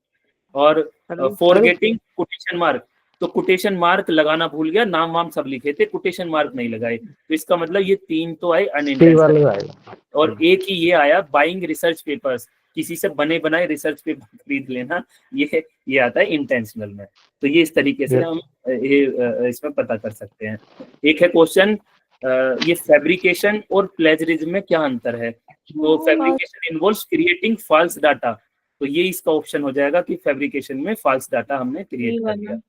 और फॉरगेटिंग कोटेशन मार्क, तो कोटेशन मार्क लगाना भूल गया, नाम वाम सब लिखे थे, कोटेशन मार्क नहीं लगाए, तो इसका मतलब ये 3 तो आए अनइंटेंशनल। और एक ही ये आया बाइंग रिसर्च पेपर्स, किसी से बने बनाए रिसर्च पेपर खरीद लेना, ये आता है इंटेंशनल में। तो ये इस तरीके से हम इसमें पता कर सकते हैं। एक है क्वेश्चन, ये फैब्रिकेशन और प्लेजरिज्म में क्या अंतर है? तो fabrication involves creating false data, तो ये इसका ऑप्शन हो जाएगा कि फैब्रिकेशन में फॉल्स डाटा हमने क्रिएट कर दिया।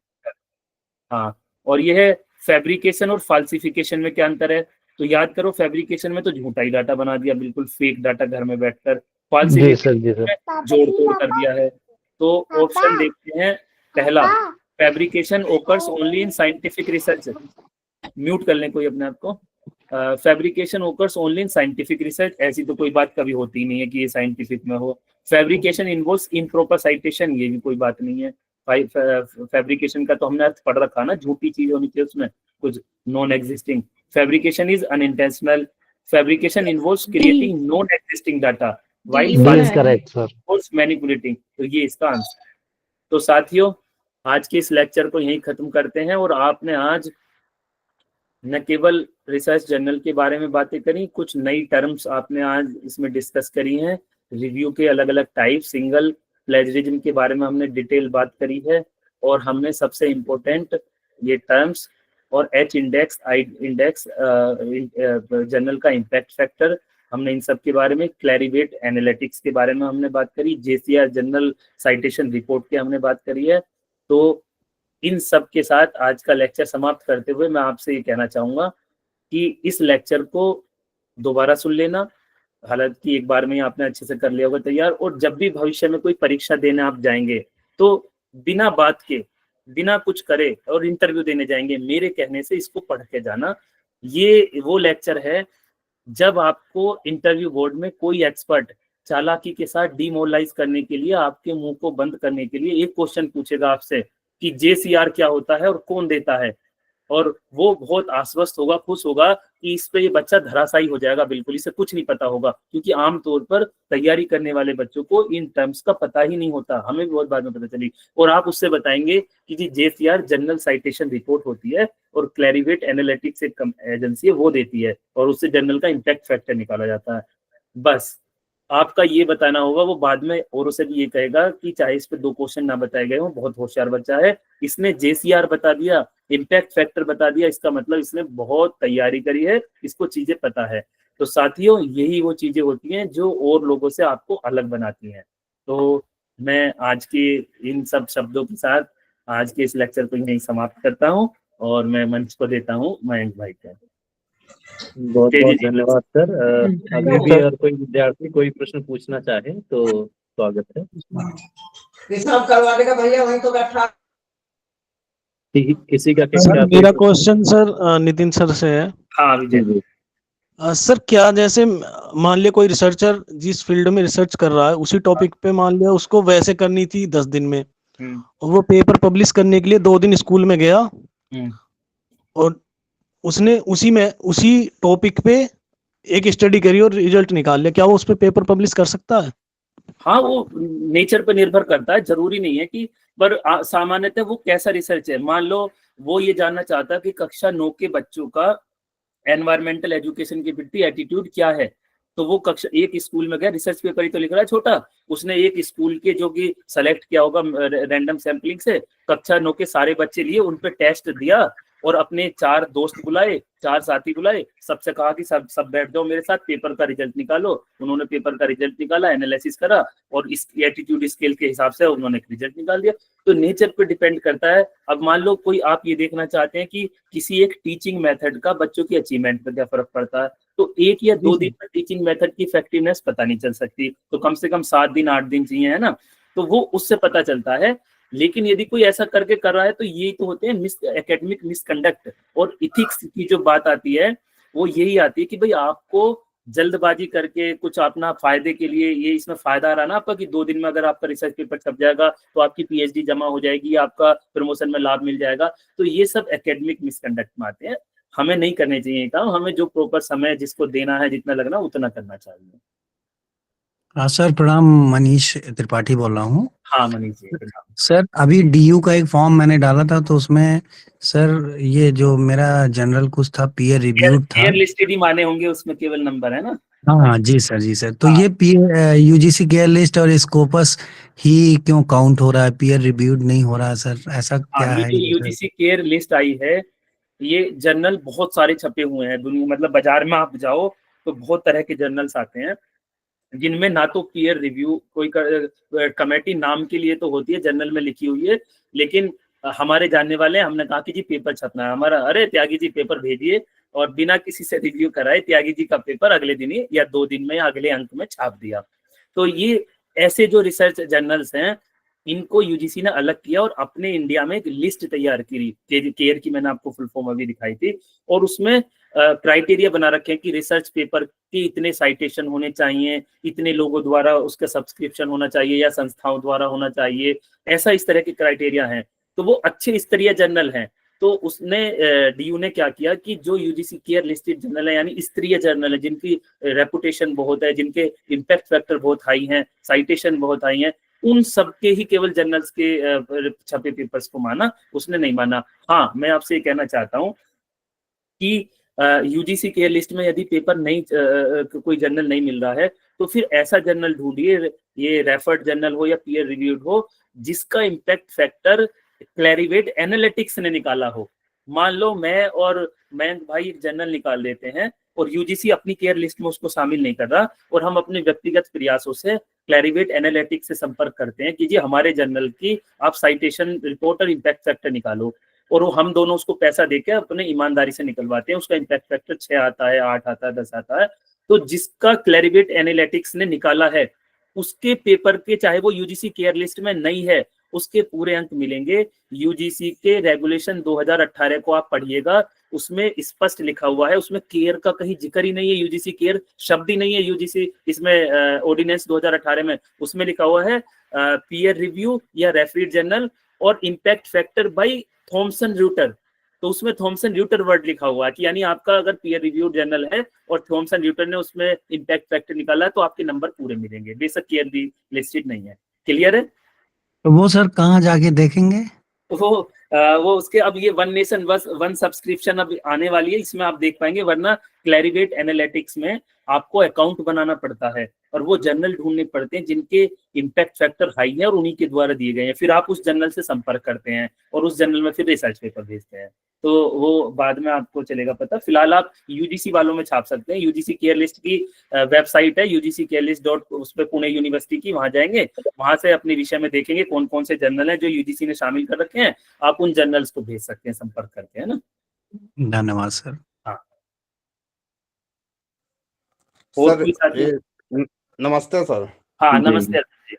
हाँ, और ये है फैब्रिकेशन और फाल्सिफिकेशन में क्या अंतर है? तो याद करो, फैब्रिकेशन में तो झूठा ही डाटा बना दिया, बिल्कुल फेक डाटा घर में बैठकर, फाल्सिफिकेशन में जोड़ तोड़ कर दिया है। तो ऑप्शन देखते हैं, पहला fabrication occurs only in scientific research. Mute कर लें कोई अपने आप को। Fabrication occurs only in scientific research, ऐसी तो कोई बात कभी होती नहीं है कि ये साइंटिफिक में हो। फैब्रिकेशन इन्वॉल्व्स इम्प्रॉपर साइटेशन, ये भी कोई बात नहीं है। फैब्रिकेशन का तो हमने अर्थ पढ़ रखा ना, झूठी चीज होनी चाहिए उसमें, कुछ non existing. Fabrication is unintentional. Fabrication involves creating non existing data while manipulating, तो ये इसका आंसर। तो साथियों, आज के इस लेक्चर को यहीं खत्म करते हैं। और आपने आज न केवल रिसर्च जर्नल के बारे में बातें करी, कुछ नई टर्म्स आपने आज इसमें डिस्कस करी हैं, रिव्यू के अलग अलग टाइप, सिंगल प्लेजरिज्म के बारे में हमने डिटेल बात करी है, और हमने सबसे इम्पोर्टेंट ये टर्म्स और H index, I index, journal का इम्पैक्ट फैक्टर, हमने इन सब के बारे में, क्लैरिवेट एनालिटिक्स के बारे में हमने बात करी, जेसीआर जर्नल साइटेशन रिपोर्ट की हमने बात करी है। तो इन सब के साथ आज का लेक्चर समाप्त करते हुए मैं आपसे ये कहना चाहूंगा कि इस लेक्चर को दोबारा सुन लेना, हालांकि एक बार में ही आपने अच्छे से कर लिया होगा तैयार, और जब भी भविष्य में कोई परीक्षा देने आप जाएंगे तो बिना बात के, बिना कुछ करे और इंटरव्यू देने जाएंगे, मेरे कहने से इसको पढ़ के जाना। ये वो लेक्चर है जब आपको इंटरव्यू बोर्ड में कोई एक्सपर्ट चालाकी के साथ डिमोरलाइज करने के लिए, आपके मुंह को बंद करने के लिए एक क्वेश्चन पूछेगा आपसे कि जेसीआर क्या होता है और कौन देता है, और वो बहुत आश्वस्त होगा, खुश होगा कि इस पे ये बच्चा धराशायी हो जाएगा, बिल्कुल इसे कुछ नहीं पता होगा, क्योंकि आमतौर पर तैयारी करने वाले बच्चों को इन टर्म्स का पता ही नहीं होता, हमें भी बहुत बाद में पता चली। और आप उससे बताएंगे कि जी जेसीआर जनरल साइटेशन रिपोर्ट होती है और क्लैरिवेट एनालिटिक्स एक एजेंसी है वो देती है, और उससे जर्नल का इम्पैक्ट फैक्टर निकाला जाता है। बस आपका ये बताना होगा, वो बाद में औरों से भी ये कहेगा कि चाहे इस पे 2 क्वेश्चन ना बताए गए हो, बहुत होशियार बच्चा है, इसने जेसीआर बता दिया, इम्पैक्ट फैक्टर बता दिया, इसका मतलब इसने बहुत तैयारी करी है, इसको चीजें पता है। तो साथियों, यही वो चीजें होती हैं जो और लोगों से आपको अलग बनाती हैं। तो मैं आज के इन सब शब्दों के साथ आज के इस लेक्चर को यहीं समाप्त करता हूँ, और मैं मंच को देता हूँ मयंक भाई को। बहुत तेजी बहुत जी। धन्यवाद सर। अभी भी अगर कोई विद्यार्थी कोई प्रश्न पूछना चाहे तो स्वागत है। पेशाब करवाने का भैया वहीं तो बैठा। किसी का सर क्या मेरा क्वेश्चन सर नितिन सर से है। हाँ विजय। जी सर क्या जैसे मान लिया कोई रिसर्चर जिस फील्ड में रिसर्च कर रहा है उसी टॉपिक पे मान लिया उसको वैसे करनी थी 10 दिन में, और वो पेपर पब्लिश करने के लिए 2 दिन स्कूल में गया और उसने उसी टॉपिक पे एक स्टडी करी और रिजल्ट निकाल लिया, क्या वो उस पे पेपर पब्लिश कर सकता है? हाँ वो नेचर पर निर्भर करता है, जरूरी नहीं है कि, पर सामान्यतः वो कैसा रिसर्च है। मान लो वो ये जानना चाहता है कि कक्षा 9 के बच्चों का एनवायरमेंटल एजुकेशन की प्रति एटीट्यूड क्या है, तो वो कक्षा एक स्कूल में गया, रिसर्च पेपर ही तो लिख रहा है छोटा, उसने एक स्कूल के जो कि सेलेक्ट किया होगा रैंडम सैंपलिंग से, कक्षा 9 के सारे बच्चे लिए, उन पे टेस्ट दिया और अपने 4 दोस्त बुलाए, 4 साथी बुलाए, सबसे कहा कि सब बैठ जाओ मेरे साथ, पेपर का रिजल्ट निकालो। उन्होंने पेपर का रिजल्ट निकाला, एनालिसिस करा और इस एटीट्यूड स्केल के हिसाब से उन्होंने रिजल्ट निकाल दिया। तो नेचर पे डिपेंड करता है। अब मान लो कोई आप ये देखना चाहते हैं कि किसी एक टीचिंग मेथड का बच्चों की अचीवमेंट पर क्या फर्क पड़ता है, तो 1 या 2 दिन में टीचिंग मेथड की इफेक्टिवनेस पता नहीं चल सकती, तो कम से कम 7 दिन 8 दिन चाहिए, है ना, तो वो उससे पता चलता है। लेकिन यदि कोई ऐसा करके कर रहा है तो ये तो होते हैं एकेडमिक मिसकंडक्ट। और इथिक्स की जो बात आती है वो यही आती है कि भाई आपको जल्दबाजी करके कुछ अपना फायदे के लिए, ये इसमें फायदा आ रहा ना आपका कि 2 दिन में अगर आपका रिसर्च पेपर छप जाएगा तो आपकी पीएचडी जमा हो जाएगी, आपका प्रमोशन में लाभ मिल जाएगा, तो ये सब एकेडमिक मिसकंडक्ट में आते हैं। हमें नहीं करने चाहिए काम, हमें जो प्रॉपर समय जिसको देना है, जितना लगना उतना करना चाहिए। सर प्रणाम, मनीष त्रिपाठी बोल रहा हूँ। हाँ मनीष जी। सर अभी डीयू का एक फॉर्म मैंने डाला था तो उसमें सर ये जो मेरा जनरल कुछ था पीयर रिव्यूड था। केयर लिस्टेड ही माने होंगे उसमें, केवल नंबर है ना। हाँ जी सर, जी सर। तो ये पीयर यूजीसी केयर लिस्ट और स्कोपस ही क्यों काउंट हो रहा है, पीयर रिव्यूड नहीं हो रहा है सर, ऐसा क्या ये है? जो यूजीसी केयर लिस्ट आई है, ये जर्नल बहुत सारे छपे हुए हैं दुनिया, मतलब बाजार में आप जाओ तो बहुत तरह के जर्नल्स आते हैं जिनमें ना तो पीयर रिव्यू, कोई कमेटी नाम के लिए तो होती है जर्नल में लिखी हुई है, लेकिन हमारे जानने वाले, हमने कहा कि जी पेपर छपना है हमारा, अरे त्यागी जी पेपर भेजिए, और बिना किसी से रिव्यू कराए त्यागी जी का पेपर अगले दिन ही या 2 दिन में या अगले अंक में छाप दिया। तो ये ऐसे जो रिसर्च जर्नल्स हैं इनको यूजीसी ने अलग किया और अपने इंडिया में एक लिस्ट तैयार की, केयर की मैंने आपको फुल फॉर्म अभी दिखाई थी, और उसमें क्राइटेरिया बना रखे हैं कि रिसर्च पेपर के इतने साइटेशन होने चाहिए, इतने लोगों द्वारा उसका सब्सक्रिप्शन होना चाहिए या संस्थाओं द्वारा होना चाहिए, ऐसा इस तरह के क्राइटेरिया हैं। तो वो अच्छे स्तरीय जर्नल हैं। तो उसने डीयू ने क्या किया कि जो यूजीसी केयर लिस्टेड जर्नल है, यानी स्तरीय जर्नल है, जिनकी रेपुटेशन बहुत है, जिनके इम्पैक्ट फैक्टर बहुत हाई हैं, साइटेशन बहुत हाई हैं, उन सबके ही केवल जर्नल्स के छपे पेपर्स को माना, उसने नहीं माना। हाँ मैं आपसे ये कहना चाहता हूँ कि यूजीसी केयर लिस्ट में यदि पेपर नहीं, कोई जर्नल नहीं मिल रहा है तो फिर ऐसा जर्नल ढूंढिए, ये रेफर्ड जर्नल हो या पीयर रिव्यूड हो, जिसका इम्पैक्ट फैक्टर क्लैरिवेट एनालिटिक्स ने निकाला हो। मान लो मैं और मयंक भाई एक जर्नल निकाल लेते हैं और यूजीसी अपनी केयर लिस्ट में उसको शामिल नहीं कर रहा, और हम अपने व्यक्तिगत प्रयासों से क्लैरिवेट एनालिटिक्स से संपर्क करते हैं कि जी हमारे जर्नल की आप साइटेशन रिपोर्ट और इम्पैक्ट फैक्टर निकालो, और वो हम दोनों उसको पैसा देके अपने ईमानदारी से निकलवाते हैं, उसका इम्पैक्ट फैक्टर 6 आता है, 8 आता है, 10 आता है। तो जिसका क्लैरिवेट एनालिटिक्स ने निकाला है उसके पेपर के, चाहे वो यूजीसी केयर लिस्ट में नहीं है, उसके पूरे अंक मिलेंगे। यूजीसी के रेगुलेशन 2018 को आप पढ़िएगा, उसमें स्पष्ट लिखा हुआ है, उसमें केयर का कहीं जिक्र ही नहीं है, यूजीसी केयर शब्द ही नहीं है यूजीसी इसमें ऑर्डिनेंस 2018 में, उसमें लिखा हुआ है पीयर रिव्यू या रेफरीड जर्नल और इम्पैक्ट फैक्टर बाय थॉमसन र्यूटर। तो उसमें थॉमसन र्यूटर वर्ड लिखा हुआ है कि यानी आपका अगर पीयर रिव्यूड जर्नल है और थॉमसन र्यूटर ने उसमें इम्पैक्ट फैक्टर निकाला है तो आपके नंबर पूरे मिलेंगे, बेशक केयर लिस्टेड नहीं है। क्लियर है? तो वो सर कहाँ जाके देखेंगे? वो उसके, अब ये वन नेशन वन सब्सक्रिप्शन अब आने वाली है, इसमें आप देख पाएंगे, वरना क्लैरिवेट एनालिटिक्स में आपको अकाउंट बनाना पड़ता है और वो जर्नल ढूंढने पड़ते हैं जिनके इम्पैक्ट फैक्टर हाई है और उन्हीं के द्वारा दिए गए हैं। फिर आप उस जर्नल से संपर्क करते हैं और उस जर्नल में फिर रिसर्च पेपर भेजते हैं, तो वो बाद में आपको चलेगा पता। फिलहाल आप यूजीसी वालों में छाप सकते हैं। यूजीसी केयर लिस्ट की वेबसाइट है ugccarelist. उस पर पुणे यूनिवर्सिटी की, वहां जाएंगे, वहां से अपने विषय में देखेंगे कौन कौन से जर्नल हैं जो यूजीसी ने शामिल कर रखे हैं, आप उन जर्नल्स को भेज सकते हैं संपर्क करके, है ना। धन्यवाद सर। हाँ। और सर कोई साथी? नमस्ते सर। हाँ जी। नमस्ते जी।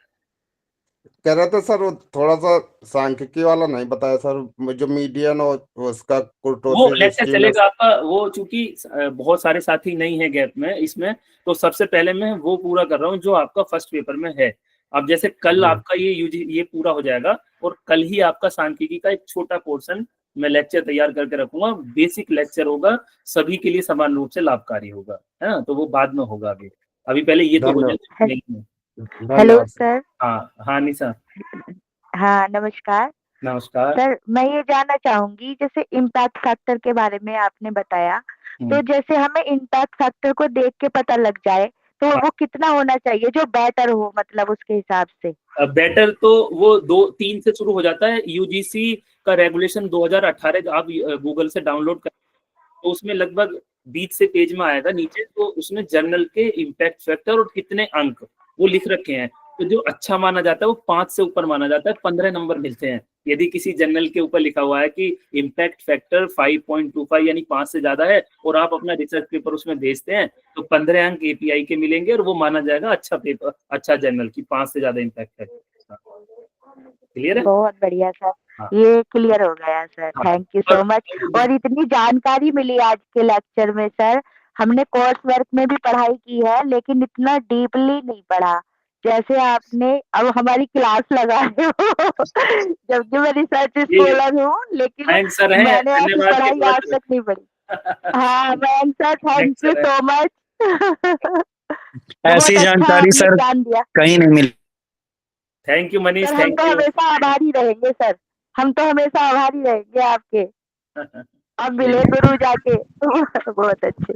कह रहे थे सर वो थोड़ा सा सांख्यिकी वाला नहीं बताया सर, जो मीडियन और उसका वो कुर्टोसिस लेक्चर स्टीनस। चलेगा आपका, वो चूंकि बहुत सारे साथी नहीं है गैप में इसमें, तो सबसे पहले मैं वो पूरा कर रहा हूँ जो आपका फर्स्ट पेपर में है। अब जैसे कल आपका ये पूरा हो जाएगा, और कल ही आपका सांख्यिकी का एक छोटा पोर्शन मैं लेक्चर तैयार करके रखूंगा। बेसिक लेक्चर होगा, सभी के लिए समान रूप से लाभकारी होगा, है ना। तो वो बाद में होगा आगे, अभी पहले ये तो हो जाए। हेलो धन्यवाद सर। सर। हाँ निशा, हाँ नमस्कार नमस्कार। सर। मैं ये जानना चाहूंगी, जैसे इम्पैक्ट फैक्टर के बारे में आपने बताया, तो जैसे हमें इम्पैक्ट फैक्टर को देख के पता लग जाए तो वो कितना होना चाहिए जो बेटर हो, मतलब उसके हिसाब से? बेटर तो वो 2-3 से शुरू हो जाता है। यूजीसी का रेगुलेशन 2018 आप गूगल से डाउनलोड कर, तो उसमें लगभग 20 से पेज में आएगा नीचे, तो उसमें जर्नल के इम्पैक्ट फैक्टर और कितने अंक वो लिख रखे हैं। तो जो अच्छा माना जाता है वो 5 से ऊपर माना जाता है, 15 नंबर मिलते हैं। यदि किसी जर्नल के ऊपर लिखा हुआ है कि इम्पैक्ट फैक्टर 5.25 यानी 5 से ज्यादा है, और आप अपना रिसर्च पेपर उसमें भेजते हैं, तो 15 अंक एपीआई के मिलेंगे, और वो माना जाएगा अच्छा पेपर, अच्छा जर्नल की 5 से ज्यादा इम्पैक्ट फैक्टर। क्लियर है? बहुत बढ़िया सर। हाँ। ये क्लियर हो गया सर, हाँ। Thank you so much. और इतनी जानकारी मिली आज के लेक्चर में सर। हमने कोर्स वर्क में भी पढ़ाई की है, लेकिन इतना डीपली नहीं पढ़ा जैसे आपने अब हमारी क्लास लगा रहे हो। जबकि मैं रिसर्च स्कॉलर हूँ, लेकिन थैंक्स सर हैं, मैंने ऐसी धन्यवाद के पढ़ाई बाद। आज तक नहीं पढ़ी। हाँ ma'am sir, thank Thanks, you sir. So much. ऐसी जानकारी सर ज्ञान दिया कहीं नहीं मिली। Thank you Manish, sir. हम थैंक तो यू। हमेशा आभारी रहेंगे सर, हम तो हमेशा आभारी रहेंगे आपके। अब मिले गुरु जाके। बहुत अच्छे,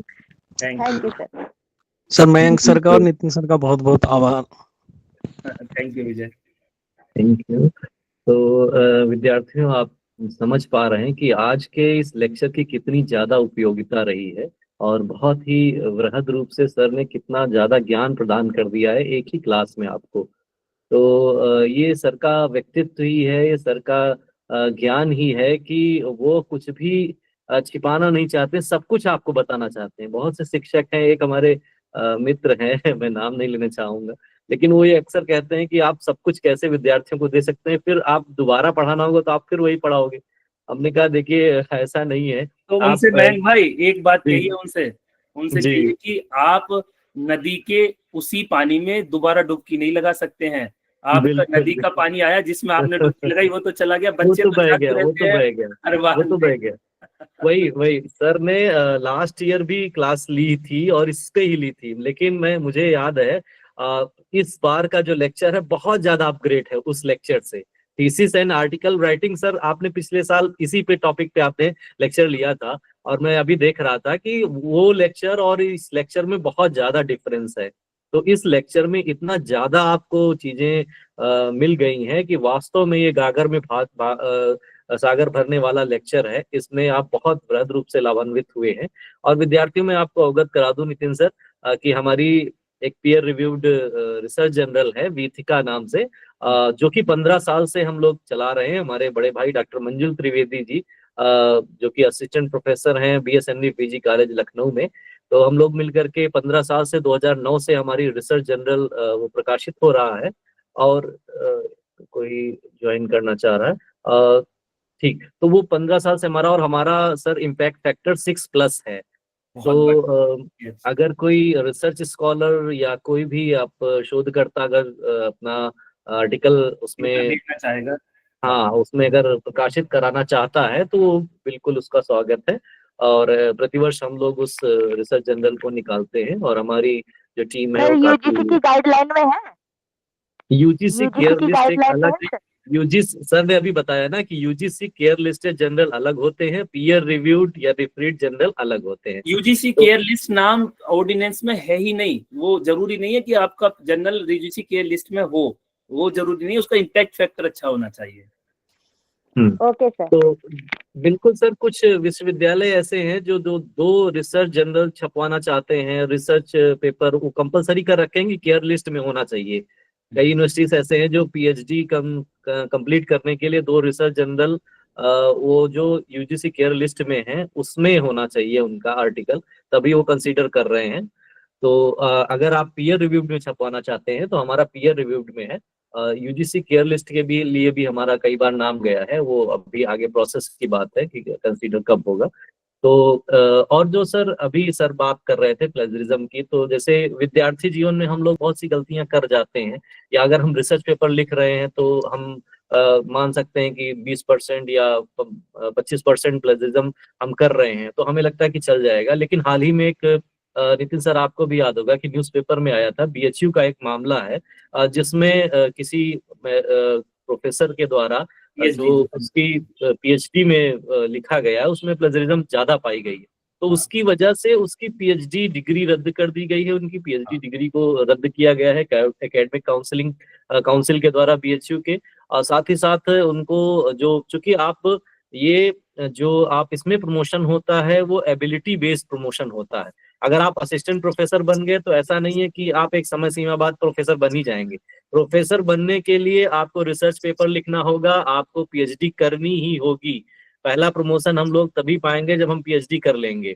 thank you sir. Sir Mayank sir का और नितिन सर का बहुत बहुत आभार। Thank you Vijay. Thank you. तो विद्यार्थियों, आप समझ पा रहे हैं कि आज के इस लेक्चर की कितनी ज्यादा उपयोगिता रही है, और बहुत ही वृहद रूप से सर ने कितना ज्यादा ज्ञान प्रदान कर दिया है एक ही क्लास में आपको। तो ये सर का व्यक्तित्व ही है, ये सर का ज्ञान ही है कि वो कुछ भी छिपाना नहीं चाहते, सब कुछ आपको बताना चाहते हैं। बहुत से शिक्षक हैं, एक हमारे मित्र हैं, मैं नाम नहीं लेना चाहूंगा, लेकिन वो ये अक्सर कहते हैं कि आप सब कुछ कैसे विद्यार्थियों को दे सकते हैं, फिर आप दोबारा पढ़ाना होगा तो आप फिर वही पढ़ाओगे। हमने कहा देखिए ऐसा नहीं है। तो आप उनसे मयंक भाई एक बात जी। कहिए, उनसे जी। कहिए कि आप नदी के उसी पानी में दोबारा डुबकी नहीं लगा सकते हैं। आपका बिल्कुल, नदी का पानी आया, जिसमें आपने डुबकी लगाई, वो तो चला गया। वो बच्चे तो तो बह जागते गया, वो रहते तो हैं बह गया, हर बार वो तो में। बह गया। वही सर ने लास्ट ईयर भी क्लास ली थी और इस पे ही ली थी, लेकिन मुझे याद है इस बार का जो लेक्चर है बहुत ज्यादा अपग्रेड है उस लेक्चर से। Thesis and article writing sir आपने पिछले साल इसी पे टॉपिक पे आपने लेक्चर लिया था, और मैं अभी देख रहा था कि वो लेक्चर और इस लेक्चर में बहुत ज्यादा डिफरेंस है। तो इस लेक्चर में इतना ज्यादा आपको चीजें मिल गई हैं कि वास्तव में ये गागर में सागर भरने वाला लेक्चर है। इसमें आप बहुत बृहद रूप से लाभान्वित हुए हैं। और विद्यार्थियों, मैं आपको अवगत करा दूं नितिन सर कि हमारी एक पीयर रिव्यूड रिसर्च जर्नल है वीथिका नाम से, जो कि 15 साल से हम लोग चला रहे हैं। हमारे बड़े भाई डॉक्टर मंजुल त्रिवेदी जी, जो कि असिस्टेंट प्रोफेसर हैं बीएसएनवी पीजी कॉलेज लखनऊ में, तो हम लोग मिलकर के 15 साल से 2009 से हमारी रिसर्च जर्नल वो प्रकाशित हो रहा है। और कोई ज्वाइन करना चाह रहा है, ठीक, तो वो 15 साल से हमारा, और हमारा सर इम्पैक्ट फैक्टर 6+ है। तो अगर कोई रिसर्च स्कॉलर या कोई भी आप शोधकर्ता अगर अपना आर्टिकल उसमें देखना चाहेगा, हाँ उसमें अगर प्रकाशित कराना चाहता है तो वो बिल्कुल उसका स्वागत है। और प्रतिवर्ष हम लोग उस रिसर्च जर्नल को निकालते हैं, और हमारी जो टीम है सर वो यूजीसी की काफी गाइडलाइन में है? यूजीसी केयर की लिस्ट एक गाइडलाइन में अलग है सर? यूजीसी सर ने अभी बताया ना कि यूजीसी केयर लिस्टेड जर्नल अलग होते हैं, पीयर रिव्यूड या रिफरीड जर्नल अलग होते हैं। यूजीसी केयर लिस्ट नाम ऑर्डिनेंस में है ही नहीं। वो जरूरी नहीं है कि आपका जर्नल यूजीसी केयर लिस्ट में हो, वो जरूरी नहीं, उसका इम्पैक्ट फैक्टर अच्छा होना चाहिए। Okay sir. तो बिल्कुल सर, कुछ विश्वविद्यालय ऐसे हैं जो दो रिसर्च जर्नल छपवाना चाहते हैं, रिसर्च पेपर वो कंपलसरी कर रखेंगे केयर लिस्ट में होना चाहिए। कई यूनिवर्सिटीज ऐसे हैं जो पीएचडी कंप्लीट करने के लिए 2 रिसर्च जर्नल वो जो यूजीसी केयर लिस्ट में है उसमें होना चाहिए उनका आर्टिकल, तभी वो कंसीडर कर रहे हैं। तो अगर आप पीयर रिव्यूड में छपवाना चाहते हैं तो हमारा पीयर रिव्यूड में है। यूजीसी केयर लिस्ट के भी लिए भी हमारा कई बार नाम गया है, वो अभी आगे प्रोसेस की बात है कि कंसीडर कब होगा। तो और जो सर अभी सर बात कर रहे थे प्लेजरिज्म की, तो जैसे विद्यार्थी जीवन में हम लोग बहुत सी गलतियां कर जाते हैं, या अगर हम रिसर्च पेपर लिख रहे हैं तो हम मान सकते हैं कि 20% या 25% प्लेजरिज्म हम कर रहे हैं, तो हमें लगता है कि चल जाएगा। लेकिन हाल ही में एक नितिन सर आपको भी याद होगा कि न्यूज़पेपर में आया था, बीएचयू का एक मामला है जिसमें किसी प्रोफेसर के द्वारा जो उसकी पीएचडी में लिखा गया है उसमें प्लेजरिज्म ज्यादा पाई गई है, तो उसकी वजह से उसकी पीएचडी डिग्री रद्द कर दी गई है। उनकी पीएचडी डिग्री को रद्द किया गया है एकेडमिक काउंसिल के द्वारा बीएचयू के। और साथ ही साथ उनको जो, चूंकि आप ये जो आप इसमें प्रमोशन होता है वो एबिलिटी बेस्ड प्रमोशन होता है। अगर आप असिस्टेंट प्रोफेसर बन गए तो ऐसा नहीं है कि आप एक समय सीमा बाद प्रोफेसर बन ही जाएंगे। प्रोफेसर बनने के लिए आपको रिसर्च पेपर लिखना होगा, आपको पीएचडी करनी ही होगी। पहला प्रमोशन हम लोग तभी पाएंगे जब हम पीएचडी कर लेंगे।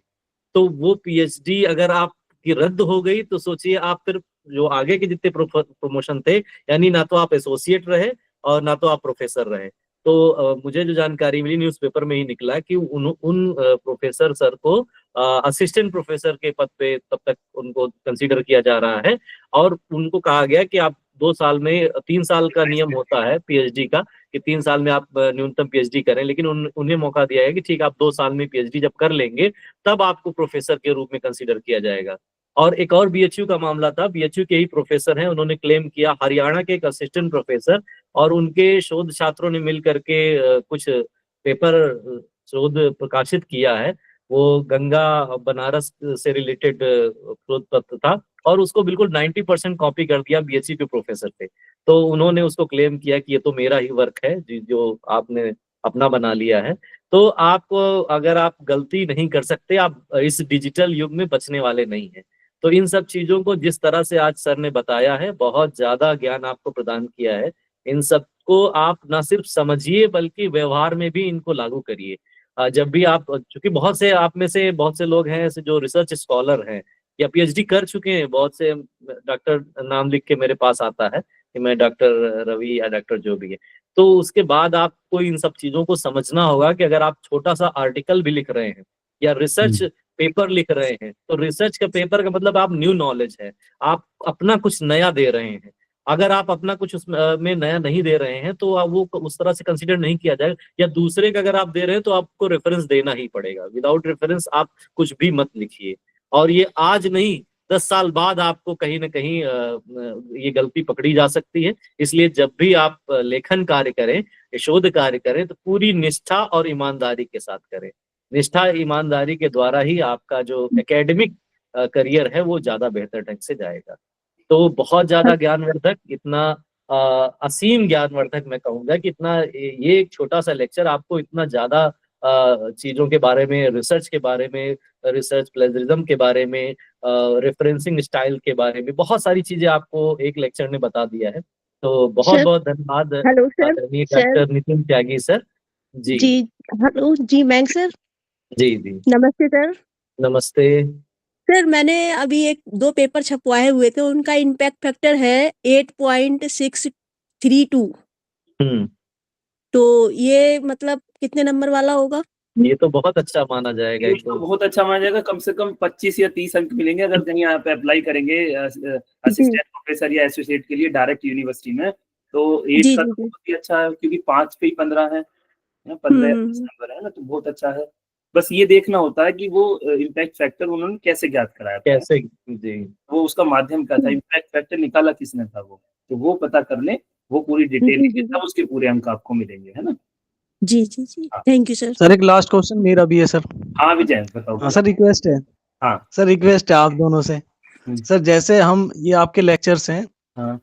तो वो पीएचडी अगर आपकी रद्द हो गई तो सोचिए आप फिर जो आगे के जितने प्रमोशन थे, यानी ना तो आप एसोसिएट रहे और ना तो आप प्रोफेसर रहे। तो मुझे जो जानकारी मिली न्यूज़पेपर में ही निकला कि उन प्रोफेसर सर को असिस्टेंट प्रोफेसर के पद पे तब तक उनको कंसीडर किया जा रहा है, और उनको कहा गया कि आप 2 साल में, 3 साल का नियम होता है पीएचडी का कि 3 साल में आप न्यूनतम पीएचडी करें, लेकिन उन्हें मौका दिया है कि ठीक है आप 2 साल में पीएचडी जब कर लेंगे तब आपको प्रोफेसर के रूप में कंसीडर किया जाएगा। और एक और बीएचयू का मामला था, बीएचयू के ही प्रोफेसर हैं, उन्होंने क्लेम किया, हरियाणा के एक असिस्टेंट प्रोफेसर और उनके शोध छात्रों ने मिल करके कुछ पेपर शोध प्रकाशित किया है। वो गंगा बनारस से रिलेटेड शोध पत्र था और उसको बिल्कुल 90% कॉपी कर दिया बीएचयू के प्रोफेसर थे। तो उन्होंने उसको क्लेम किया कि ये तो मेरा ही वर्क है जो आपने अपना बना लिया है। तो आपको, अगर आप गलती नहीं कर सकते, आप इस डिजिटल युग में बचने वाले नहीं हैं। तो इन सब चीजों को जिस तरह से आज सर ने बताया है, बहुत ज्यादा ज्ञान आपको प्रदान किया है, इन सब को आप ना सिर्फ समझिए बल्कि व्यवहार में भी इनको लागू करिए। जब भी आप, चूंकि बहुत से आप में से बहुत से लोग हैं जो रिसर्च स्कॉलर हैं या पीएचडी कर चुके हैं, बहुत से डॉक्टर नाम लिख के मेरे पास आता है कि मैं डॉक्टर रवि या डॉक्टर जो भी है, तो उसके बाद आपको इन सब चीजों को समझना होगा कि अगर आप छोटा सा आर्टिकल भी लिख रहे हैं या रिसर्च पेपर लिख रहे हैं, तो रिसर्च का पेपर का मतलब आप न्यू नॉलेज है, आप अपना कुछ नया दे रहे हैं। अगर आप अपना कुछ उसमें नया नहीं दे रहे हैं तो वो उस तरह से कंसीडर नहीं किया जाएगा, या दूसरे का अगर आप दे रहे हैं तो आपको रेफरेंस देना ही पड़ेगा। विदाउट रेफरेंस आप कुछ भी मत लिखिए, और ये आज नहीं 10 साल बाद आपको कहीं ना कहीं ये गलती पकड़ी जा सकती है। इसलिए जब भी आप लेखन कार्य करें, शोध कार्य करें, तो पूरी निष्ठा और ईमानदारी के साथ करें। निष्ठा ईमानदारी के द्वारा ही आपका जो एकेडमिक करियर है वो ज्यादा बेहतर ढंग से जाएगा। तो बहुत ज्यादा ज्ञानवर्धक, इतना असीम ज्ञानवर्धक मैं कहूंगा कि इतना, ये एक छोटा सा लेक्चर आपको इतना ज्यादा चीजों के बारे में, रिसर्च के बारे में, रिसर्च प्लेजरिज्म के बारे में, रेफरेंसिंग स्टाइल के बारे में, बहुत सारी चीजें आपको एक लेक्चर ने बता दिया है। तो बहुत बहुत धन्यवाद डॉक्टर नितिन त्यागी सर। जी हेलो जी मैंग सर। जी जी नमस्ते सर। नमस्ते सर, मैंने अभी 2 पेपर छपवाए हुए थे, उनका इम्पैक्ट फैक्टर है 8.632। तो ये मतलब कितने नंबर वाला होगा? ये तो बहुत अच्छा माना जाएगा। ये तो बहुत अच्छा माना जाएगा, कम से कम 25 या 30 अंक मिलेंगे अगर कहीं यहाँ पे अप्लाई करेंगे असिस्टेंट प्रोफेसर या एसोसिएट के लिए डायरेक्ट यूनिवर्सिटी में। तो 8 का तो बहुत ही अच्छा है, क्योंकि 5 पे ही 15 है, 15 नंबर है ना, तो बहुत अच्छा है। बस ये देखना होता है कि वो इम्पैक्ट फैक्टर उन्होंने कैसे ज्ञात कराया, कैसे जी वो उसका माध्यम क्या था, इम्पैक्ट फैक्टर निकाला किसने था, वो तो वो पता कर ले, वो पूरी डिटेल लिखे, तब उसके पूरे अंक आपको मिलेंगे, है ना। जी जी जी, थैंक यू सर। सर एक लास्ट क्वेश्चन मेरा भी है सर। हाँ विजय बताओ। हाँ सर, रिक्वेस्ट है। हाँ सर, रिक्वेस्ट है आप दोनों से। सर जैसे हम ये आपके लेक्चर्स हैं,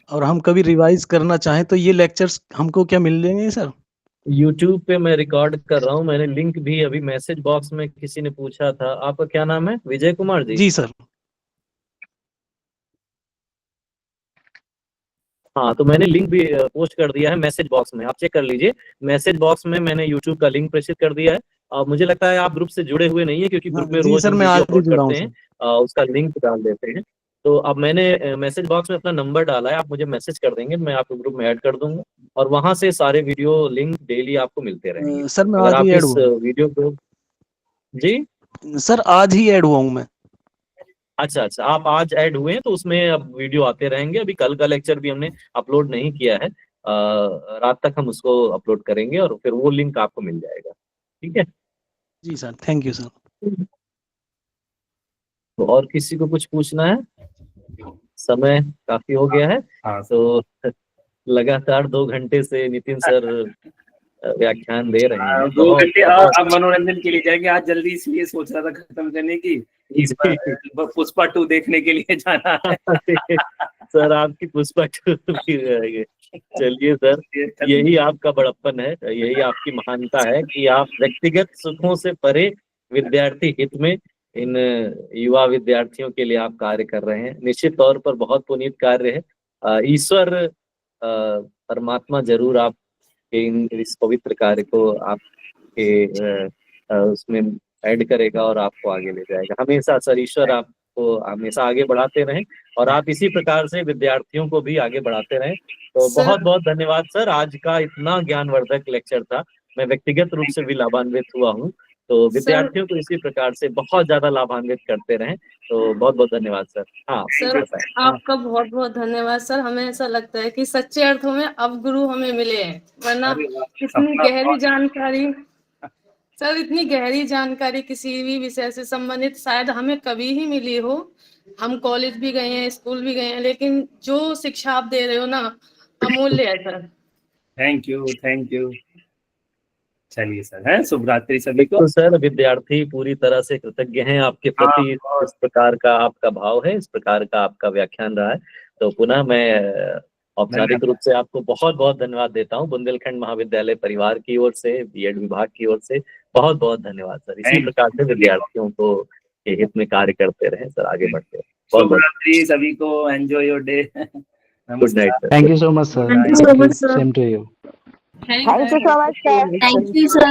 और हम कभी रिवाइज करना चाहें तो ये लेक्चर्स हमको क्या मिल जाएंगे सर? YouTube पे मैं रिकॉर्ड कर रहा हूँ, मैंने लिंक भी अभी मैसेज बॉक्स में किसी ने पूछा था। आपका क्या नाम है? विजय कुमार जी। जी सर। हाँ, तो मैंने लिंक भी पोस्ट कर दिया है मैसेज बॉक्स में, आप चेक कर लीजिए। मैसेज बॉक्स में मैंने YouTube का लिंक प्रेषित कर दिया है। और मुझे लगता है आप ग्रुप से जुड़े हुए नहीं है, क्योंकि ग्रुप में रोज सर मैं आज भी जुड़ा हूँ करते हैं, उसका लिंक डाल देते हैं। तो अब मैंने मैसेज बॉक्स में अपना नंबर डाला है, आप मुझे मैसेज कर देंगे, मैं आपको ग्रुप में ऐड कर दूंगा और वहां से सारे वीडियो लिंक डेली आपको मिलते रहेंगे। सर मैं अगर आज आप ही ऐड इस हुआ वीडियो को सर, आज ही ऐड हुआ हूँ मैं। अच्छा, आप आज ऐड हुए हैं तो उसमें अब वीडियो आते रहेंगे। अभी कल का लेक्चर भी हमने अपलोड नहीं किया है, रात तक हम उसको अपलोड करेंगे और फिर वो लिंक आपको मिल जाएगा। ठीक है जी सर, थैंक यू सर। तो और किसी को कुछ पूछना है? समय काफी हो गया है। तो लगातार 2 घंटे से नितिन सर व्याख्यान दे रहे हैं। 2 घंटे अब मनोरंजन के लिए जाएंगे। आज जल्दी इसलिए सोच रहा था खत्म करने की, पुष्पा 2 देखने के लिए जाना है। सर आपकी पुष्पा 2 भी रहेंगे। चलिए सर, यही आपका बड़प्पन है, यही आपकी महानता है कि आप व्यक्तिगत सुखों से परे विद्यार्थी हित में इन युवा विद्यार्थियों के लिए आप कार्य कर रहे हैं। निश्चित तौर पर बहुत पुनीत कार्य है। ईश्वर परमात्मा जरूर आप इस पवित्र कार्य को आपके उसमें ऐड करेगा और आपको आगे ले जाएगा। हमेशा सर ईश्वर आपको हमेशा आगे बढ़ाते रहें और आप इसी प्रकार से विद्यार्थियों को भी आगे बढ़ाते रहें। तो बहुत बहुत धन्यवाद सर, आज का इतना ज्ञानवर्धक लेक्चर था। मैं व्यक्तिगत रूप से भी लाभान्वित हुआ हूँ। तो विद्यार्थियों को इसी प्रकार से बहुत ज्यादा लाभान्वित करते रहें। तो बहुत बहुत धन्यवाद सर। हाँ सर आपका बहुत बहुत धन्यवाद सर। हमें ऐसा लगता है कि सच्चे अर्थों में अब गुरु हमें मिले हैं, वरना इतनी गहरी जानकारी सर, इतनी गहरी जानकारी किसी भी विषय से संबंधित शायद हमें कभी ही मिली हो। हम कॉलेज भी गए हैं, स्कूल भी गए हैं, लेकिन जो शिक्षा आप दे रहे हो ना, अमूल्य है सर। Thank you. चलिए सर, है शुभ रात्रि सभी को। तो सर विद्यार्थी पूरी तरह से कृतज्ञ हैं आपके प्रति। इस प्रकार का आपका भाव है, इस प्रकार का आपका व्याख्यान रहा है। तो पुनः मैं औपचारिक रूप से आपको बहुत बहुत धन्यवाद देता हूँ। बुंदेलखंड महाविद्यालय परिवार की ओर से, बीएड विभाग की ओर से बहुत बहुत धन्यवाद सर। इसी प्रकार से विद्यार्थियों को के हित में कार्य करते रहे सर, आगे बढ़ते रहे। शुभ रात्रि सभी को, enjoy your day. Good night sir. Thank you so much sir. Thank you so much, sir. Same to you. Thank you so much sir. Thank you, sir.